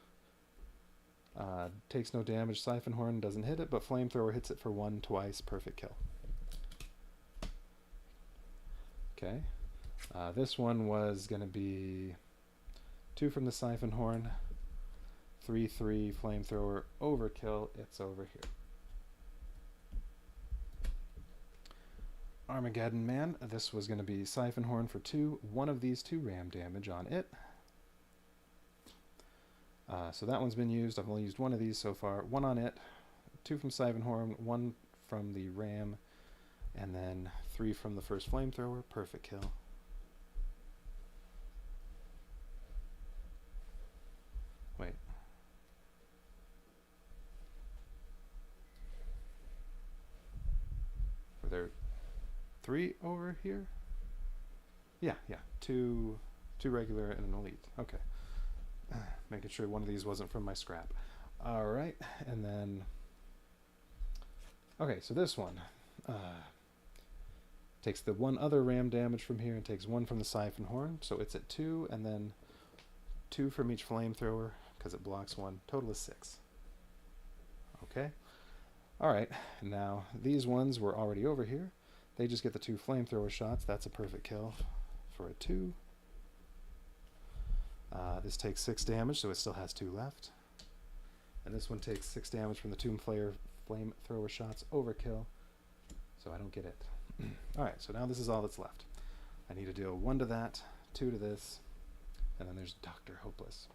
takes no damage. Siphon horn doesn't hit it, but flamethrower hits it for 1 twice. Perfect kill. Okay. This one was going to be 2 from the siphon horn, 3/3 flamethrower, overkill. It's over here. Armageddon Man. This was going to be siphon horn for 2. 1 of these 2 ram damage on it. So that one's been used. I've only used 1 of these so far. 1 on it, 2 from siphon horn, 1 from the ram, and then 3 from the first flamethrower. Perfect kill. Wait. Were there 3 over here? Yeah. 2 regular and an elite. Okay. Making sure 1 of these wasn't from my scrap. All right, and then okay, so this one takes the 1 other ram damage from here and takes 1 from the siphon horn, so it's at 2, and then 2 from each flamethrower because it blocks 1. Total is 6. Okay. All right, now these ones were already over here. They just get the 2 flamethrower shots. That's a perfect kill for a 2. This takes 6 damage, so it still has 2 left. And this one takes 6 damage from the 2 flamethrower shots. Overkill, so I don't get it. Alright, so now this is all that's left. I need to deal 1 to that, 2 to this, and then there's Dr. Hopeless.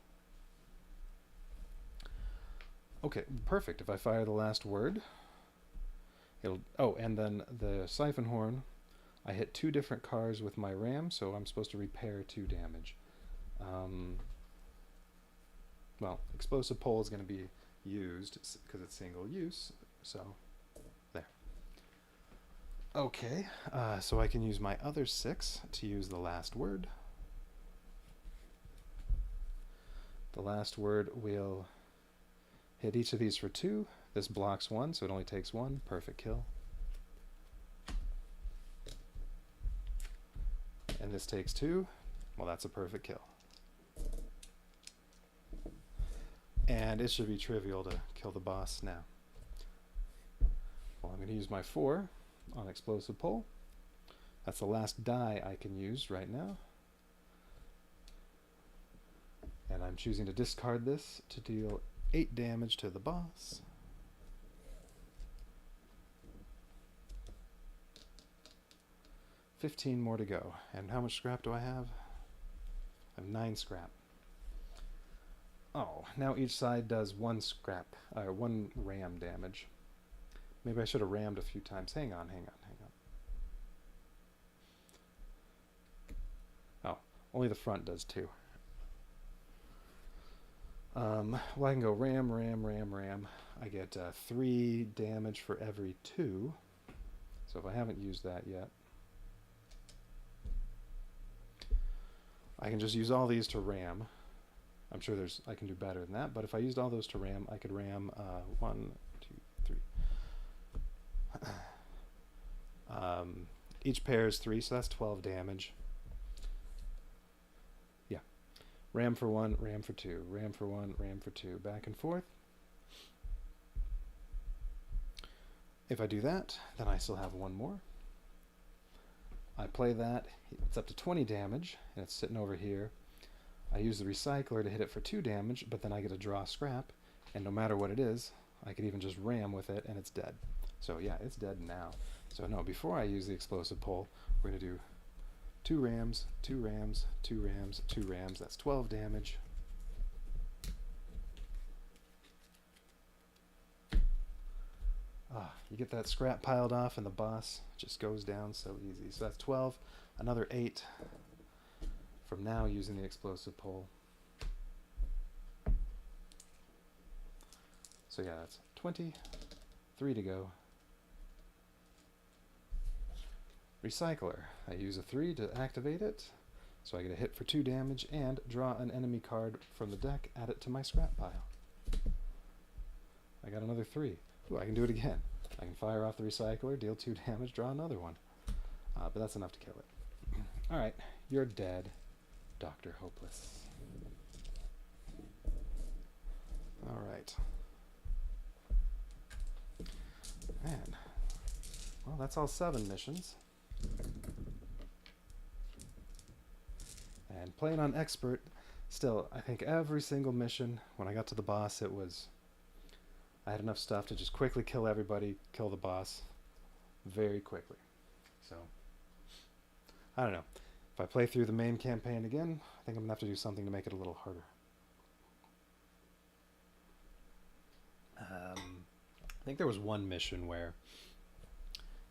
Okay, perfect. If I fire the last word, it'll... Oh, and then the siphon horn, I hit 2 different cars with my ram, so I'm supposed to repair 2 damage. Well, explosive pole is going to be used because it's single use, so there. Okay, so I can use my other 6 to use the last word. The last word will hit each of these for 2. This blocks 1, so it only takes 1. Perfect kill. And this takes 2. Well, that's a perfect kill. And it should be trivial to kill the boss now. Well, I'm going to use my 4 on explosive pole. That's the last die I can use right now. And I'm choosing to discard this to deal 8 damage to the boss. $15 more to go. And how much scrap do I have? I have 9 scrap. Oh, now each side does one one ram damage. Maybe I should have rammed a few times. Hang on. Oh, only the front does 2. Well, I can go ram. I get 3 damage for every 2. So if I haven't used that yet, I can just use all these to ram. I'm sure I can do better than that, but if I used all those to ram, I could ram 1, 2, 3. Each pair is 3, so that's 12 damage. Yeah. Ram for 1, ram for 2, ram for 1, ram for 2, back and forth. If I do that, then I still have 1 more. I play that, it's up to 20 damage, and it's sitting over here. I use the recycler to hit it for 2 damage, but then I get to draw scrap, and no matter what it is, I could even just ram with it, and it's dead. So yeah, it's dead now. So no, before I use the explosive pole, we're going to do 2 rams, 2 rams, 2 rams, 2 rams. That's 12 damage. You get that scrap piled off, and the boss just goes down so easy. So that's 12, another 8 from now using the explosive pole. So yeah, that's 20, 3 to go. Recycler. I use a 3 to activate it, so I get a hit for 2 damage and draw an enemy card from the deck, add it to my scrap pile. I got another 3. Ooh, I can do it again. I can fire off the recycler, deal 2 damage, draw another one. But that's enough to kill it. Alright, you're dead, Dr. Hopeless. Alright. Man. Well, that's all 7 missions. And playing on expert, still, I think every single mission, when I got to the boss, I had enough stuff to just quickly kill everybody, kill the boss very quickly. So, I don't know. If I play through the main campaign again, I think I'm going to have to do something to make it a little harder. I think there was one mission where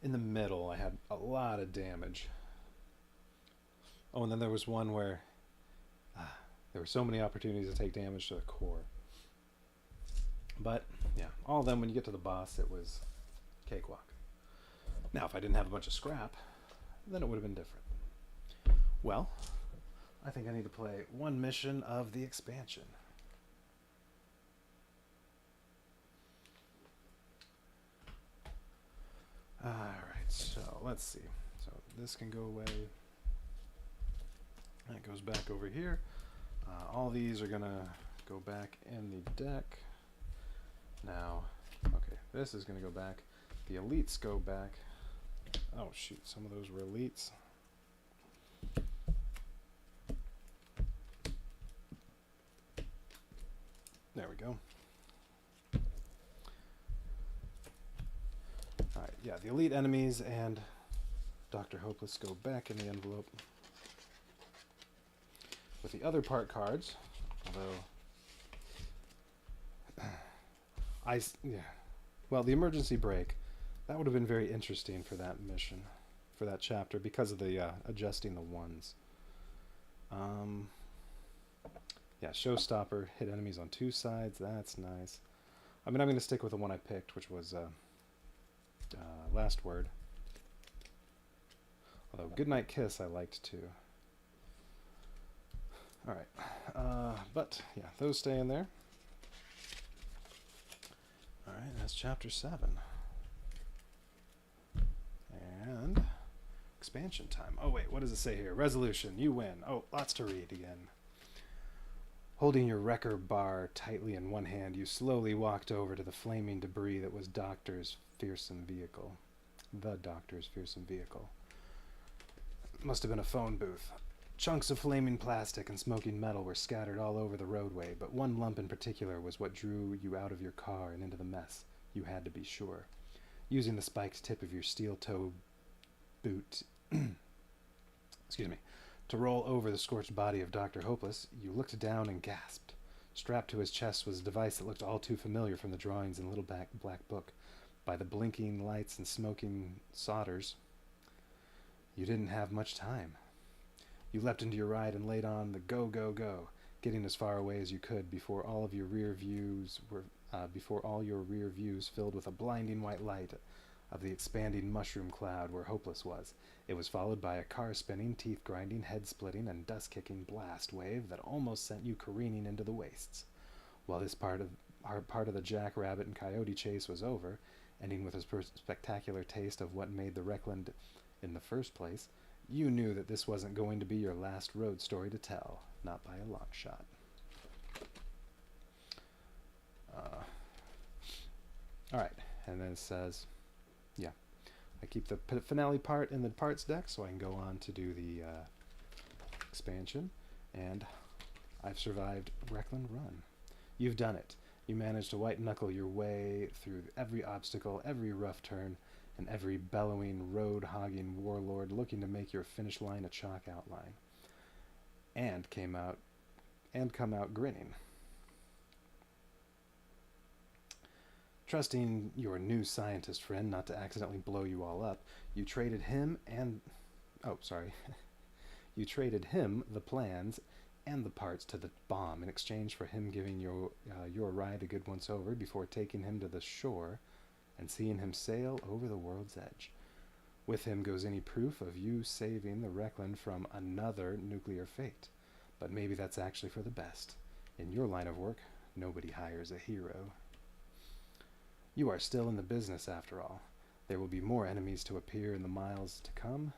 in the middle I had a lot of damage. Oh, and then there was one where there were so many opportunities to take damage to the core. But, yeah, all of them, when you get to the boss, it was cakewalk. Now, if I didn't have a bunch of scrap, then it would have been different. Well, I think I need to play one mission of the expansion. Alright, so let's see. So this can go away. That goes back over here. All these are going to go back in the deck. Now, okay, this is going to go back. The elites go back. Oh, shoot, some of those were elites. There we go. Alright, yeah, the elite enemies and Dr. Hopeless go back in the envelope. With the other part cards, although well, the emergency brake, that would have been very interesting for that mission, for that chapter, because of the adjusting the ones. Yeah, showstopper, hit enemies on 2 sides, that's nice. I mean, I'm going to stick with the one I picked, which was Last Word. Although Goodnight Kiss I liked too. Alright, but yeah, those stay in there. Alright, that's chapter 7. And expansion time. Oh wait, what does it say here? Resolution, you win. Oh, lots to read again. Holding your wrecker bar tightly in one hand, you slowly walked over to the flaming debris that was Doctor's fearsome vehicle. The Doctor's fearsome vehicle. It must have been a phone booth. Chunks of flaming plastic and smoking metal were scattered all over the roadway, but one lump in particular was what drew you out of your car and into the mess. You had to be sure. Using the spiked tip of your steel-toe boot excuse me, to roll over the scorched body of Dr. Hopeless, you looked down and gasped. Strapped to his chest was a device that looked all too familiar from the drawings in the little black book. By the blinking lights and smoking solders, you didn't have much time. You leapt into your ride and laid on the go, go, go, getting as far away as you could before all your rear views filled with a blinding white light of the expanding mushroom cloud where Hopeless was. It was followed by a car-spinning, teeth-grinding, head-splitting, and dust-kicking blast wave that almost sent you careening into the wastes. While this part of the jackrabbit and coyote chase was over, ending with a spectacular taste of what made the Wreckland in the first place, you knew that this wasn't going to be your last road story to tell, not by a long shot. Alright, and then it says, yeah, I keep the finale part in the parts deck so I can go on to do the expansion, and I've survived Wreckland Run. You've done it. You managed to white-knuckle your way through every obstacle, every rough turn, and every bellowing, road-hogging warlord looking to make your finish line a chalk outline. And come out grinning. Trusting your new scientist friend not to accidentally blow you all up, you traded him you traded him the plans and the parts to the bomb in exchange for him giving your ride a good once-over before taking him to the shore and seeing him sail over the world's edge. With him goes any proof of you saving the Wreckland from another nuclear fate. But maybe that's actually for the best. In your line of work, nobody hires a hero. You are still in the business, after all. There will be more enemies to appear in the miles to come,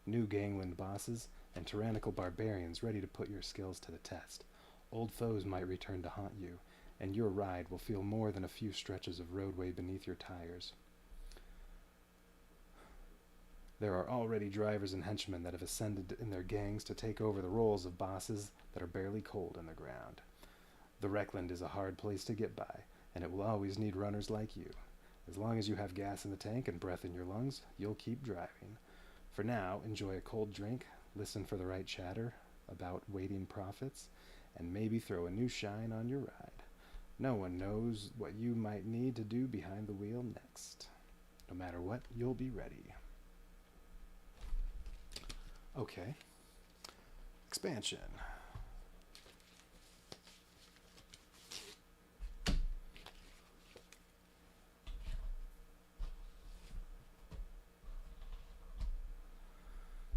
new gangland bosses, and tyrannical barbarians ready to put your skills to the test. Old foes might return to haunt you, and your ride will feel more than a few stretches of roadway beneath your tires. There are already drivers and henchmen that have ascended in their gangs to take over the roles of bosses that are barely cold in the ground. The Wreckland is a hard place to get by, and it will always need runners like you. As long as you have gas in the tank and breath in your lungs, you'll keep driving. For now, enjoy a cold drink, listen for the right chatter about waiting profits, and maybe throw a new shine on your ride. No one knows what you might need to do behind the wheel next. No matter what, you'll be ready. Okay. Expansion.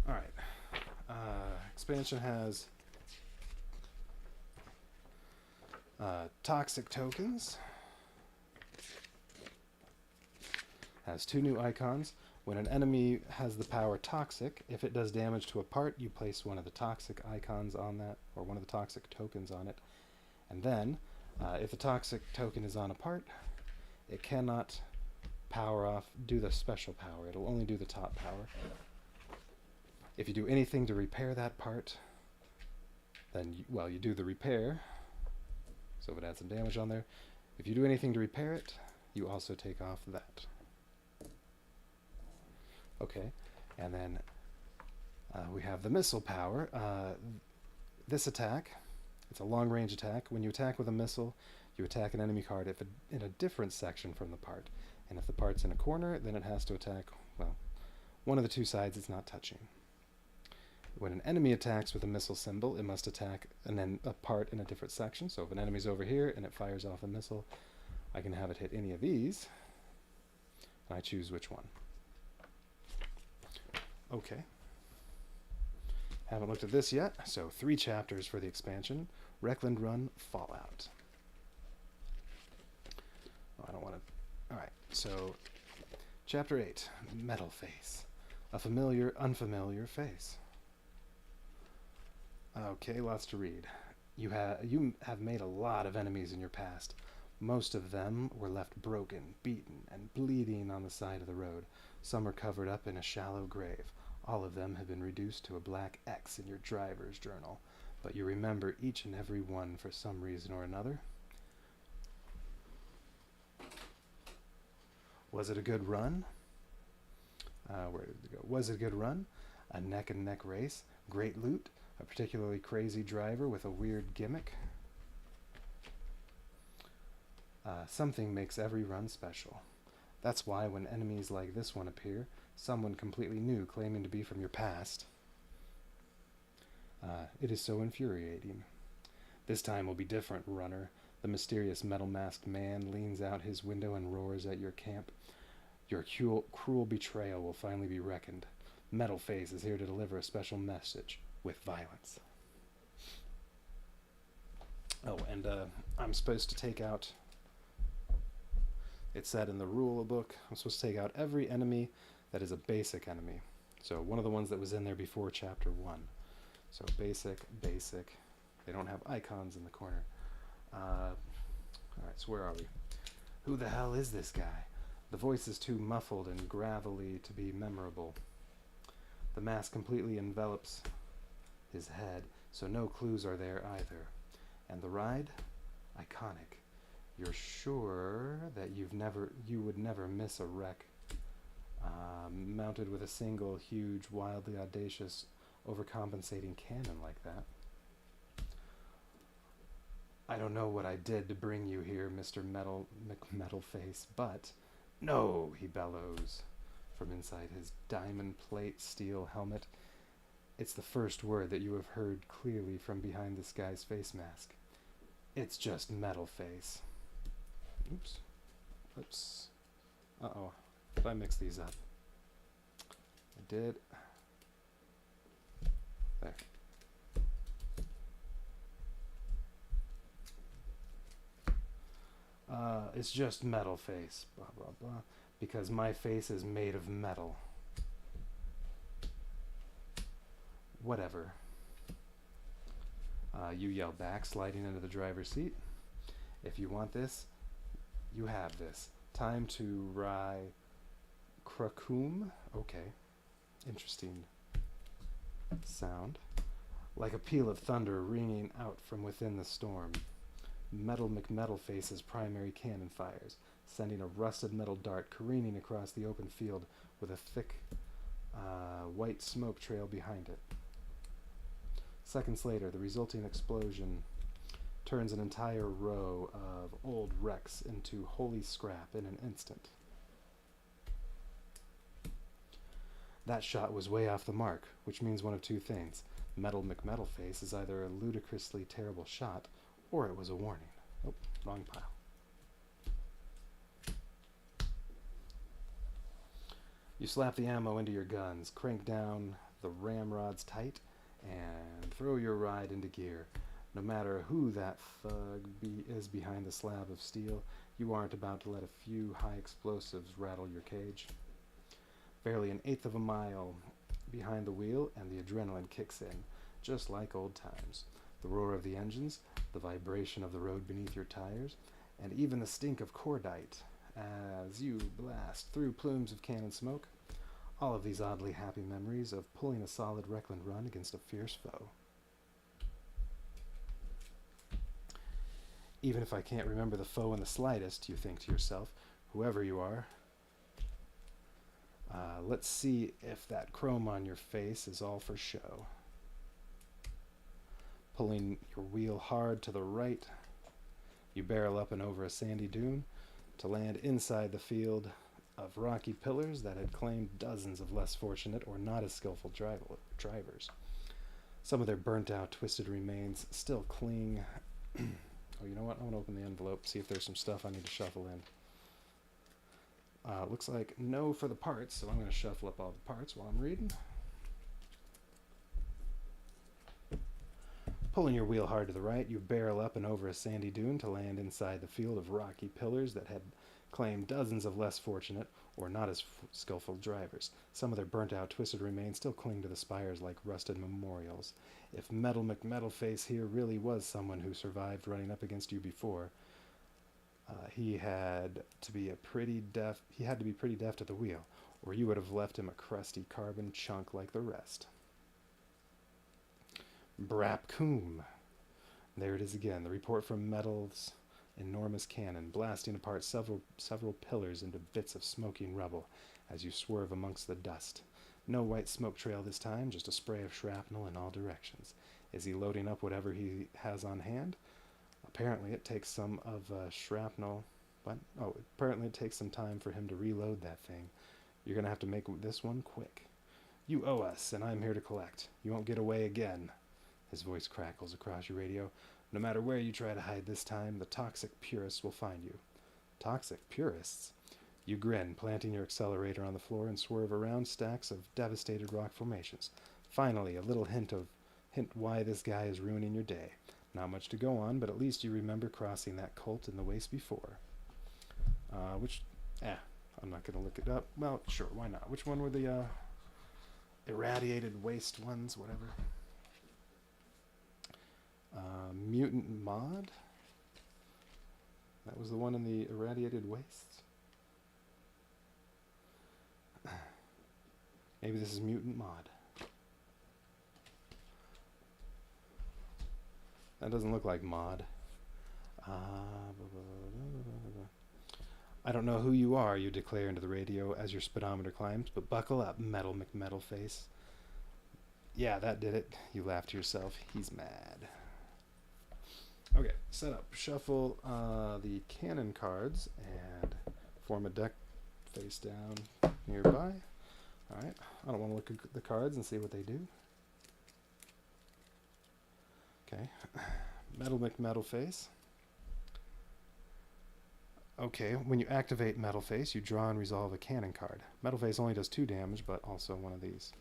Alright. Expansion has toxic tokens. Has 2 new icons. When an enemy has the power Toxic, if it does damage to a part, you place one of the toxic icons on that, or one of the toxic tokens on it. And then, if the toxic token is on a part, it cannot power off, do the special power. It'll only do the top power. If you do anything to repair that part, then, you do the repair. So it would add some damage on there. If you do anything to repair it, you also take off that. Okay, and then we have the missile power. This attack, it's a long-range attack. When you attack with a missile, you attack an enemy card in a different section from the part. And if the part's in a corner, then it has to attack, one of the 2 sides it's not touching. When an enemy attacks with a missile symbol, it must attack a part in a different section. So if an enemy's over here and it fires off a missile, I can have it hit any of these, and I choose which one. Okay. Haven't looked at this yet, so 3 chapters for the expansion. Wreckland Run Fallout. Oh, I don't want to... Alright, so Chapter 8, Metal Face. A familiar, unfamiliar face. Okay, lots to read. You have made a lot of enemies in your past. Most of them were left broken, beaten, and bleeding on the side of the road. Some are covered up in a shallow grave. All of them have been reduced to a black X in your driver's journal, but you remember each and every one for some reason or another. Was it a good run? Where did it go? Was it a good run? A neck-and-neck race? Great loot? A particularly crazy driver with a weird gimmick? Something makes every run special. That's why when enemies like this one appear, someone completely new claiming to be from your past, it is so infuriating. This time will be different, runner. The mysterious metal-masked man leans out his window and roars at your camp. Your cruel betrayal will finally be reckoned. Metal Face is here to deliver a special message with violence. Oh, and I'm supposed to take out... It said in the rule book, I'm supposed to take out every enemy that is a basic enemy. So one of the ones that was in there before Chapter 1. So basic. They don't have icons in the corner. Alright, so where are we? Who the hell is this guy? The voice is too muffled and gravelly to be memorable. The mask completely envelops his head, so no clues are there either. And the ride? Iconic. You're sure that you would never miss a wreck mounted with a single, huge, wildly audacious, overcompensating cannon like that. I don't know what I did to bring you here, Mr. Metalface, but... No, he bellows from inside his diamond plate steel helmet. It's the first word that you have heard clearly from behind this guy's face mask. It's just Metalface. Oops. Uh-oh. Did I mix these up? I did. There. It's just Metal Face, blah, blah, blah, because my face is made of metal. Whatever. You yell back, sliding into the driver's seat. If you want this, you have this. Time to ride Krakum. Okay. Interesting sound. Like a peal of thunder ringing out from within the storm. Metal McMetalface's primary cannon fires, sending a rusted metal dart careening across the open field with a thick white smoke trail behind it. Seconds later, the resulting explosion turns an entire row of old wrecks into holy scrap in an instant. That shot was way off the mark, which means one of two things. Metal McMetalface is either a ludicrously terrible shot, or it was a warning. Oh, wrong pile. You slap the ammo into your guns, crank down the ramrods tight, and throw your ride into gear. No matter who that thug is behind the slab of steel, you aren't about to let a few high explosives rattle your cage. Barely an eighth of a mile behind the wheel, and the adrenaline kicks in, just like old times. The roar of the engines, the vibration of the road beneath your tires, and even the stink of cordite as you blast through plumes of cannon smoke. All of these oddly happy memories of pulling a solid Wreckland Run against a fierce foe. Even if I can't remember the foe in the slightest, you think to yourself, whoever you are, let's see if that chrome on your face is all for show. Pulling your wheel hard to the right, you barrel up and over a sandy dune to land inside the field of rocky pillars that had claimed dozens of less fortunate or not as skillful drivers. Some of their burnt-out, twisted remains still cling. Oh, you know what? I want to open the envelope, see if there's some stuff I need to shuffle in. Looks like no for the parts, so I'm going to shuffle up all the parts while I'm reading. Pulling your wheel hard to the right, you barrel up and over a sandy dune to land inside the field of rocky pillars that had claimed dozens of less fortunate or not as skillful drivers. Some of their burnt-out, twisted remains still cling to the spires like rusted memorials. If Metal McMetalface here really was someone who survived running up against you before, he had to be pretty deft at the wheel, or you would have left him a crusty carbon chunk like the rest. Brapcoom. There it is again, the report from Metal's enormous cannon, blasting apart several pillars into bits of smoking rubble as you swerve amongst the dust. No white smoke trail this time, just a spray of shrapnel in all directions. Is he loading up whatever he has on hand? Apparently it takes some of shrapnel But, oh, apparently it takes some time for him to reload that thing. You're going to have to make this one quick. You owe us, and I'm here to collect. You won't get away again. His voice crackles across your radio. No matter where you try to hide this time, the toxic purists will find you. Toxic purists? You grin, planting your accelerator on the floor and swerve around stacks of devastated rock formations. Finally, a little hint why this guy is ruining your day. Not much to go on, but at least you remember crossing that cult in the waste before. I'm not going to look it up. Well, sure, why not? Which one were the irradiated waste ones, whatever? Mutant Mod? That was the one in the irradiated wastes? Maybe this is Mutant Mod. That doesn't look like Mod. I don't know who you are, you declare into the radio as your speedometer climbs, but buckle up, Metal McMetalface. Yeah, that did it. You laugh to yourself. He's mad. Okay, set up. Shuffle the cannon cards and form a deck face down nearby. Alright, I don't want to look at the cards and see what they do. Okay, Metal McMetalface. Okay, when you activate Metalface, you draw and resolve a cannon card. Metalface only does 2 damage, but also one of these.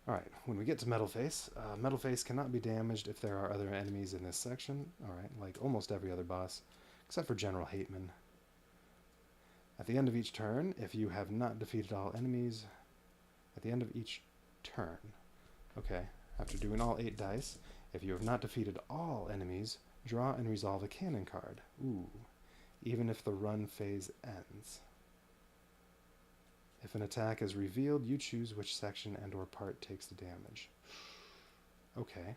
Alright, when we get to Metalface, Metalface cannot be damaged if there are other enemies in this section. Alright, like almost every other boss, except for General Hateman. At the end of each turn, if you have not defeated all enemies, at the end of each turn, okay, after doing all 8 dice, if you have not defeated all enemies, draw and resolve a cannon card. Ooh, even if the run phase ends. If an attack is revealed, you choose which section and or part takes the damage. Okay.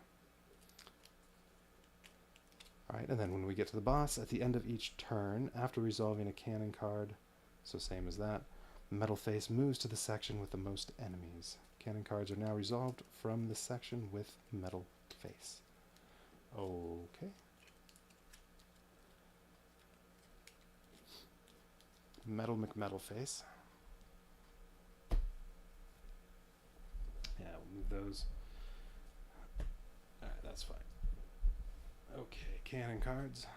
Alright, and then when we get to the boss, at the end of each turn, after resolving a cannon card, so same as that, Metalface moves to the section with the most enemies. Cannon cards are now resolved from the section with Metalface. Okay. Metal McMetalface. Yeah, we'll move those. Alright, that's fine. Okay, cannon cards.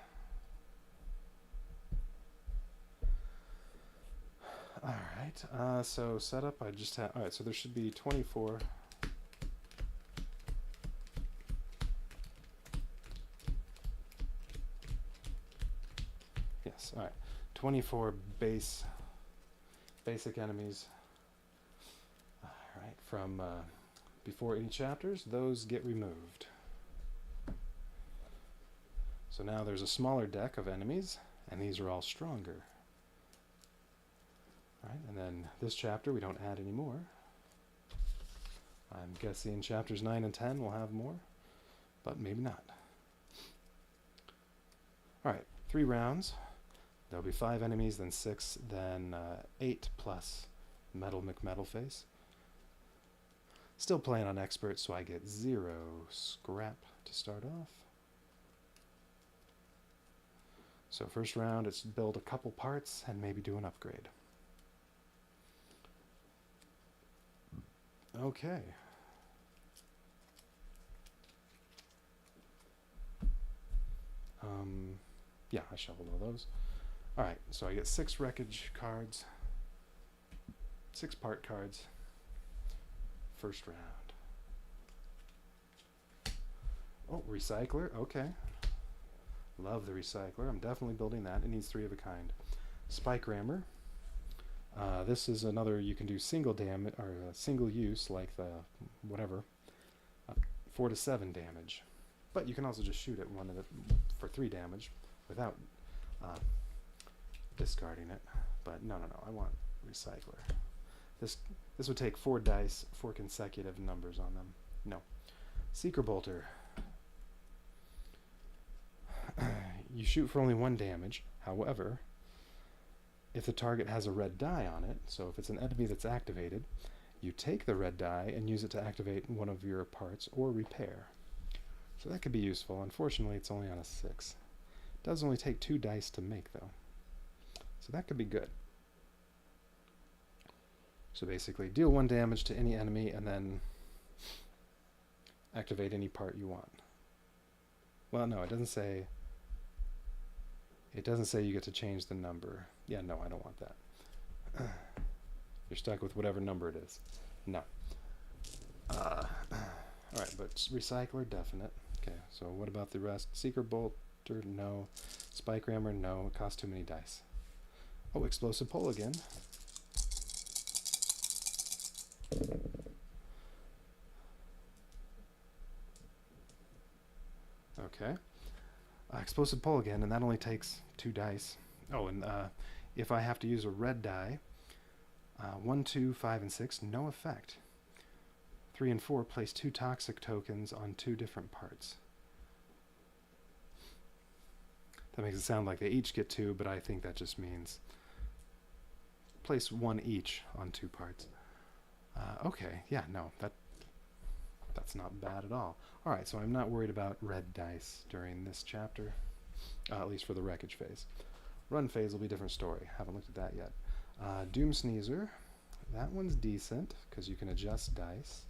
Alright, so setup, I just have... Alright, so there should be 24... Yes, alright. 24 basic enemies. Alright, from before any chapters, those get removed. So now there's a smaller deck of enemies, and these are all stronger. Alright, and then this chapter we don't add any more. I'm guessing chapters 9 and 10 will have more, but maybe not. Alright, 3 rounds. There'll be 5 enemies, then 6, then 8 plus Metal McMetalface. Still playing on expert, so I get 0 scrap to start off. So first round, it's build a couple parts and maybe do an upgrade. Okay. Yeah, I shuffled all those. Alright, so I get 6 wreckage cards, 6 part cards, first round. Oh, recycler, okay. Love the recycler, I'm definitely building that. It needs 3 of a kind. Spike rammer. This is another, you can do single damage, or single use, like the, whatever, 4 to 7 damage. But you can also just shoot it for 3 damage without discarding it. But no, I want recycler. This would take 4 dice, 4 consecutive numbers on them. No. Seeker bolter. You shoot for only 1 damage. However, if the target has a red die on it, so if it's an enemy that's activated, you take the red die and use it to activate one of your parts or repair. So that could be useful. Unfortunately, it's only on a 6. Does only take 2 dice to make, though. So that could be good. So basically, deal 1 damage to any enemy and then activate any part you want. Well, no, it doesn't say... It doesn't say you get to change the number. Yeah, no, I don't want that. You're stuck with whatever number it is. No. Alright, but recycler, definite. Okay, so what about the rest? Seeker bolter, no. Spike rammer, no. It costs too many dice. Oh, explosive pole again. Okay. Explosive pole again, and that only takes 2 dice. Oh, and if I have to use a red die, 1, 2, 5, and 6, no effect. 3 and 4, place 2 toxic tokens on 2 different parts. That makes it sound like they each get 2, but I think that just means place 1 each on 2 parts. Okay, yeah, no, that's not bad at all. Alright, so I'm not worried about red dice during this chapter, at least for the wreckage phase. Run phase will be a different story. Haven't looked at that yet. Doom Sneezer, that one's decent because you can adjust dice.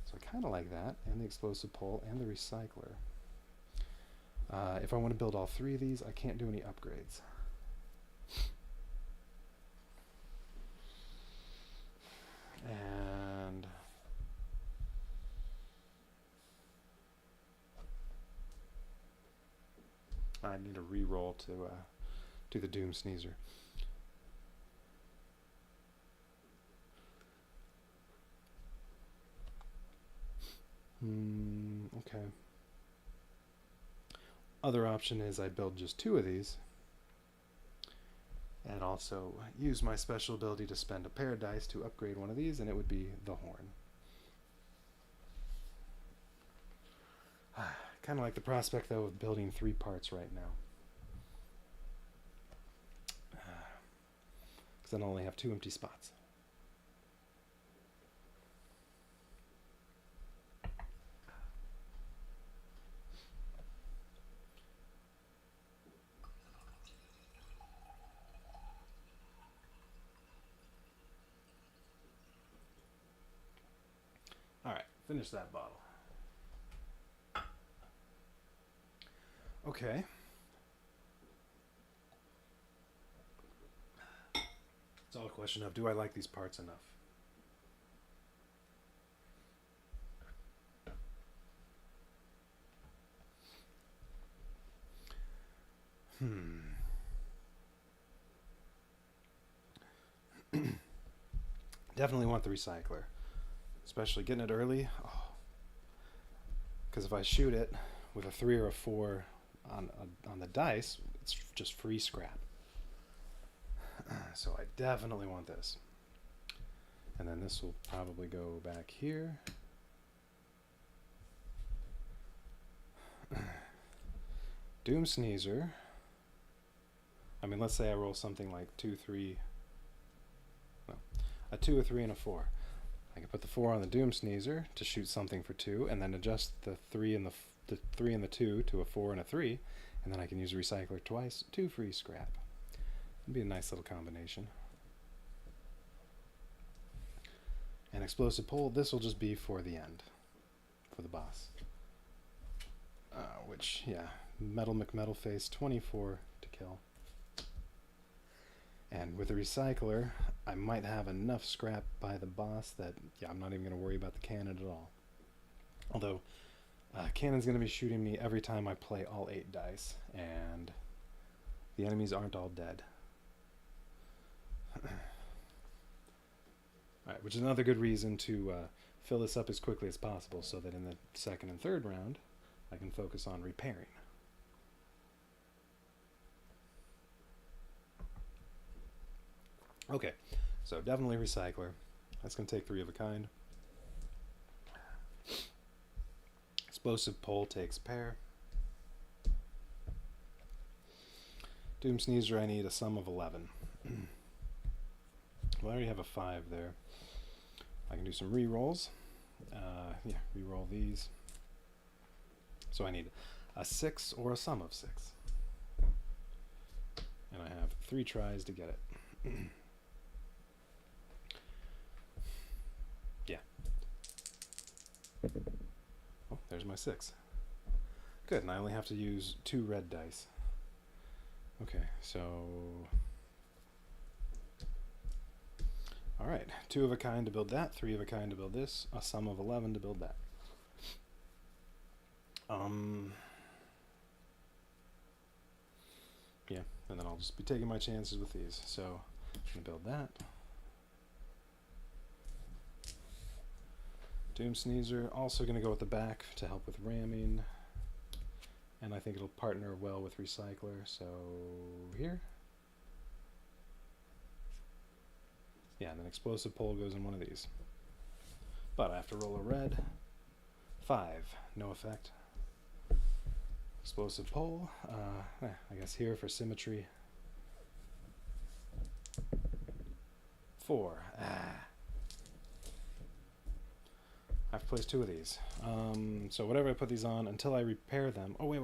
So I kind of like that, and the explosive pole and the recycler. If I want to build all 3 of these, I can't do any upgrades. And I need a reroll to do the Doom Sneezer. Okay. Other option is I build just 2 of these and also use my special ability to spend a pair of dice to upgrade one of these, and it would be the horn. Kind of like the prospect, though, of building 3 parts right now. Because then I only have 2 empty spots. Alright, finish that bottle. Okay. It's all a question of, do I like these parts enough? Definitely want the recycler. Especially getting it early. Because if I shoot it with a 3 or a 4 on the dice, it's just free scrap. So I definitely want this. And then this will probably go back here. Doom Sneezer. I mean, let's say I roll something like 2, 3. No, a 2, a 3, and a 4. I can put the 4 on the Doom Sneezer to shoot something for 2, and then adjust the 3 and the 3 and the 2 to a 4 and a 3, and then I can use the recycler twice, 2 free scrap. It'd be a nice little combination. And explosive pole, this will just be for the end, for the boss. Which, yeah, Metal McMetalface, 24 to kill. And with the recycler, I might have enough scrap by the boss that, yeah, I'm not even going to worry about the cannon at all. Although, cannon's going to be shooting me every time I play all 8 dice, and the enemies aren't all dead. Alright, which is another good reason to fill this up as quickly as possible so that in the second and third round, I can focus on repairing. Okay, so definitely recycler. That's going to take 3 of a kind. Explosive pole takes pair. Doom Sneezer, I need a sum of 11. Well, I already have a 5 there. I can do some re-rolls. Yeah, re-roll these. So I need a 6 or a sum of 6. And I have 3 tries to get it. Yeah. Oh, there's my 6. Good, and I only have to use 2 red dice. Okay, so... Alright, 2 of a kind to build that, 3 of a kind to build this, a sum of 11 to build that. Yeah, and then I'll just be taking my chances with these. So, I'm going to build that. Doom Sneezer, also going to go with the back to help with ramming. And I think it'll partner well with Recycler, so here. Yeah, and then Explosive Pole goes in one of these. But I have to roll a red. 5, no effect. Explosive Pole, I guess here for symmetry. 4, I've placed 2 of these. So whatever I put these on, until I repair them... Oh, wait.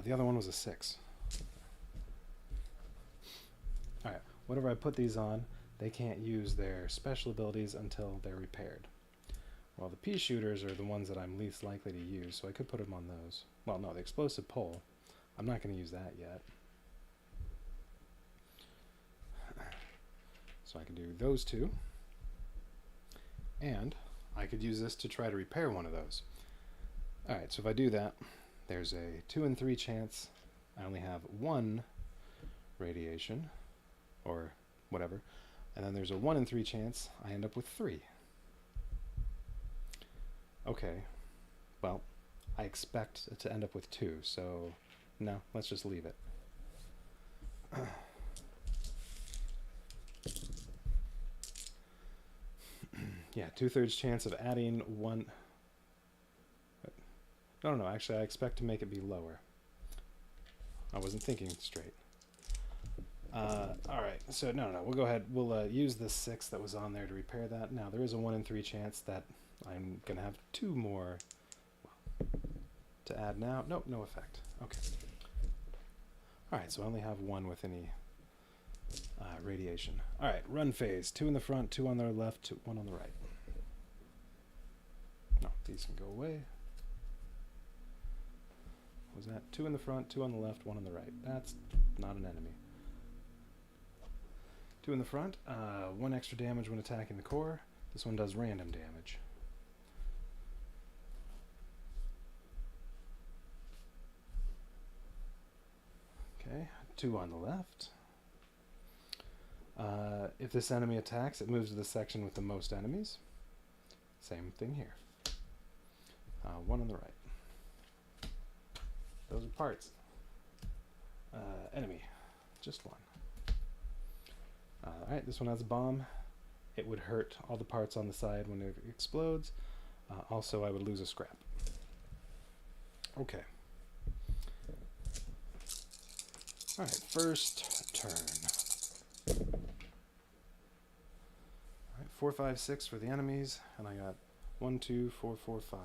The other one was a 6. Alright, whatever I put these on, they can't use their special abilities until they're repaired. Well, the pea shooters are the ones that I'm least likely to use, so I could put them on those. Well, no, the explosive pole, I'm not going to use that yet. So I can do those 2. And I could use this to try to repair one of those. Alright, so if I do that, there's a 2 in 3 chance I only have 1 radiation, or whatever, and then there's a 1 in 3 chance I end up with 3. Okay, well, I expect it to end up with 2, so no, let's just leave it. Yeah, 2/3 chance of adding 1. No, actually I expect to make it be lower. I wasn't thinking straight. Alright, so no, we'll go ahead. We'll use the 6 that was on there to repair that. Now, there is a 1 in 3 chance that I'm going to have 2 more to add now. Nope, no effect. Okay. Alright, so I only have 1 with any radiation. Alright, run phase. 2 in the front, 2 on the left, 1 on the right. No, these can go away. What was that? 2 in the front, 2 on the left, 1 on the right. That's not an enemy. 2 in the front, 1 extra damage when attacking the core. This one does random damage. Okay, 2 on the left. If this enemy attacks, it moves to the section with the most enemies. Same thing here. 1 on the right. Those are parts. Enemy, just 1. Alright, this one has a bomb. It would hurt all the parts on the side when it explodes. Also, I would lose a scrap. Okay. Alright, first turn. Alright, 4, 5, 6 for the enemies, and I got 1, 2, 4, 4, 5.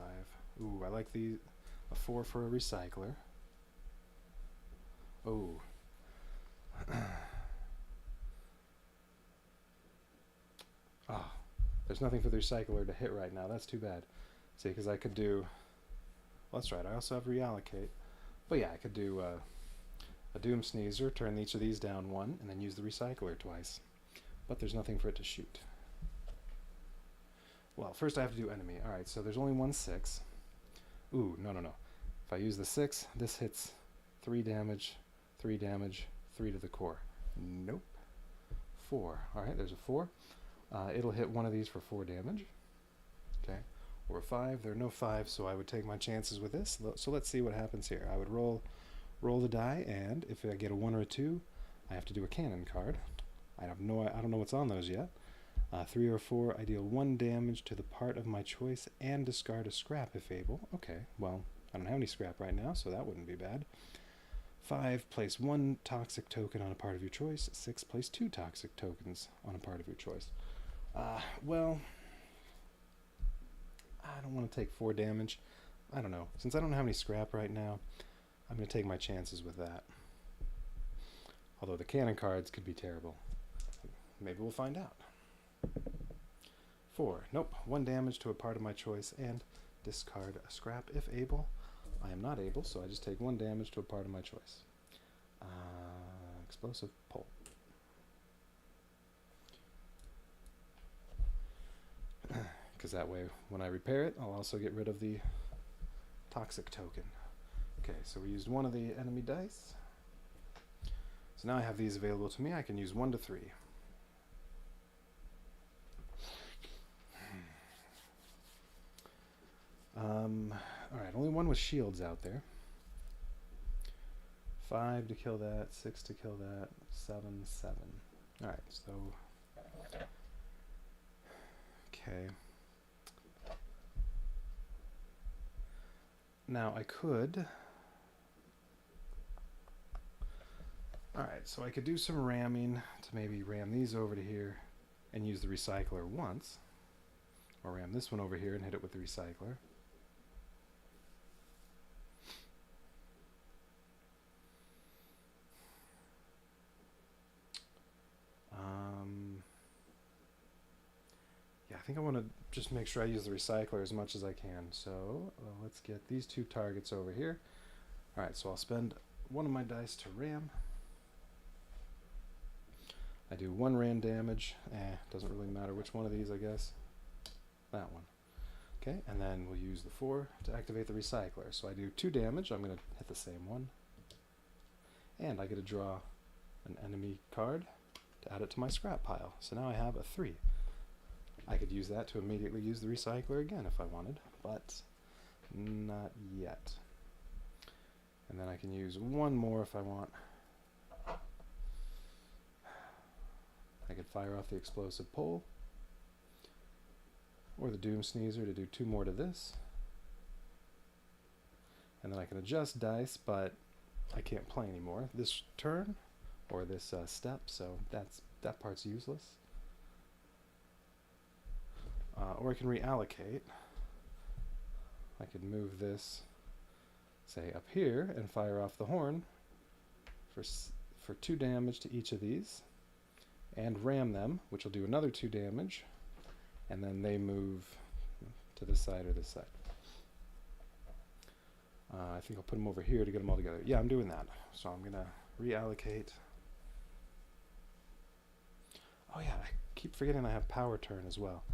Ooh, I like a 4 for a recycler. Oh. There's nothing for the recycler to hit right now. That's too bad. See, because I could do... Well, that's right. I also have reallocate. But yeah, I could do a Doom Sneezer, turn each of these down 1, and then use the recycler twice. But there's nothing for it to shoot. Well, first I have to do enemy. Alright, so there's only 1 6. Ooh, no. If I use the 6, this hits 3 damage, 3 damage, 3 to the core. Nope. 4. Alright, there's a 4. It'll hit one of these for 4 damage. Okay. Or 5. There are no 5, so I would take my chances with this. So let's see what happens here. I would roll the die, and if I get a 1 or a 2, I have to do a cannon card. I don't know what's on those yet. 3 or 4, I deal 1 damage to the part of my choice and discard a scrap if able. Okay, well, I don't have any scrap right now, so that wouldn't be bad. 5, place 1 toxic token on a part of your choice. 6, place 2 toxic tokens on a part of your choice. Well, I don't want to take 4 damage. I don't know. Since I don't have any scrap right now, I'm going to take my chances with that. Although the cannon cards could be terrible. Maybe we'll find out. 4. Nope. 1 damage to a part of my choice and discard a scrap if able. I am not able, so I just take 1 damage to a part of my choice. Explosive pole. Because that way, when I repair it, I'll also get rid of the toxic token. Okay, so we used 1 of the enemy dice. So now I have these available to me. I can use 1 to 3. Alright, only 1 with shields out there. 5 to kill that, 6 to kill that, 7, 7. Alright, so... Okay. Now I could... Alright, so I could do some ramming to maybe ram these over to here and use the recycler once. Or ram this one over here and hit it with the recycler. Yeah, I think I want to just make sure I use the recycler as much as I can. So let's get these 2 targets over here. Alright, so I'll spend 1 of my dice to ram. I do 1 ram damage. Doesn't really matter which one of these, I guess. That one. Okay, and then we'll use the 4 to activate the recycler. So I do 2 damage. I'm going to hit the same one. And I get to draw an enemy card to add it to my scrap pile. So now I have a 3. I could use that to immediately use the recycler again if I wanted, but not yet. And then I can use 1 more if I want. I could fire off the explosive pole, or the Doom Sneezer to do 2 more to this. And then I can adjust dice, but I can't play anymore this turn, or this step, so that part's useless. Or I can reallocate. I could move this, say, up here and fire off the horn for 2 damage to each of these, and ram them, which will do another 2 damage, and then they move to this side or this side. I think I'll put them over here to get them all together. Yeah, I'm doing that. So I'm going to reallocate. Oh yeah, I keep forgetting I have power turn as well.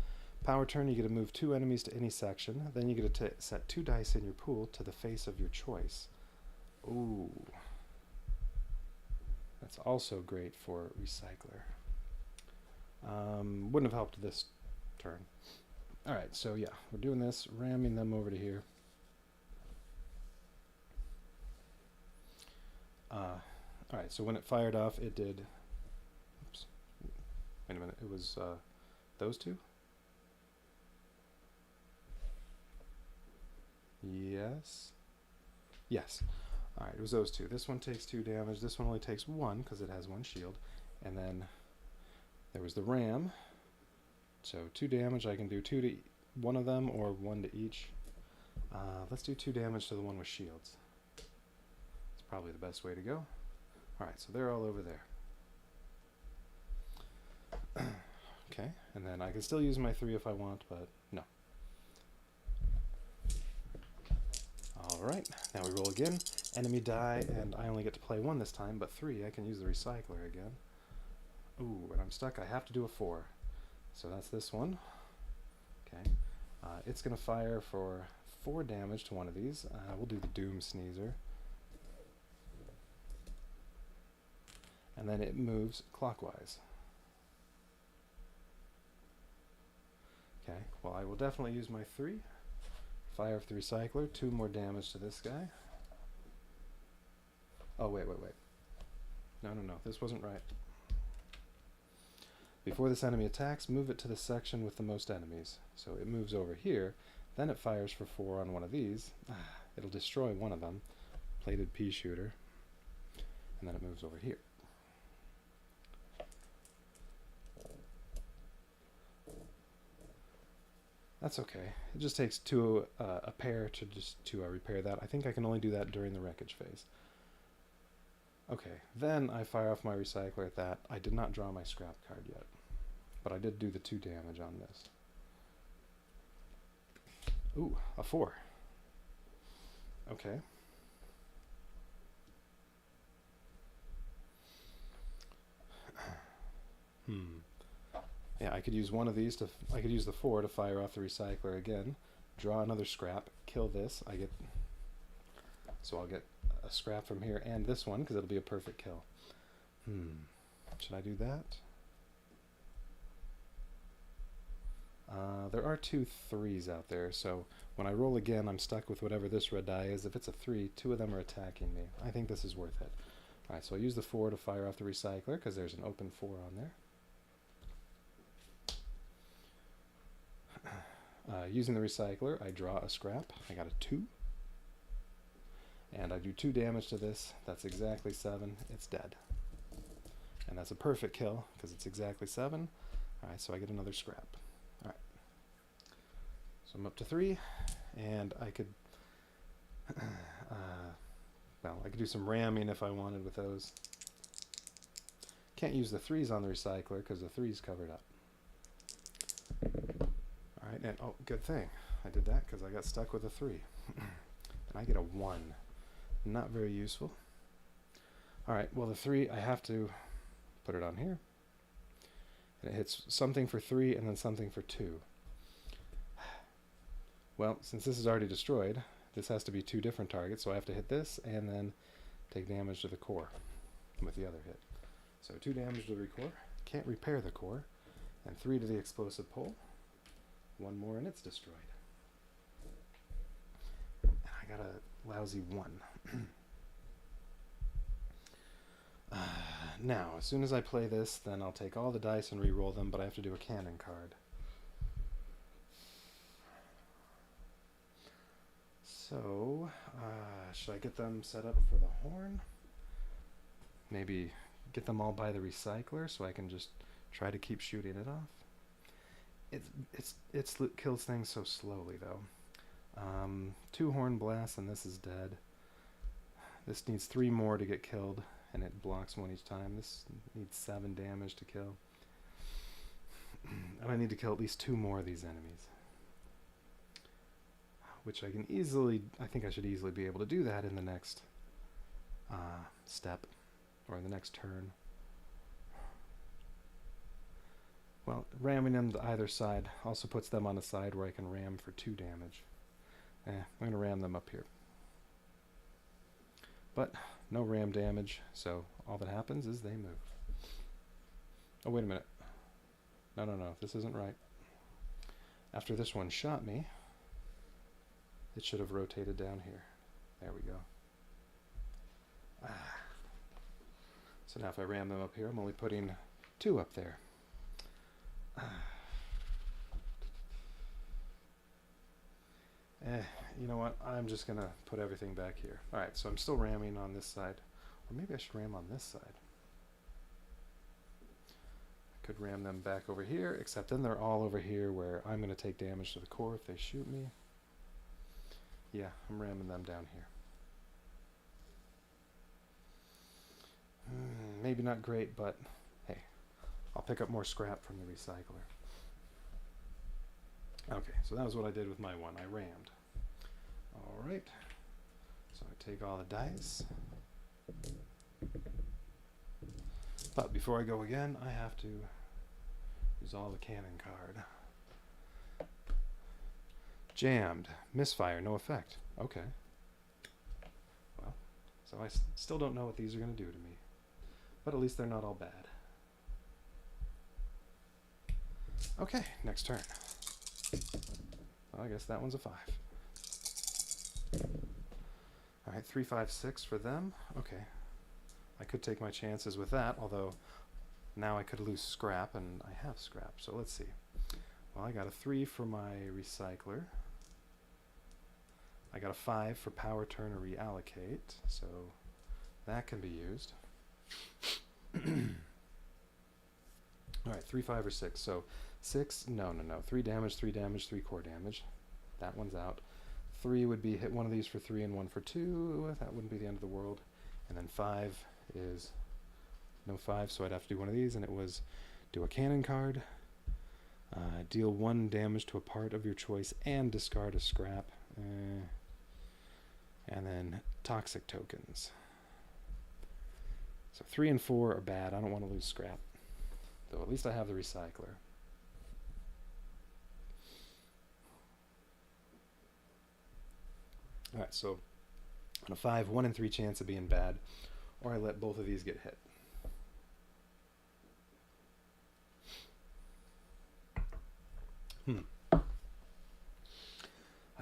Power turn, you get to move 2 enemies to any section. Then you get to set 2 dice in your pool to the face of your choice. Ooh. That's also great for recycler. Wouldn't have helped this turn. Alright, so yeah, we're doing this, ramming them over to here. Alright, so when it fired off, it did... Oops. Wait a minute, it was those 2? Yes. Yes. Alright, it was those 2. This one takes 2 damage. This one only takes 1 because it has 1 shield. And then there was the ram. So 2 damage. I can do 2 to 1 of them or 1 to each. Let's do 2 damage to the one with shields. It's probably the best way to go. Alright, so they're all over there. Okay, and then I can still use my 3 if I want, but no. Alright, now we roll again. Enemy die, and I only get to play 1 this time, but 3, I can use the recycler again. Ooh, and I'm stuck. I have to do a 4. So that's this one. Okay. It's going to fire for 4 damage to one of these. We'll do the Doom Sneezer. And then it moves clockwise. Okay, well I will definitely use my 3. Fire off the recycler, 2 more damage to this guy. Oh, wait. No, this wasn't right. Before this enemy attacks, move it to the section with the most enemies. So it moves over here, then it fires for 4 on one of these. It'll destroy one of them, plated pea shooter, and then it moves over here. That's okay. It just takes a pair to repair that. I think I can only do that during the wreckage phase. Okay, then I fire off my recycler at that. I did not draw my scrap card yet, but I did do the 2 damage on this. Ooh, a 4. Okay. Yeah, I could use one of these to. I could use the 4 to fire off the recycler again. Draw another scrap. Kill this. I get. So I'll get a scrap from here and this one because it'll be a perfect kill. Should I do that? There are 2 3s out there, so when I roll again, I'm stuck with whatever this red die is. If it's a 3, 2 of them are attacking me. I think this is worth it. Alright, so I'll use the 4 to fire off the recycler because there's an open 4 on there. Using the recycler, I draw a scrap. I got a 2. And I do 2 damage to this. That's exactly 7. It's dead. And that's a perfect kill because it's exactly 7. Alright, so I get another scrap. Alright. So I'm up to 3. And I could... well, I could do some ramming if I wanted with those. Can't use the 3s on the recycler because the 3's covered up. Alright, and oh, good thing I did that because I got stuck with a 3. And I get a 1. Not very useful. Alright, well the 3, I have to put it on here. And it hits something for 3 and then something for 2. Well, since this is already destroyed, this has to be 2 different targets, so I have to hit this and then take damage to the core with the other hit. So 2 damage to the core. Can't repair the core. And 3 to the explosive pole. 1 more and it's destroyed. And I got a lousy 1. Now, as soon as I play this, then I'll take all the dice and re-roll them, but I have to do a cannon card. So, should I get them set up for the horn? Maybe get them all by the recycler so I can just try to keep shooting it off? It kills things so slowly, though. 2 horn blasts and this is dead. This needs 3 more to get killed, and it blocks 1 each time. This needs 7 damage to kill. And I need to kill at least 2 more of these enemies. Which I can easily, I think I should easily be able to do that in the next step, or in the next turn. Well, ramming them to either side also puts them on a side where I can ram for 2 damage. I'm going to ram them up here. But no ram damage, so all that happens is they move. Oh, wait a minute. No, this isn't right. After this one shot me, it should have rotated down here. There we go. So now if I ram them up here, I'm only putting 2 up there. You know what? I'm just going to put everything back here. Alright, so I'm still ramming on this side. Or maybe I should ram on this side. I could ram them back over here, except then they're all over here where I'm going to take damage to the core if they shoot me. Yeah, I'm ramming them down here. Maybe not great, but hey, I'll pick up more scrap from the recycler. Okay, so that was what I did with my one. I rammed. Alright, so I take all the dice. But before I go again, I have to use all the cannon card. Jammed. Misfire. No effect. Okay. Well, so I still don't know what these are going to do to me. But at least they're not all bad. Okay, next turn. Well, I guess that one's a 5. Alright, 3, 5, 6 for them. Okay. I could take my chances with that, although now I could lose scrap, and I have scrap. So let's see. Well, I got a 3 for my recycler. I got a 5 for power turn or reallocate, so that can be used. Alright, 3, 5, or 6. So 6, no. 3 damage, 3 damage, 3 core damage. That one's out. 3 would be hit one of these for 3 and 1 for 2. That wouldn't be the end of the world. And then 5 is no 5, so I'd have to do one of these, and it was do a cannon card, deal 1 damage to a part of your choice, and discard a scrap. And then toxic tokens. So 3 and 4 are bad. I don't want to lose scrap. Though at least I have the recycler. Alright, so on a 5, 1 in 3 chance of being bad, or I let both of these get hit.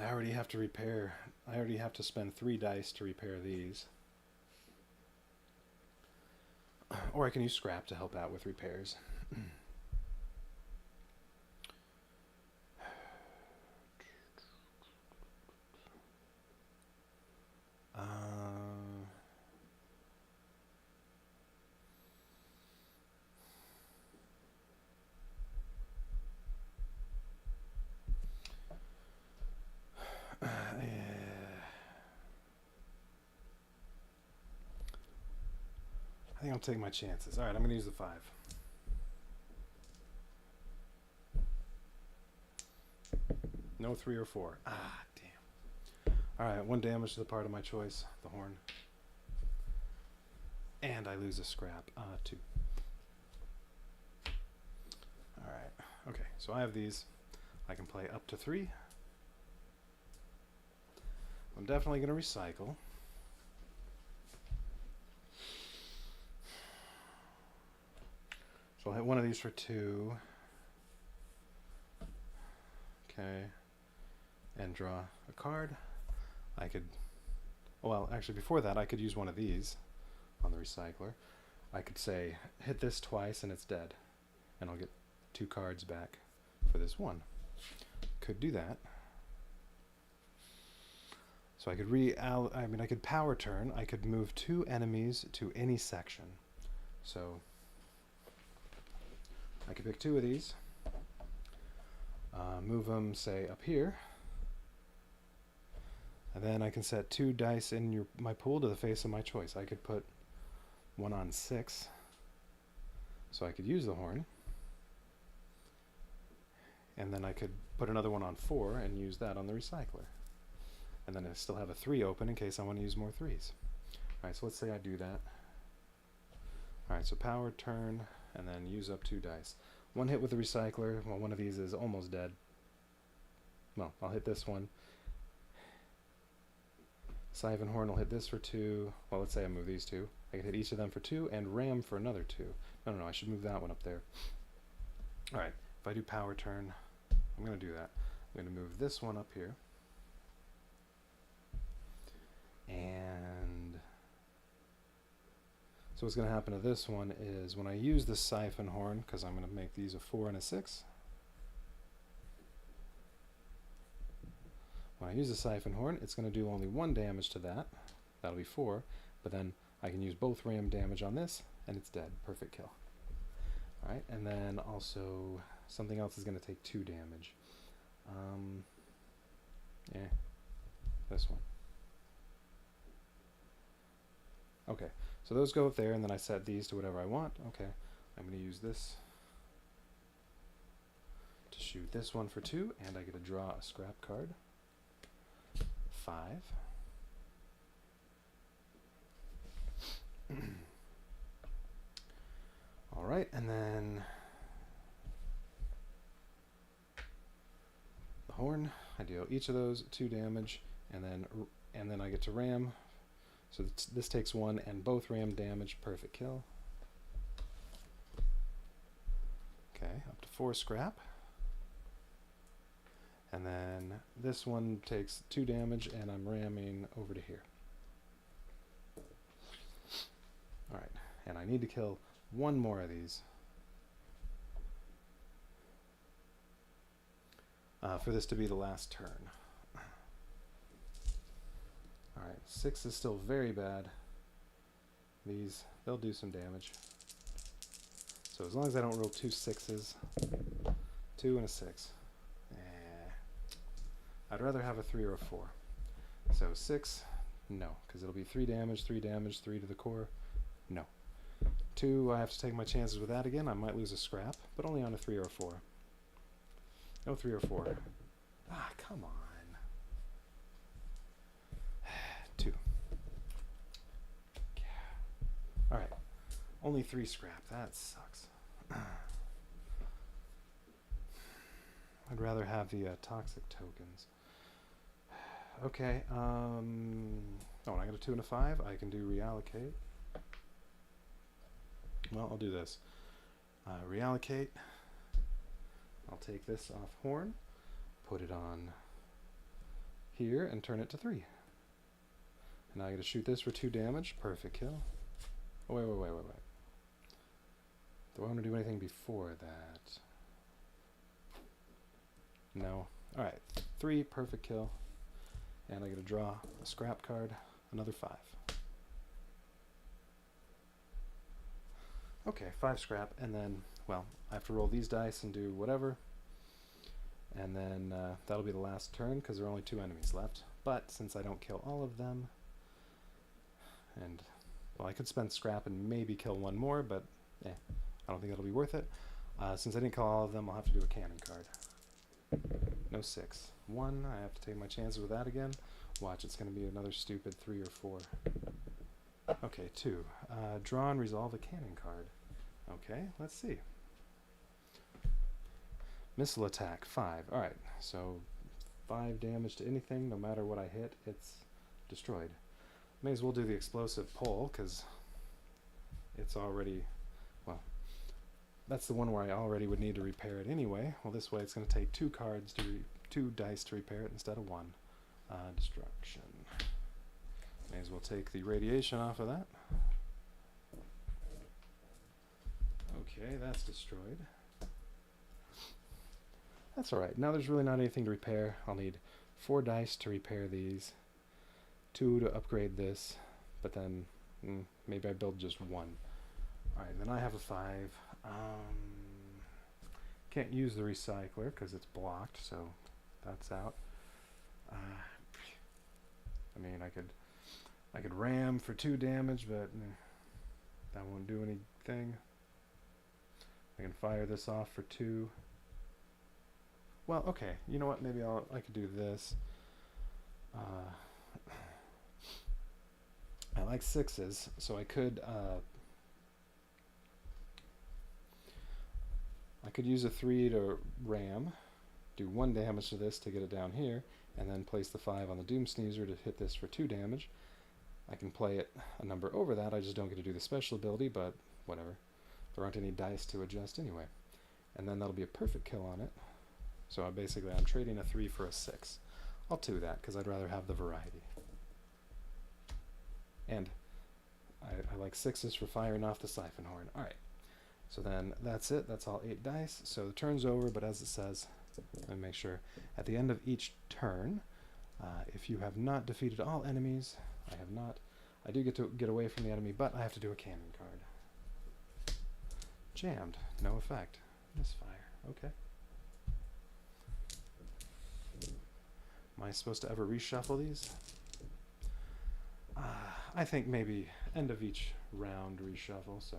I already have to spend 3 dice to repair these. Or I can use scrap to help out with repairs. I think I'll take my chances. Alright, I'm going to use the 5. No 3 or 4. Ah, damn. Alright, 1 damage to the part of my choice, the horn. And I lose a scrap. 2. Alright, okay, so I have these. I can play up to 3. I'm definitely going to recycle. So I'll hit one of these for 2. Okay. And draw a card. I could, well, actually before that I could use one of these on the recycler. I could say, hit this twice and it's dead. And I'll get 2 cards back for this 1. Could do that. So I could I could power turn. I could move 2 enemies to any section. So I could pick 2 of these, move them, say, up here, and then I can set 2 dice in my pool to the face of my choice. I could put 1 on 6, so I could use the horn, and then I could put another one on 4 and use that on the recycler. And then I still have a 3 open in case I want to use more 3s. Alright, so let's say I do that. Alright, so power turn, and then use up 2 dice. 1 hit with the recycler. Well, one of these is almost dead. Well, I'll hit this one. Siphon Horn will hit this for 2. Well, let's say I move these 2. I can hit each of them for 2 and ram for another 2. No, I should move that one up there. Alright, if I do power turn, I'm going to do that. I'm going to move this one up here. And so what's going to happen to this one is when I use the Siphon Horn, because I'm going to make these a 4 and a 6. When I use the Siphon Horn, it's going to do only 1 damage to that. That'll be 4. But then I can use both ram damage on this, and it's dead. Perfect kill. Alright, and then also something else is going to take 2 damage. This one. Okay, so those go up there, and then I set these to whatever I want. Okay, I'm going to use this to shoot this one for 2, and I get to draw a scrap card. 5. Alright, and then the horn, I deal each of those 2 damage, and then I get to ram. So this takes 1 and both ram damage. Perfect kill. Okay, up to 4 scrap. And then this one takes 2 damage, and I'm ramming over to here. Alright, and I need to kill 1 more of these for this to be the last turn. Alright, 6 is still very bad. These, they'll do some damage. So as long as I don't roll 2 6s, 2 and a 6. I'd rather have a 3 or a 4. So 6, no, because it'll be 3 damage, 3 damage, 3 to the core. No. 2, I have to take my chances with that again. I might lose a scrap, but only on a 3 or a 4. No 3 or 4. Ah, come on. 2. Yeah. Alright. Only 3 scrap. That sucks. I'd rather have the toxic tokens. Okay. Oh, and I got a 2 and a 5. I can do reallocate. Well, I'll do this. Reallocate. I'll take this off horn, put it on here, and turn it to 3. And now I got to shoot this for 2 damage. Perfect kill. Oh, wait. Do I want to do anything before that? No. Alright. 3, perfect kill. And I got to draw a scrap card, another 5. Okay, 5 scrap, and then, well, I have to roll these dice and do whatever. And then that'll be the last turn, because there are only 2 enemies left. But since I don't kill all of them, and, well, I could spend scrap and maybe kill 1 more, but, I don't think that'll be worth it. Since I didn't kill all of them, I'll have to do a cannon card. No 6. 1, I have to take my chances with that again. Watch, it's going to be another stupid 3 or 4. Okay, 2. Draw and resolve a cannon card. Okay, let's see. Missile attack, 5. Alright, so 5 damage to anything, no matter what I hit, it's destroyed. May as well do the explosive pull, because it's already, well, that's the one where I already would need to repair it anyway. Well, this way it's going to take 2 cards to 2 dice to repair it instead of 1. Destruction. May as well take the radiation off of that. Okay, that's destroyed. That's alright. Now there's really not anything to repair. I'll need 4 dice to repair these, 2 to upgrade this, but then maybe I build just 1. Alright, then I have a 5. Can't use the recycler because it's blocked, so that's out. I mean, I could ram for 2 damage, but that won't do anything. I can fire this off for 2. Well, okay. You know what? Maybe I could do this. I like 6s, so I could use a 3 to ram, do 1 damage to this to get it down here, and then place the 5 on the Doom Sneezer to hit this for 2 damage. I can play it a number over that. I just don't get to do the special ability, but whatever. There aren't any dice to adjust anyway. And then that'll be a perfect kill on it. So I'm trading a 3 for a 6. I'll do that because I'd rather have the variety. And I like 6s for firing off the siphon horn. Alright. So then that's it. That's all 8 dice. So the turn's over, but as it says, let me make sure. At the end of each turn, if you have not defeated all enemies, I have not. I do get to get away from the enemy, but I have to do a cannon card. Jammed. No effect. Misfire. Okay. Am I supposed to ever reshuffle these? I think maybe end of each round reshuffle, so.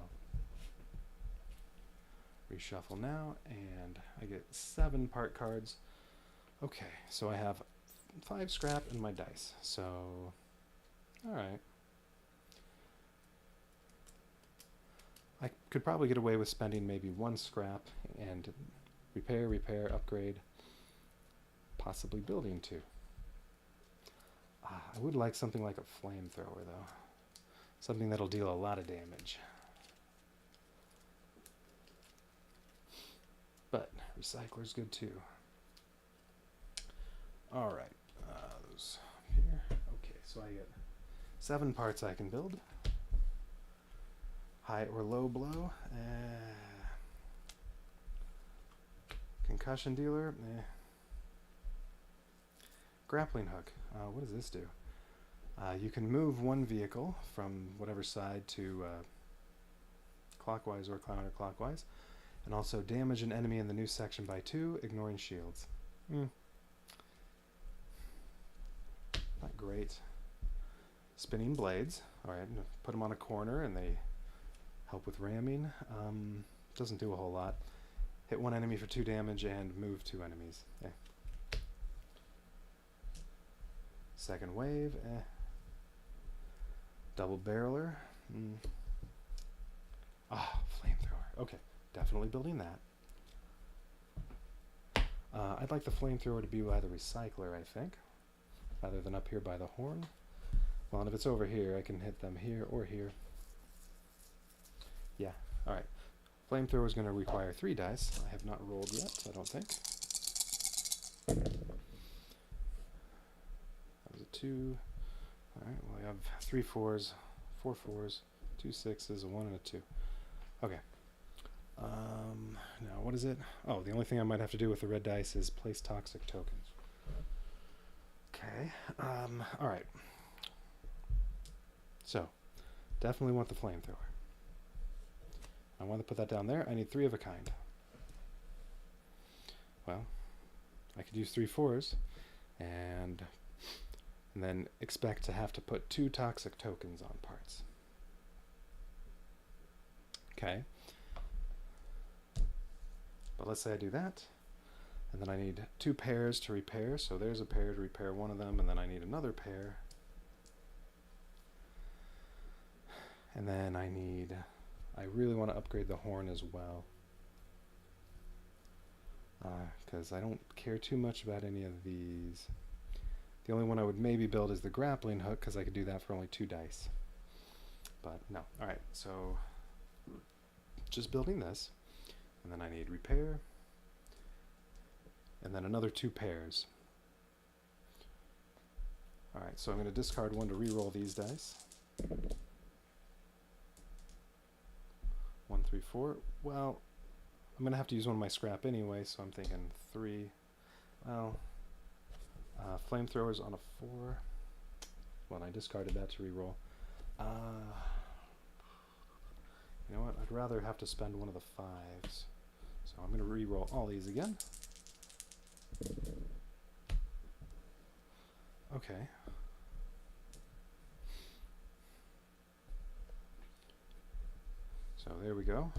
Reshuffle now, and I get 7 part cards. Okay, so I have 5 scrap in my dice, so alright. I could probably get away with spending maybe 1 scrap and repair, upgrade, possibly building 2. I would like something like a flamethrower though. Something that'll deal a lot of damage. But recycler's good too. Alright, those up here. Okay, so I get 7 parts I can build. High or low blow. Concussion dealer. Grappling hook. What does this do? You can move 1 vehicle from whatever side to clockwise or counterclockwise, and also damage an enemy in the new section by 2, ignoring shields. Not great. Spinning blades. Alright, put them on a corner and they Help with ramming. Doesn't do a whole lot. Hit one enemy for 2 damage and move 2 enemies. Second wave. Double barreler. Flamethrower. Okay, definitely building that. I'd like the flamethrower to be by the recycler, I think, rather than up here by the horn. Well, and if it's over here, I can hit them here or here. Yeah, alright. Flamethrower is going to require 3 dice. I have not rolled yet, I don't think. That was a 2. Alright, well, I have 3 4s, 4 4s, 2 6s, a 1 and a 2. Okay. Now, what is it? Oh, the only thing I might have to do with the red dice is place toxic tokens. Okay. Alright. So, definitely want the flamethrower. I want to put that down there. I need 3 of a kind. Well, I could use 3 4s and then expect to have to put 2 toxic tokens on parts. Okay. But let's say I do that, and then I need 2 pairs to repair, so there's a pair to repair one of them, and then I need another pair. And then I really want to upgrade the horn as well, because I don't care too much about any of these. The only one I would maybe build is the grappling hook, because I could do that for only 2 dice. But no. Alright, so just building this. And then I need repair. And then another 2 pairs. Alright, so I'm going to discard 1 to re-roll these dice. 1, 3, 4. Well, I'm going to have to use one of my scrap anyway, so I'm thinking 3. Well, flamethrowers on a 4. Well, I discarded that to re-roll. You know what? I'd rather have to spend one of the 5s. So I'm going to re-roll all these again. Okay. So there we go.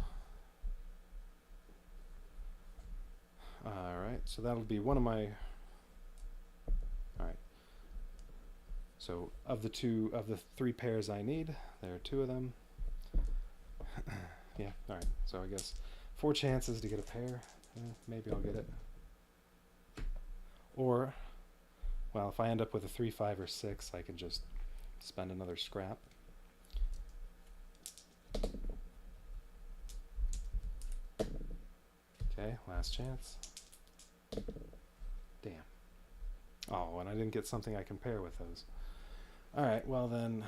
Alright, so that'll be one of my... Alright. So of the 3 pairs I need, there are 2 of them. Yeah, alright, so I guess 4 chances to get a pair. Maybe I'll get it. Or, well, if I end up with a 3, 5, or 6, I can just spend another scrap. Okay, last chance. Damn. Oh, and I didn't get something I can pair with those. Alright, well then...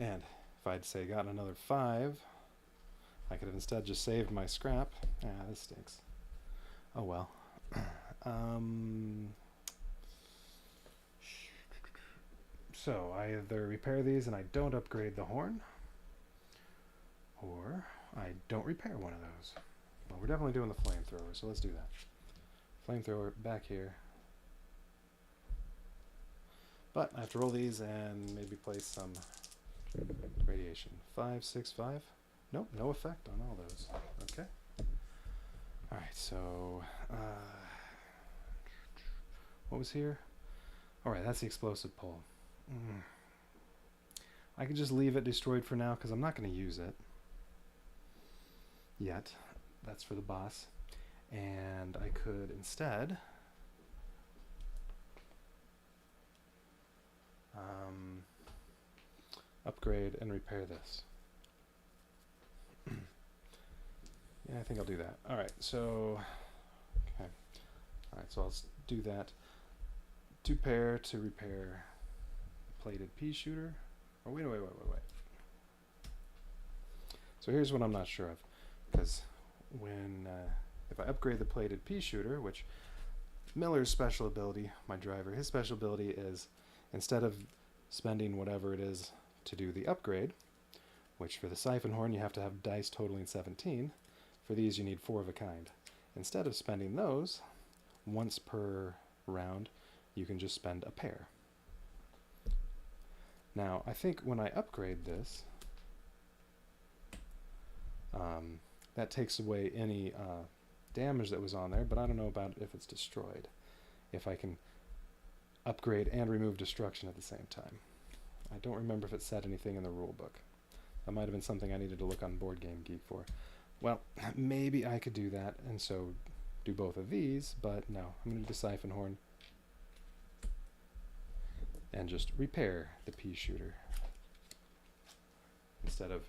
And if I'd say gotten another 5, I could have instead just saved my scrap. Ah, this stinks. Oh well. So I either repair these and I don't upgrade the horn, or I don't repair one of those. Well, we're definitely doing the flamethrower, so let's do that. Flamethrower back here. But I have to roll these and maybe place some radiation. 5, 6, 5. Nope, no effect on all those. Okay. Alright, so what was here? Alright, that's the explosive pole. I could just leave it destroyed for now because I'm not going to use it yet. That's for the boss. And I could instead upgrade and repair this. Yeah, I think I'll do that. Alright, so okay. Alright, so I'll do that. 2 pair to repair plated pea shooter. Oh, wait. So here's what I'm not sure of, because when if I upgrade the plated pea shooter, which Miller's special ability, my driver, his special ability is instead of spending whatever it is to do the upgrade, which for the siphon horn you have to have dice totaling 17, for these you need 4 of a kind. Instead of spending those, once per round, you can just spend a pair. Now, I think when I upgrade this, that takes away any damage that was on there, but I don't know about if it's destroyed. If I can upgrade and remove destruction at the same time. I don't remember if it said anything in the rule book. That might have been something I needed to look on Board Game Geek for. Well, maybe I could do that, and so do both of these, but no. I'm going to do the Siphon Horn and just repair the pea shooter instead of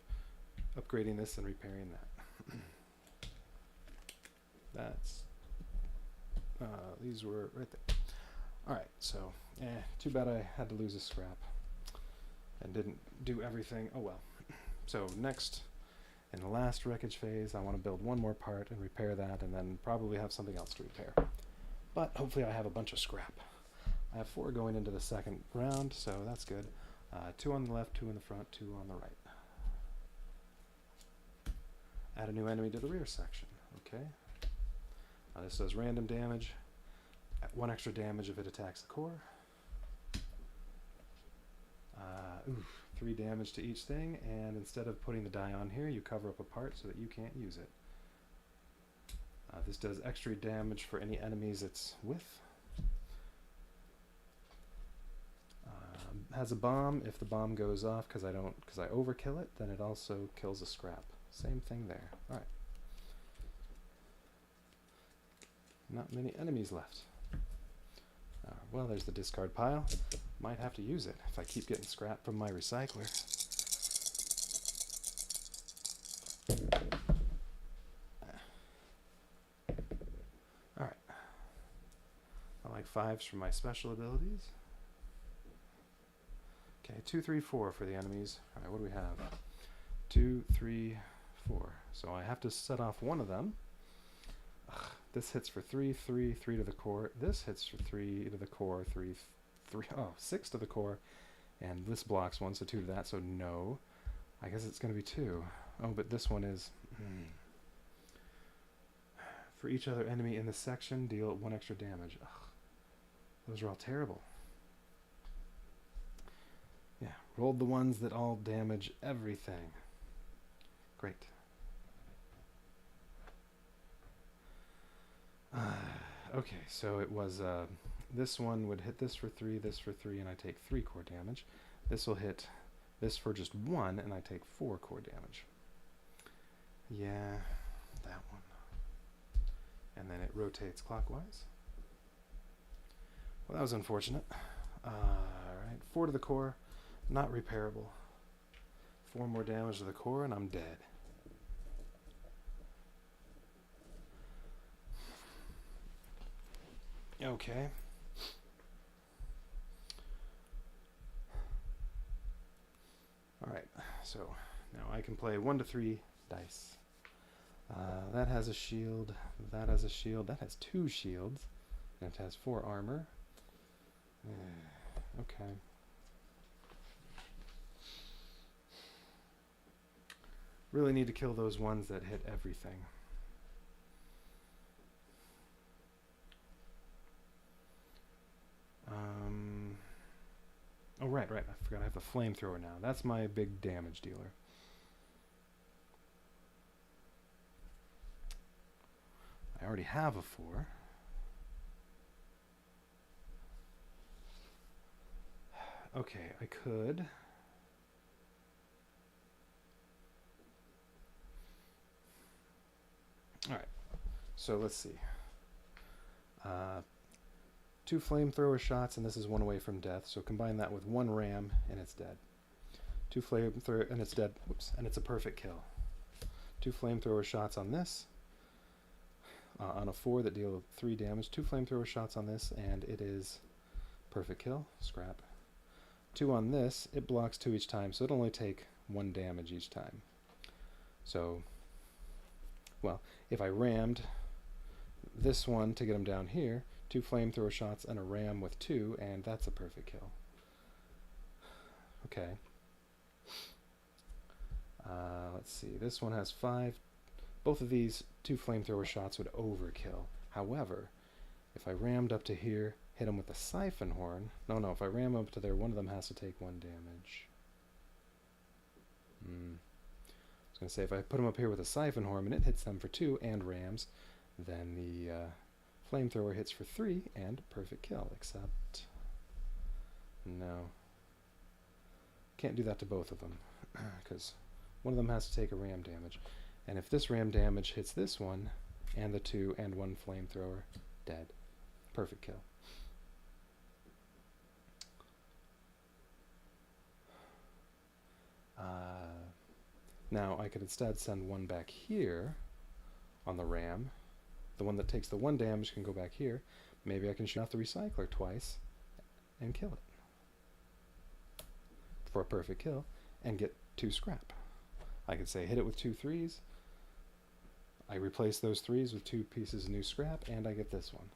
upgrading this and repairing that. That's these were right there. Alright, so too bad I had to lose a scrap and didn't do everything. Oh well. So next, in the last wreckage phase, I want to build one more part and repair that, and then probably have something else to repair. But hopefully I have a bunch of scrap. I have 4 going into the second round, so that's good. 2 on the left, 2 in the front, 2 on the right. Add a new enemy to the rear section. Okay. This does random damage. 1 extra damage if it attacks the core. 3 damage to each thing, and instead of putting the die on here, you cover up a part so that you can't use it. This does extra damage for any enemies it's with. Has a bomb. If the bomb goes off because I overkill it, then it also kills a scrap. Same thing there. Alright. Not many enemies left. Well, there's the discard pile. Might have to use it if I keep getting scrap from my recycler. Alright. I like 5s for my special abilities. Okay, 2, 3, 4 for the enemies. Alright, what do we have? 2, 3, 4. So I have to set off one of them. Ugh, this hits for 3, 3, 3 to the core. This hits for 3 to the core, 3, 3, oh, 6 to the core. And this blocks 1, so 2 to that, so no. I guess it's going to be 2. Oh, but this one is... For each other enemy in this section, deal 1 extra damage. Ugh, those are all terrible. Yeah, rolled the ones that all damage everything. Great. Okay, so it was, this one would hit this for 3, and I take 3 core damage. This will hit this for just 1, and I take 4 core damage. Yeah, that one. And then it rotates clockwise. Well, that was unfortunate. Alright, 4 to the core. Not repairable. 4 more damage to the core and I'm dead. Okay. Alright, so now I can play 1 to 3 dice. That has a shield, that has a shield, that has 2 shields, and it has 4 armor. Okay. Really need to kill those ones that hit everything. Oh, right, I forgot I have the flamethrower now. That's my big damage dealer. I already have a 4. Okay, I could... Alright, so let's see. 2 flamethrower shots, and this is 1 away from death, so combine that with 1 ram, and it's dead. 2 flamethrower, and it's dead. Whoops, and it's a perfect kill. 2 flamethrower shots on this, on a 4 that deal 3 damage. 2 flamethrower shots on this, and it is perfect kill. Scrap. 2 on this, it blocks 2 each time, so it'll only take 1 damage each time. So... well, if I rammed this one to get him down here, 2 flamethrower shots and a ram with 2, and that's a perfect kill. Okay. Let's see, this one has 5. Both of these 2 flamethrower shots would overkill. However, If I rammed up to here, hit them with a siphon horn. No, if I ram up to there, one of them has to take 1 damage. I was going to say, if I put them up here with a siphon horn and it hits them for 2 and rams, then the flamethrower hits for 3 and perfect kill, except... no. Can't do that to both of them, because one of them has to take a ram damage. And if this ram damage hits this one, and the 2 and 1 flamethrower, dead. Perfect kill. Now I could instead send 1 back here on the ram. The one that takes the 1 damage can go back here. Maybe I can shoot off the recycler twice and kill it for a perfect kill and get 2 scrap. I could say hit it with 2 3s. I replace those 3s with 2 pieces of new scrap, and I get this one.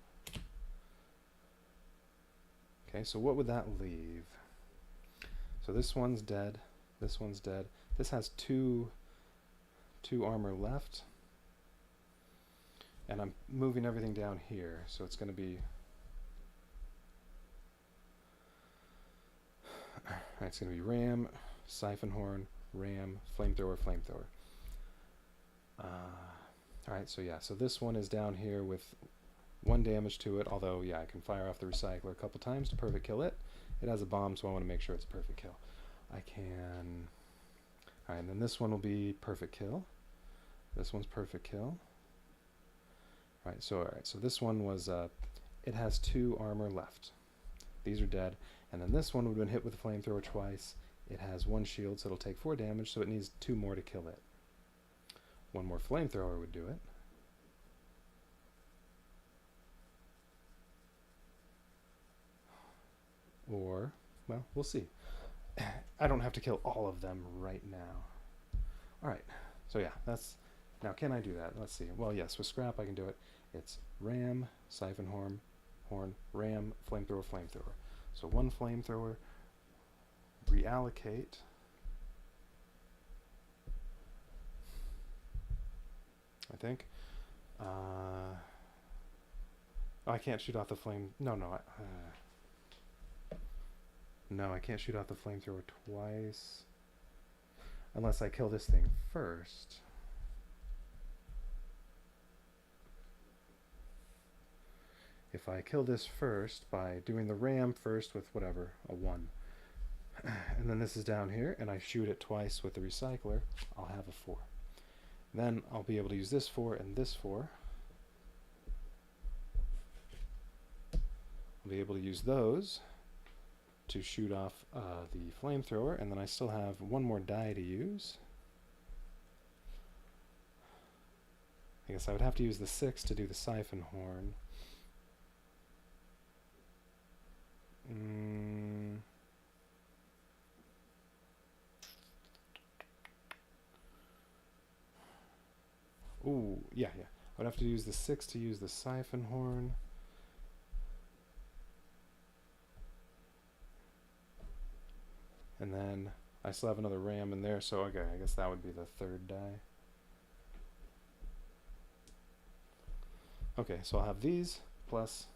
Okay, so what would that leave? So this one's dead. This one's dead. This has 2 armor left. And I'm moving everything down here, so it's going to be... it's going to be ram, siphon horn, ram, flamethrower, flamethrower. Alright, so yeah, so this one is down here with 1 damage to it, although, yeah, I can fire off the recycler a couple times to perfect kill it. It has a bomb, so I want to make sure it's a perfect kill. I can... Alright, and then this one will be perfect kill. This one's perfect kill. Alright, so this one was, it has 2 armor left. These are dead. And then this one would have been hit with a flamethrower twice. It has 1 shield, so it'll take 4 damage, so it needs 2 more to kill it. 1 more flamethrower would do it. Or, well, we'll see. I don't have to kill all of them right now. Alright, so yeah, that's... Now, can I do that? Let's see. Well, yes, with scrap I can do it. It's ram, siphon horn, ram, flamethrower, flamethrower. So 1 flamethrower, reallocate. I think. I can't shoot off the flame. No, I can't shoot off the flamethrower twice. Unless I kill this thing first. If I kill this first by doing the ram first with whatever, a 1. And then this is down here, and I shoot it twice with the recycler, I'll have a 4. Then I'll be able to use this 4 and this 4. I'll be able to use those to shoot off the flamethrower, and then I still have 1 more die to use. I guess I would have to use the 6 to do the siphon horn. Ooh, yeah. I would have to use the 6 to use the siphon horn. And then I still have another ram in there, so okay, I guess that would be the 3rd die. Okay, so I'll have these plus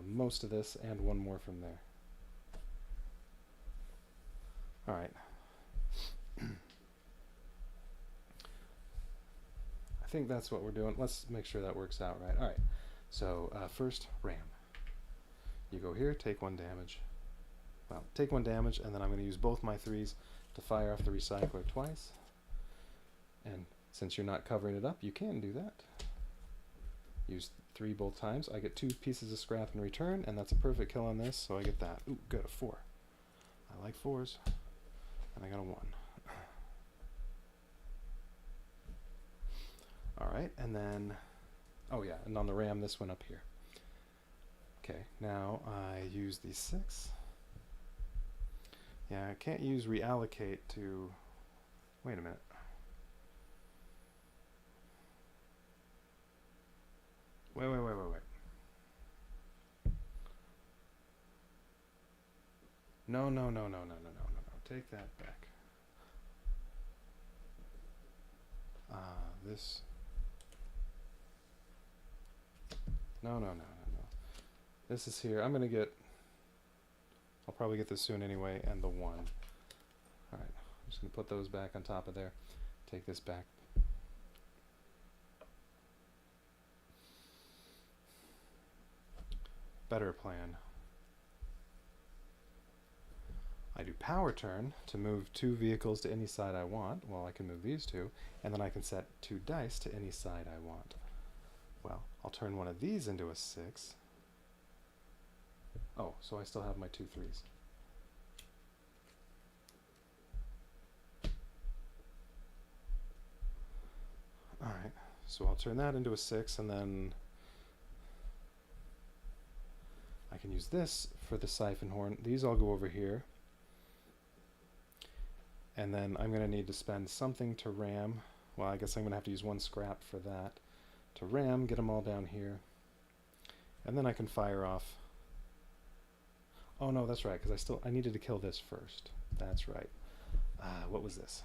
most of this and 1 more from there. Alright. I think that's what we're doing. Let's make sure that works out right. Alright, so first, ram. You go here, take 1 damage. Well, take 1 damage, and then I'm going to use both my 3s to fire off the recycler twice. And since you're not covering it up, you can do that. Use 3 both times. I get 2 pieces of scrap in return, and that's a perfect kill on this, so I get that. Ooh, good, a 4. I like 4s. And I got a 1. Alright, and then... Oh yeah, and on the ram, this went up here. Okay, now I use the 6. Yeah, I can't use reallocate to... Wait a minute. Wait. No. Take that back. This. No. This is here. I'm going to get... I'll probably get this soon anyway, and the 1. Alright, I'm just going to put those back on top of there. Take this back. Better plan. I do power turn to move 2 vehicles to any side I want. Well, I can move these 2, and then I can set 2 dice to any side I want. Well, I'll turn one of these into a 6. Oh, so I still have my 2 3s. Alright, so I'll turn that into a 6, and then I can use this for the siphon horn. These all go over here. And then I'm going to need to spend something to ram. Well, I guess I'm going to have to use 1 scrap for that. To ram, get them all down here. And then I can fire off. Oh no, that's right, because I needed to kill this first. That's right. What was this?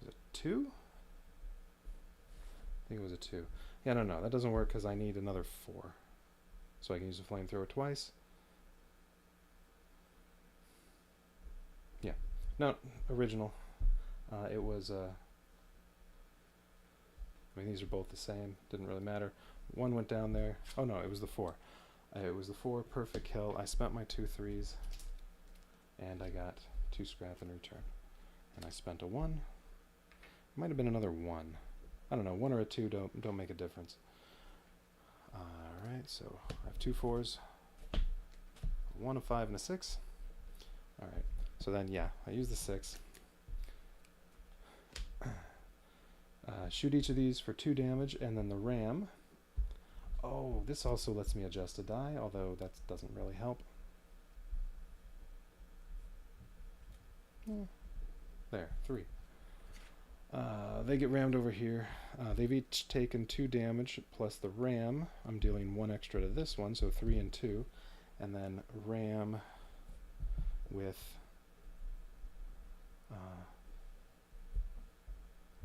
Was it 2? I think it was a 2. Yeah, no, that doesn't work because I need another 4. So I can use the flamethrower twice. Yeah. No, original. It was... I mean, these are both the same. Didn't really matter. 1 went down there. Oh no, it was the 4. It was the 4. Perfect kill. I spent my 2 3s. And I got 2 scrap in return. And I spent a 1. It might have been another 1. I don't know. 1 or a 2 don't make a difference. Alright, so I have 2 4s, 1 a 5 and a 6. Alright, so then yeah, I use the 6. Shoot each of these for 2 damage, and then the ram. Oh, this also lets me adjust a die, although that doesn't really help. There, 3. They get rammed over here. They've each taken 2 damage plus the ram. I'm dealing 1 extra to this one, so 3 and 2. And then ram with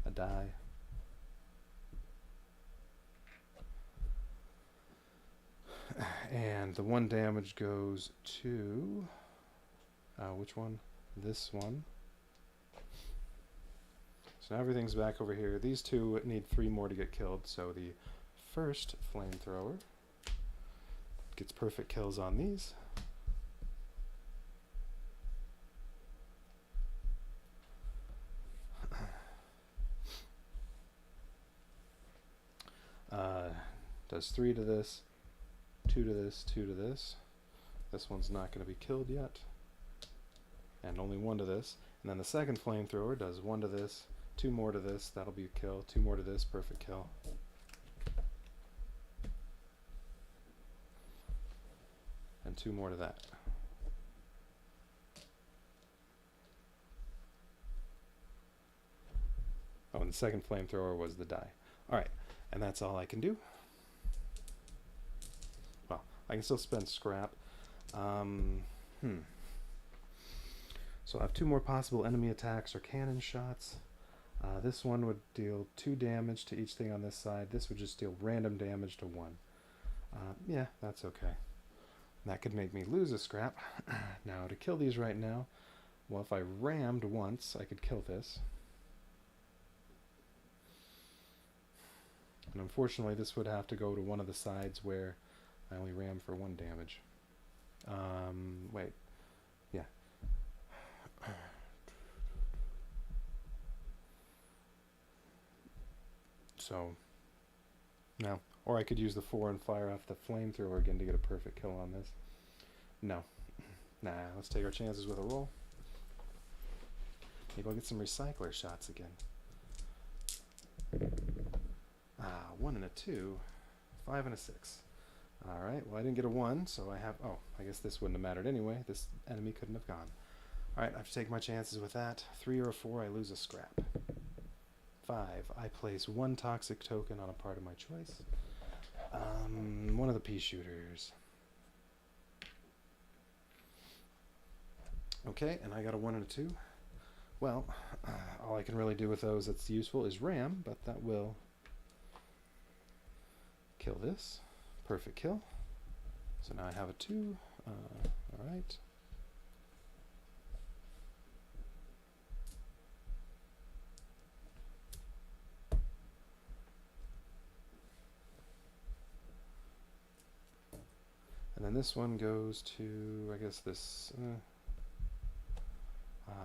a die. And the 1 damage goes to... which one? This one. So now everything's back over here. These 2 need 3 more to get killed, so the first flamethrower gets perfect kills on these. Does 3 to this, 2 to this, 2 to this. This one's not going to be killed yet. And only 1 to this. And then the second flamethrower does 1 to this, 2 more to this, that'll be a kill. 2 more to this, perfect kill. And 2 more to that. Oh, and the second flamethrower was the die. Alright, and that's all I can do. Well, I can still spend scrap. So I have 2 more possible enemy attacks or cannon shots. This one would deal 2 damage to each thing on this side. This would just deal random damage to 1. Yeah, that's okay. That could make me lose a scrap. Now, to kill these right now, well, if I rammed once, I could kill this. And unfortunately, this would have to go to one of the sides where I only rammed for 1 damage. Wait. Yeah. So, no. Or I could use the 4 and fire off the flamethrower again to get a perfect kill on this. No. Nah, let's take our chances with a roll. Maybe I'll get some recycler shots again. 1 and a 2, 5 and a 6. Alright, well I didn't get a 1, so I have... Oh, I guess this wouldn't have mattered anyway. This enemy couldn't have gone. Alright, I have to take my chances with that. 3 or a 4, I lose a scrap. 5, I place 1 toxic token on a part of my choice. One of the pea shooters. Okay, and I got a 1 and a 2. Well, all I can really do with those that's useful is ram, but that will kill this. Perfect kill. So now I have a 2. All right. And then this one goes to, I guess this.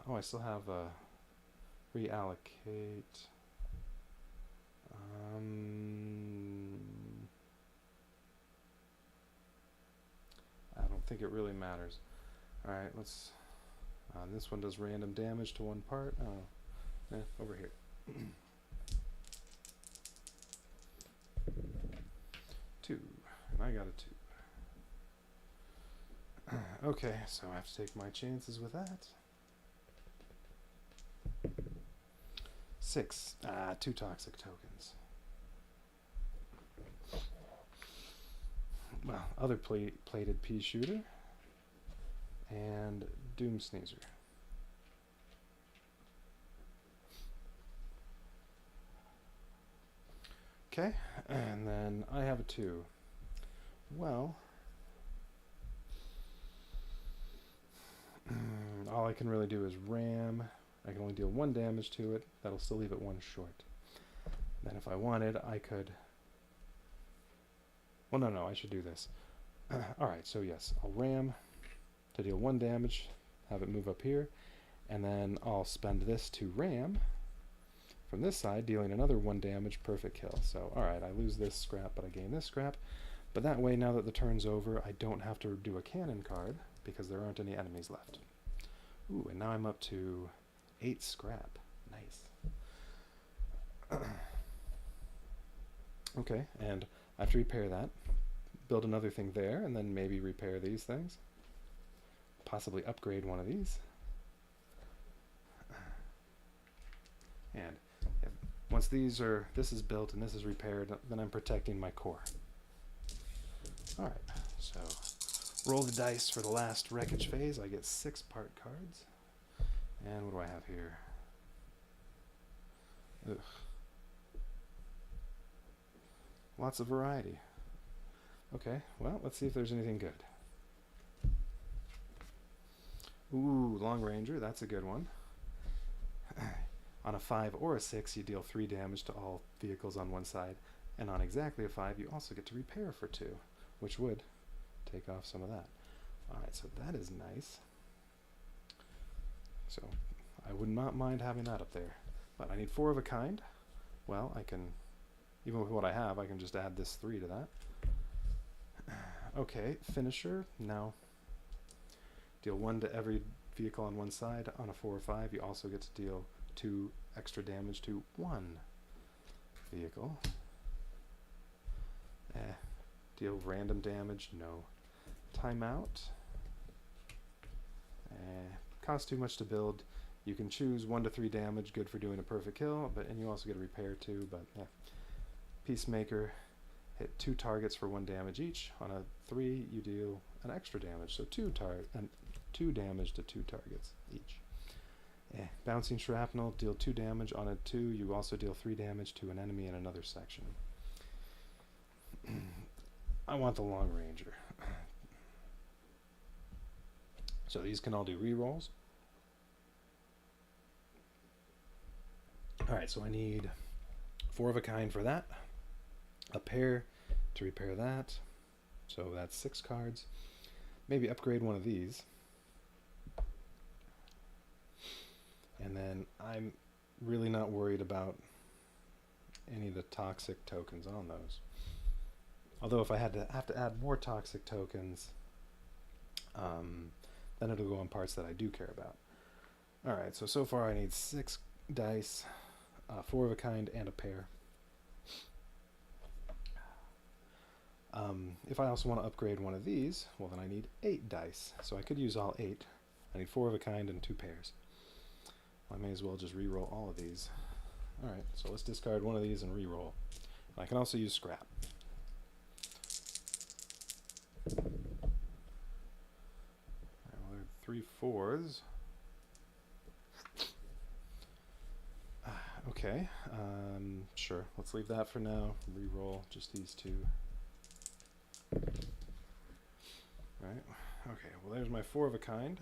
Oh, I still have reallocate. I don't think it really matters. All right, let's. This one does random damage to one part. Oh, over here. 2, and I got a 2. Okay, so I have to take my chances with that. 6. 2 toxic tokens. Well, other plated pea shooter and doom sneezer. Okay, and then I have a 2. Well, all I can really do is ram. I can only deal 1 damage to it. That'll still leave it 1 short. Then if I wanted, I could... Well, no, I should do this. Alright, so yes, I'll ram to deal 1 damage, have it move up here, and then I'll spend this to ram from this side, dealing another 1 damage, perfect kill. So, alright, I lose this scrap, but I gain this scrap. But that way, now that the turn's over, I don't have to do a cannon card, because there aren't any enemies left. Ooh, and now I'm up to 8 scrap. Nice. Okay, and I have to repair that. Build another thing there, and then maybe repair these things. Possibly upgrade one of these. And once this is built and this is repaired, then I'm protecting my core. Alright, so roll the dice for the last wreckage phase. I get 6 part cards. And what do I have here? Ugh. Lots of variety. Okay, well, let's see if there's anything good. Ooh, Long Ranger, that's a good one. On a 5 or a 6, you deal 3 damage to all vehicles on one side. And on exactly a 5, you also get to repair for 2, which would take off some of that. Alright, so that is nice. So, I would not mind having that up there. But I need 4 of a kind. Well, I can, even with what I have, I can just add this 3 to that. Okay, Finisher. Now, deal 1 to every vehicle on one side. On a 4 or 5, you also get to deal 2 extra damage to 1 vehicle. Deal random damage. No. Timeout. Costs too much to build. You can choose 1 to 3 damage, good for doing a perfect kill, and you also get a repair too, but yeah. Peacemaker, hit 2 targets for 1 damage each. On a 3, you deal an extra damage, so 2 damage to 2 targets each. Bouncing Shrapnel, deal 2 damage. On a 2, you also deal 3 damage to an enemy in another section. I want the Long Ranger. So these can all do rerolls. Alright, so I need 4 of a kind for that. A pair to repair that. So that's 6 cards. Maybe upgrade one of these. And then I'm really not worried about any of the toxic tokens on those. Although if I have to add more toxic tokens, then it'll go on parts that I do care about. Alright, so far I need 6 dice, 4 of a kind, and a pair. If I also want to upgrade one of these, well then I need 8 dice. So I could use all 8. I need 4 of a kind and 2 pairs. I may as well just re-roll all of these. Alright, so let's discard one of these and re-roll. I can also use scrap. Alright, well, there are 3 4s. Okay, sure. Let's leave that for now. Reroll just these two. Right. Okay, well there's my 4 of a kind.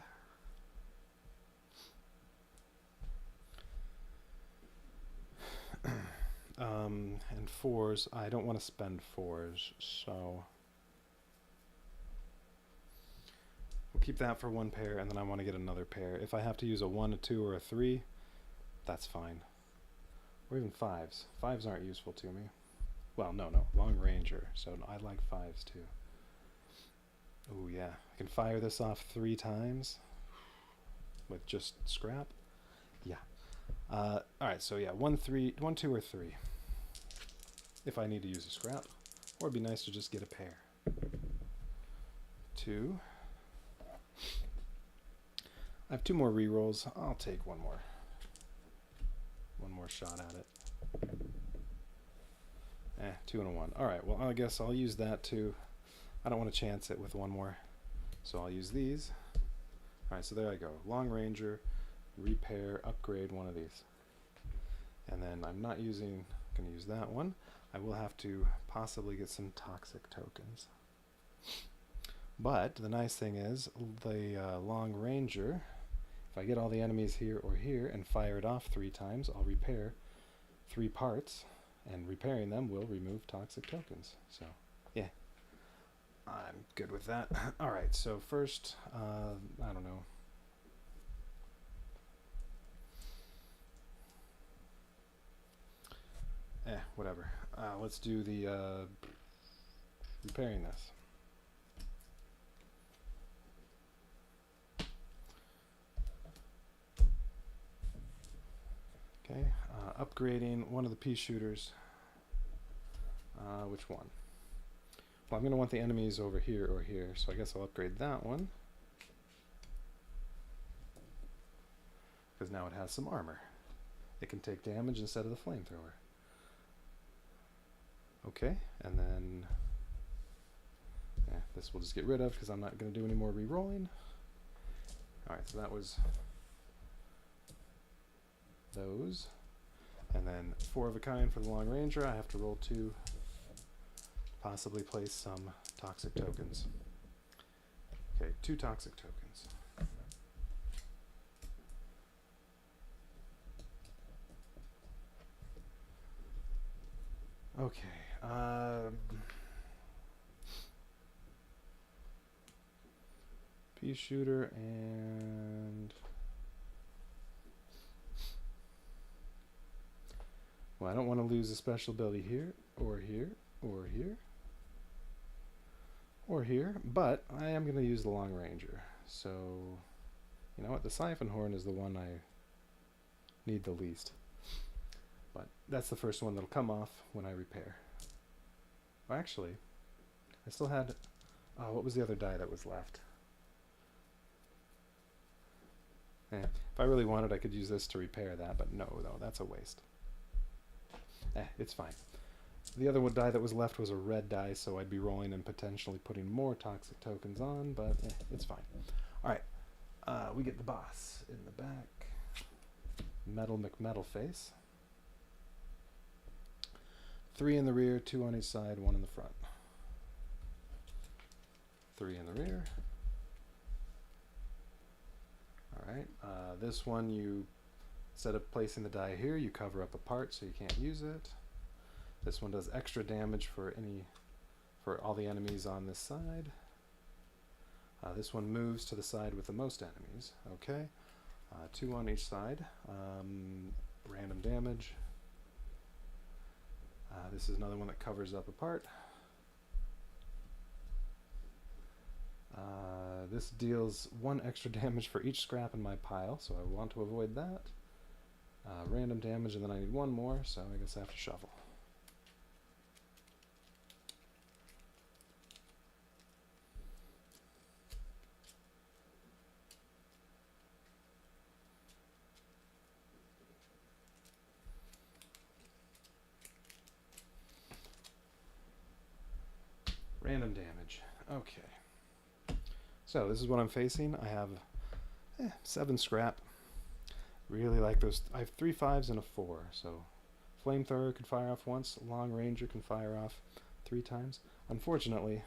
And 4s, I don't want to spend 4s, so we'll keep that for 1 pair, and then I want to get another pair. If I have to use a 1, a 2, or a 3, that's fine. Or even 5s. 5s aren't useful to me. Well, no, long ranger, so I like 5s too. Oh yeah, I can fire this off 3 times with just scrap. Yeah. Alright, so yeah, 1, 2, or 3. If I need to use a scrap. Or it'd be nice to just get a pair. 2. I have 2 more rerolls. I'll take one more shot at it. 2 and a 1. Alright, well I guess I'll use that too. I don't want to chance it with 1 more. So I'll use these. Alright, so there I go. Long ranger, repair, upgrade one of these. And then I'm not going to use that one. I will have to possibly get some toxic tokens. But the nice thing is, the long ranger, if I get all the enemies here or here and fire it off 3 times, I'll repair 3 parts, and repairing them will remove toxic tokens. So, yeah, I'm good with that. Alright, so first, I don't know. Whatever. Let's do the repairing this. Okay, upgrading one of the pea shooters. Which one? Well, I'm going to want the enemies over here or here, so I guess I'll upgrade that one. Because now it has some armor. It can take damage instead of the flamethrower. Okay, and then this we'll just get rid of because I'm not going to do any more re-rolling. Alright, so that was those. And then 4 of a kind for the long ranger. I have to roll 2, possibly place some toxic tokens. Okay, 2 toxic tokens. Okay. Pea shooter and well, I don't want to lose a special ability here or here or here or here, but I am going to use the long ranger. So you know what, the siphon horn is the one I need the least. But that's the first one that'll come off when I repair. Oh, actually, I still had... Oh, what was the other die that was left? If I really wanted, I could use this to repair that, but no, that's a waste. It's fine. The other one die that was left was a red die, so I'd be rolling and potentially putting more toxic tokens on, but it's fine. Alright, we get the boss in the back. Metal McMetalface. 3 in the rear, 2 on each side, 1 in the front. 3 in the rear. Alright, this one you, instead of placing the die here, you cover up a part so you can't use it. This one does extra damage for all the enemies on this side. This one moves to the side with the most enemies. Okay, 2 on each side. Random damage. This is another one that covers up a part. This deals 1 extra damage for each scrap in my pile, so I want to avoid that. Random damage, and then I need 1 more, so I guess I have to shuffle. Random damage. Okay. So this is what I'm facing. I have 7 scrap. Really like those. I have 3 5s and a 4, so flamethrower could fire off once, long ranger can fire off 3 times. Unfortunately,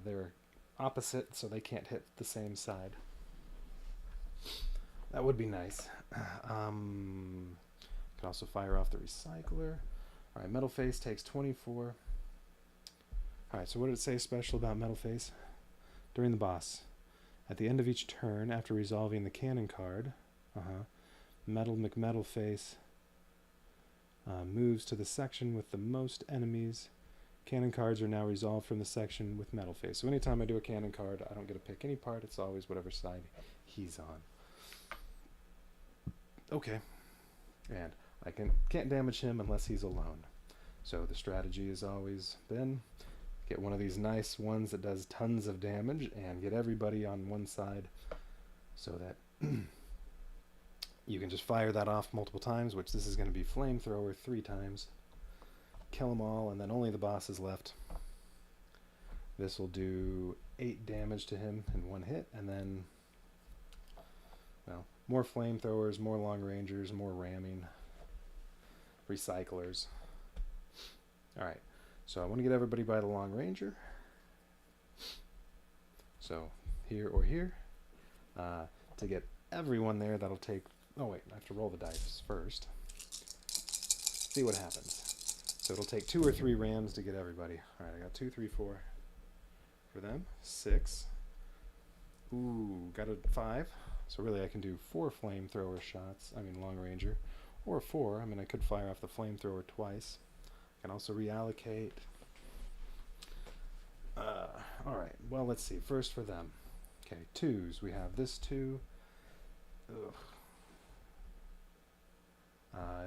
they're opposite, so they can't hit the same side. That would be nice. Can also fire off the recycler. Alright, Metal Face takes 24. Alright, so what did it say special about Metal Face? During the boss. At the end of each turn, after resolving the cannon card, Metal McMetalface moves to the section with the most enemies. Cannon cards are now resolved from the section with Metal Face. So anytime I do a cannon card, I don't get to pick any part. It's always whatever side he's on. Okay. And I can't damage him unless he's alone. So the strategy has always been get one of these nice ones that does tons of damage and get everybody on one side so that you can just fire that off multiple times, which this is going to be flamethrower 3 times. Kill them all, and then only the boss is left. This will do 8 damage to him in 1 hit, and then, well, more flamethrowers, more long rangers, more ramming, recyclers. Alright, so I want to get everybody by the long ranger. So, here or here. To get everyone there, that'll take... Oh wait, I have to roll the dice first. See what happens. So it'll take 2 or 3 rams to get everybody. Alright, I got 2, 3, 4 for them. 6. Ooh, got a 5. So really I can do 4 flamethrower shots. I mean long ranger. Or 4. I mean I could fire off the flamethrower twice. I can also reallocate. Alright, well let's see. First for them. Okay, 2s. We have this 2. Ugh.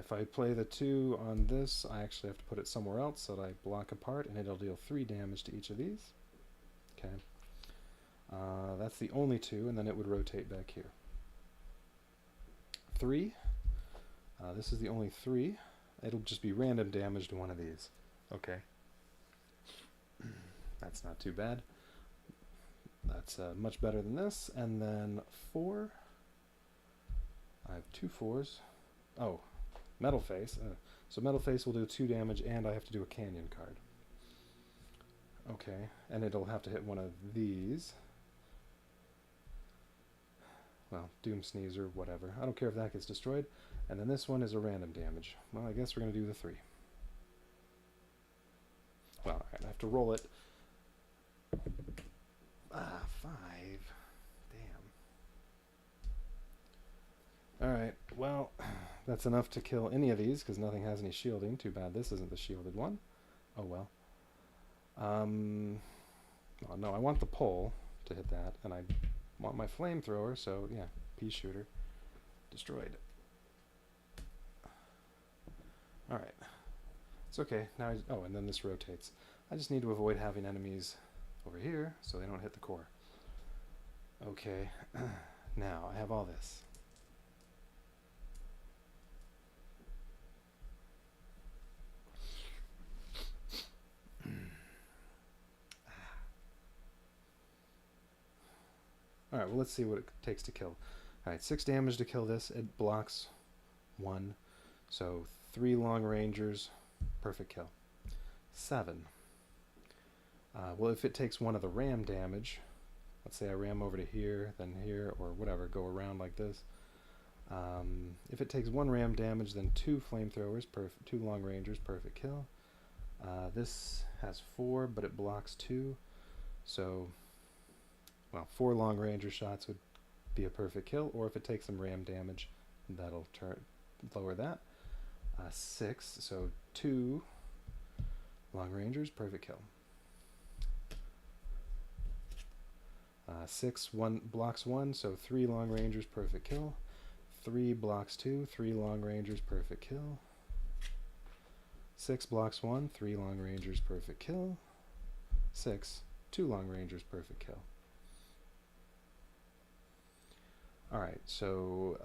If I play the 2 on this, I actually have to put it somewhere else so that I block apart, and it'll deal 3 damage to each of these. Okay. That's the only 2, and then it would rotate back here. 3. This is the only 3. It'll just be random damage to one of these. Okay. That's not too bad. That's much better than this. And then 4. I have 2 4s. Oh, Metal Face. So Metal Face will do 2 damage, and I have to do a canyon card. Okay, and it'll have to hit one of these. Well, Doom Sneezer, whatever. I don't care if that gets destroyed. And then this one is a random damage. Well, I guess we're going to do the 3. Well, alright, I have to roll it. 5. Damn. Alright, well, that's enough to kill any of these, because nothing has any shielding. Too bad this isn't the shielded one. Oh well. Oh, no, I want the pole to hit that, and I want my flamethrower, so yeah, pea shooter. Destroyed. Alright. It's okay. Now oh, and then this rotates. I just need to avoid having enemies over here so they don't hit the core. Okay. Now, I have all this. Alright, well let's see what it takes to kill. Alright, 6 damage to kill this. It blocks 1. So 3 long rangers. Perfect kill. 7. Well, if it takes 1 of the ram damage, let's say I ram over to here, then here, or whatever, go around like this. If it takes 1 ram damage, then 2 flamethrowers, 2 long rangers, perfect kill. This has 4, but it blocks 2. So, well, 4 long ranger shots would be a perfect kill, or if it takes some ram damage, that'll lower that. 6, so 2 long rangers, perfect kill. 6 blocks 1, so 3 long rangers, perfect kill. 3 blocks 2, 3 long rangers, perfect kill. 6 blocks 1, 3 long rangers, perfect kill. 6, 2 long rangers, perfect kill. Alright, so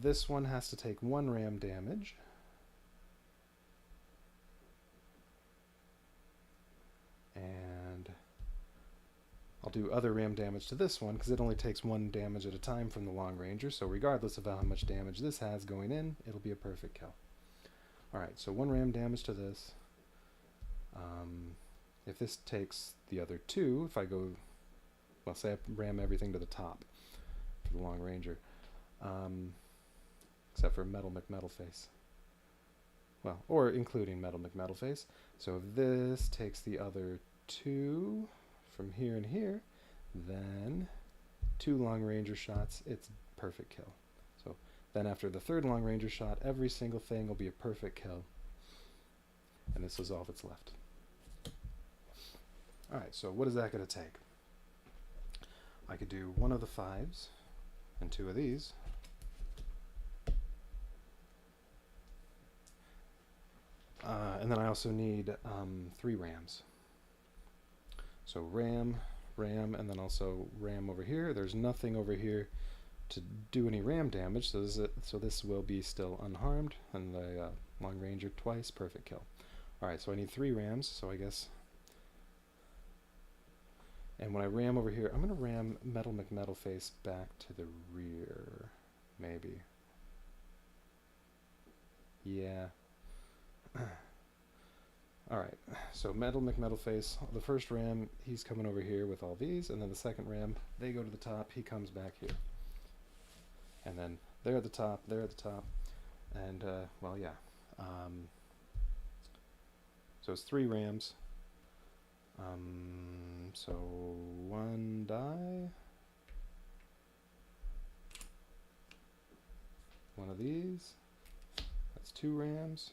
this one has to take 1 ram damage. And I'll do other ram damage to this one because it only takes 1 damage at a time from the long ranger, so regardless of how much damage this has going in, it'll be a perfect kill. Alright, so 1 ram damage to this. If this takes the other 2, if I go, well, say I ram everything to the top for the long ranger, except for Metal McMetalface. Well, or including Metal McMetalface. So if this takes the other 2 from here and here, then 2 long ranger shots, it's perfect kill. So then after the 3rd long ranger shot, every single thing will be a perfect kill. And this is all that's left. Alright, so what is that going to take? I could do 1 of the 5s and 2 of these. And then I also need 3 rams. So ram, and then also ram over here. There's nothing over here to do any ram damage, so this will be still unharmed, and the long ranger twice, perfect kill. Alright, so I need 3 rams, so I guess... And when I ram over here, I'm going to ram Metal McMetalface back to the rear, maybe. Yeah. Alright, so Metal McMetalface, the first ram, he's coming over here with all these, and then the second ram, they go to the top, he comes back here. And then they're at the top, and, well, yeah. So it's 3 rams. So 1 die. 1 of these. That's 2 rams.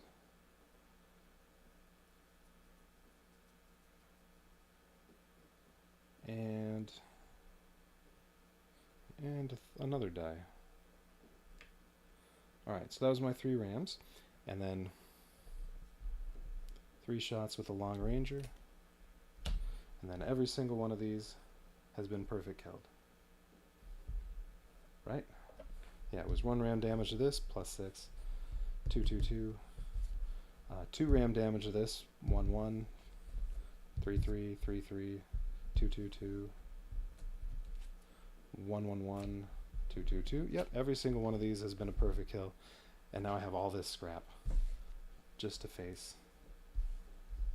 And another die. Alright, so that was my 3 rams. And then 3 shots with a long ranger. And then every single one of these has been perfect killed. Right? Yeah, it was 1 ram damage to this, plus 6. 2, 2, 2. 2 ram damage to this, 1, 1. 3, 3, 3, 3. 2, 2, 2. 1, 1, 1. 2, 2, 2. Yep, every single one of these has been a perfect kill. And now I have all this scrap just to face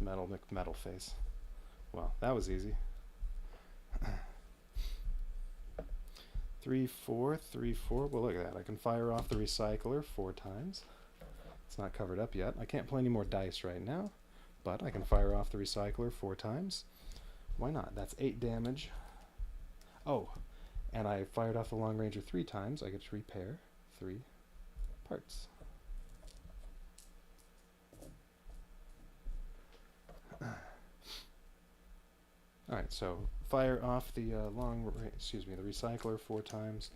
Metal McMetalface. Well, that was easy. 3, 4, 3, 4. Well, look at that. I can fire off the recycler 4 times. It's not covered up yet. I can't play any more dice right now, but I can fire off the recycler 4 times. Why not? That's 8 damage. Oh, and I fired off the long ranger 3 times. I get to repair 3 parts. Alright, so fire off the the recycler 4 times.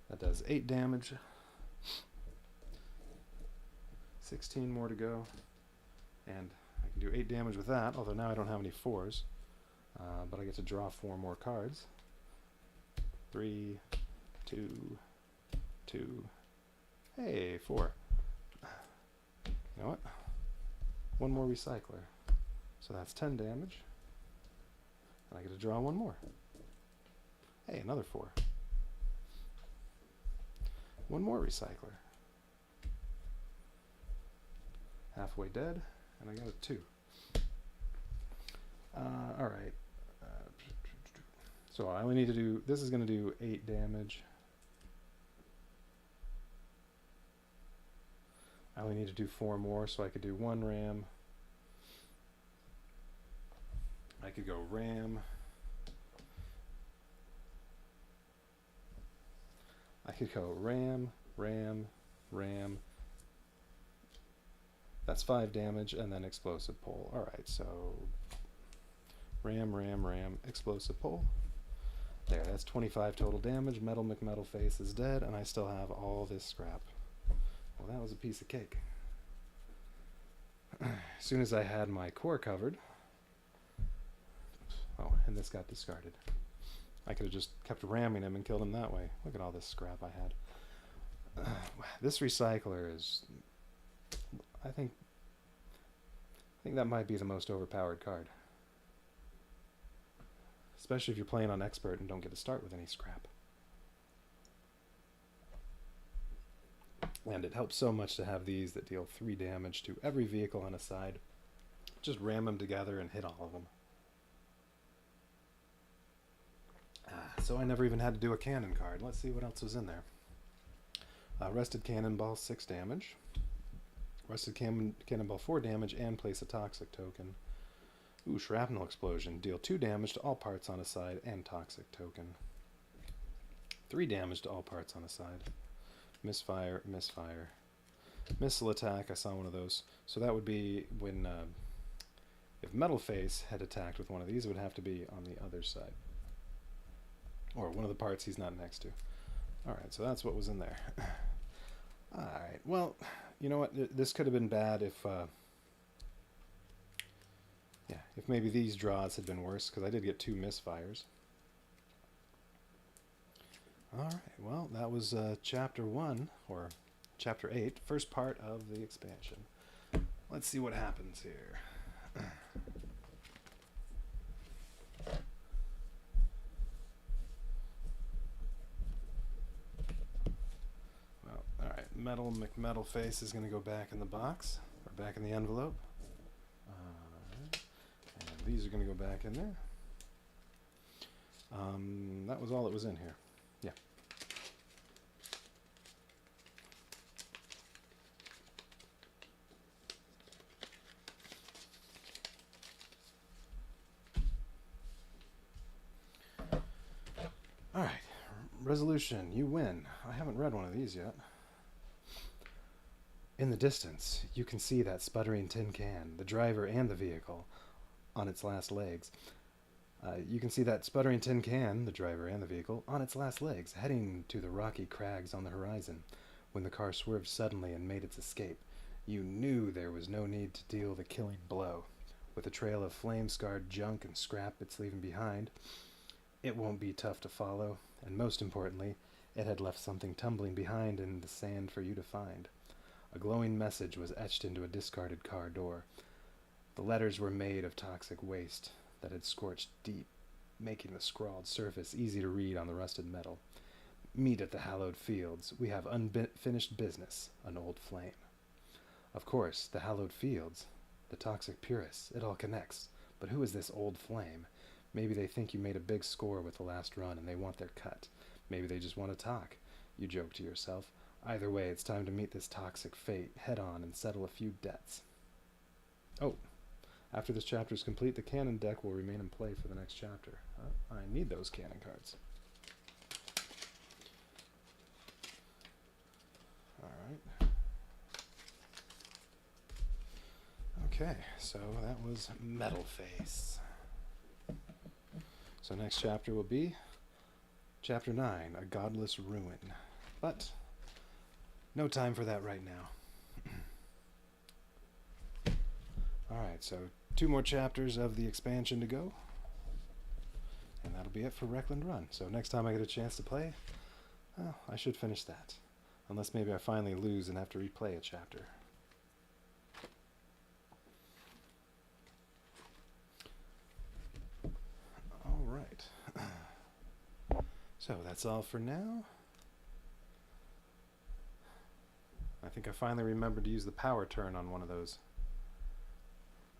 That does 8 damage. 16 more to go. And I can do 8 damage with that, although now I don't have any 4s. But I get to draw 4 more cards. 3, 2, 2. Hey, 4. You know what? 1 more recycler. So that's 10 damage. And I get to draw 1 more. Hey, another 4. 1 more recycler. Halfway dead, and I got a 2. Alright. So I only need to do, this is going to do 8 damage. I only need to do 4 more, so I could do 1 ram. I could go ram. I could go ram, ram, ram. That's 5 damage, and then explosive pole. Alright, so ram, ram, ram, explosive pole. There, that's 25 total damage. Metal McMetalface is dead, and I still have all this scrap. Well, that was a piece of cake. As soon as I had my core covered... Oh, and this got discarded. I could have just kept ramming him and killed him that way. Look at all this scrap I had. This recycler is... I think that might be the most overpowered card. especially if you're playing on expert and don't get to start with any scrap. And it helps so much to have these that deal 3 damage to every vehicle on a side. Just ram them together and hit all of them. So I never even had to do a cannon card. Let's see what else was in there. Rusted Cannonball, 6 damage. Rusted Cannonball, 4 damage, and place a toxic token. Ooh, Shrapnel Explosion. Deal 2 damage to all parts on a side and toxic token. 3 damage to all parts on a side. Misfire, misfire. Missile attack, I saw one of those. So that would be when, if Metal Face had attacked with one of these, it would have to be on the other side. Or one of the parts he's not next to. Alright, so that's what was in there. Alright, well, you know what? This could have been bad if, if maybe these draws had been worse, because I did get 2 misfires. Alright, well, that was Chapter 1, or Chapter 8, first part of the expansion. Let's see what happens here. Well, alright, Metal McMetalface is going to go back in the box, or back in the envelope. And these are going to go back in there. That was all that was in here. Yeah. All right. Resolution. You win. I haven't read one of these yet. In the distance, you can see that sputtering tin can, the driver and the vehicle, on its last legs. You can see that sputtering tin can, the driver and the vehicle, on its last legs, heading to the rocky crags on the horizon. When the car swerved suddenly and made its escape, you knew there was no need to deal the killing blow. With a trail of flame-scarred junk and scrap it's leaving behind, it won't be tough to follow, and most importantly, it had left something tumbling behind in the sand for you to find. A glowing message was etched into a discarded car door. The letters were made of toxic waste that had scorched deep, making the scrawled surface easy to read on the rusted metal. Meet at the hallowed fields. We have unfinished business, an old flame. Of course, the hallowed fields, the toxic purists, it all connects. But who is this old flame? Maybe they think you made a big score with the last run and they want their cut. Maybe they just want to talk. You joke to yourself. Either way, it's time to meet this toxic fate head on and settle a few debts. Oh. After this chapter is complete, the cannon deck will remain in play for the next chapter. I need those cannon cards. Alright. Okay, so that was Metal Face. So next chapter will be Chapter 9, A Godless Ruin. But no time for that right now. Alright, so 2 more chapters of the expansion to go. And that'll be it for Wreckland Run. So next time I get a chance to play, well, I should finish that. Unless maybe I finally lose and have to replay a chapter. Alright. So that's all for now. I think I finally remembered to use the power turn on one of those.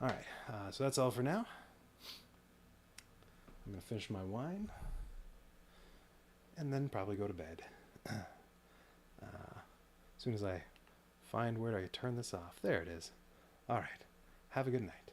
Alright, so that's all for now. I'm going to finish my wine and then probably go to bed. As soon as I find where I turn this off. There it is. Alright, have a good night.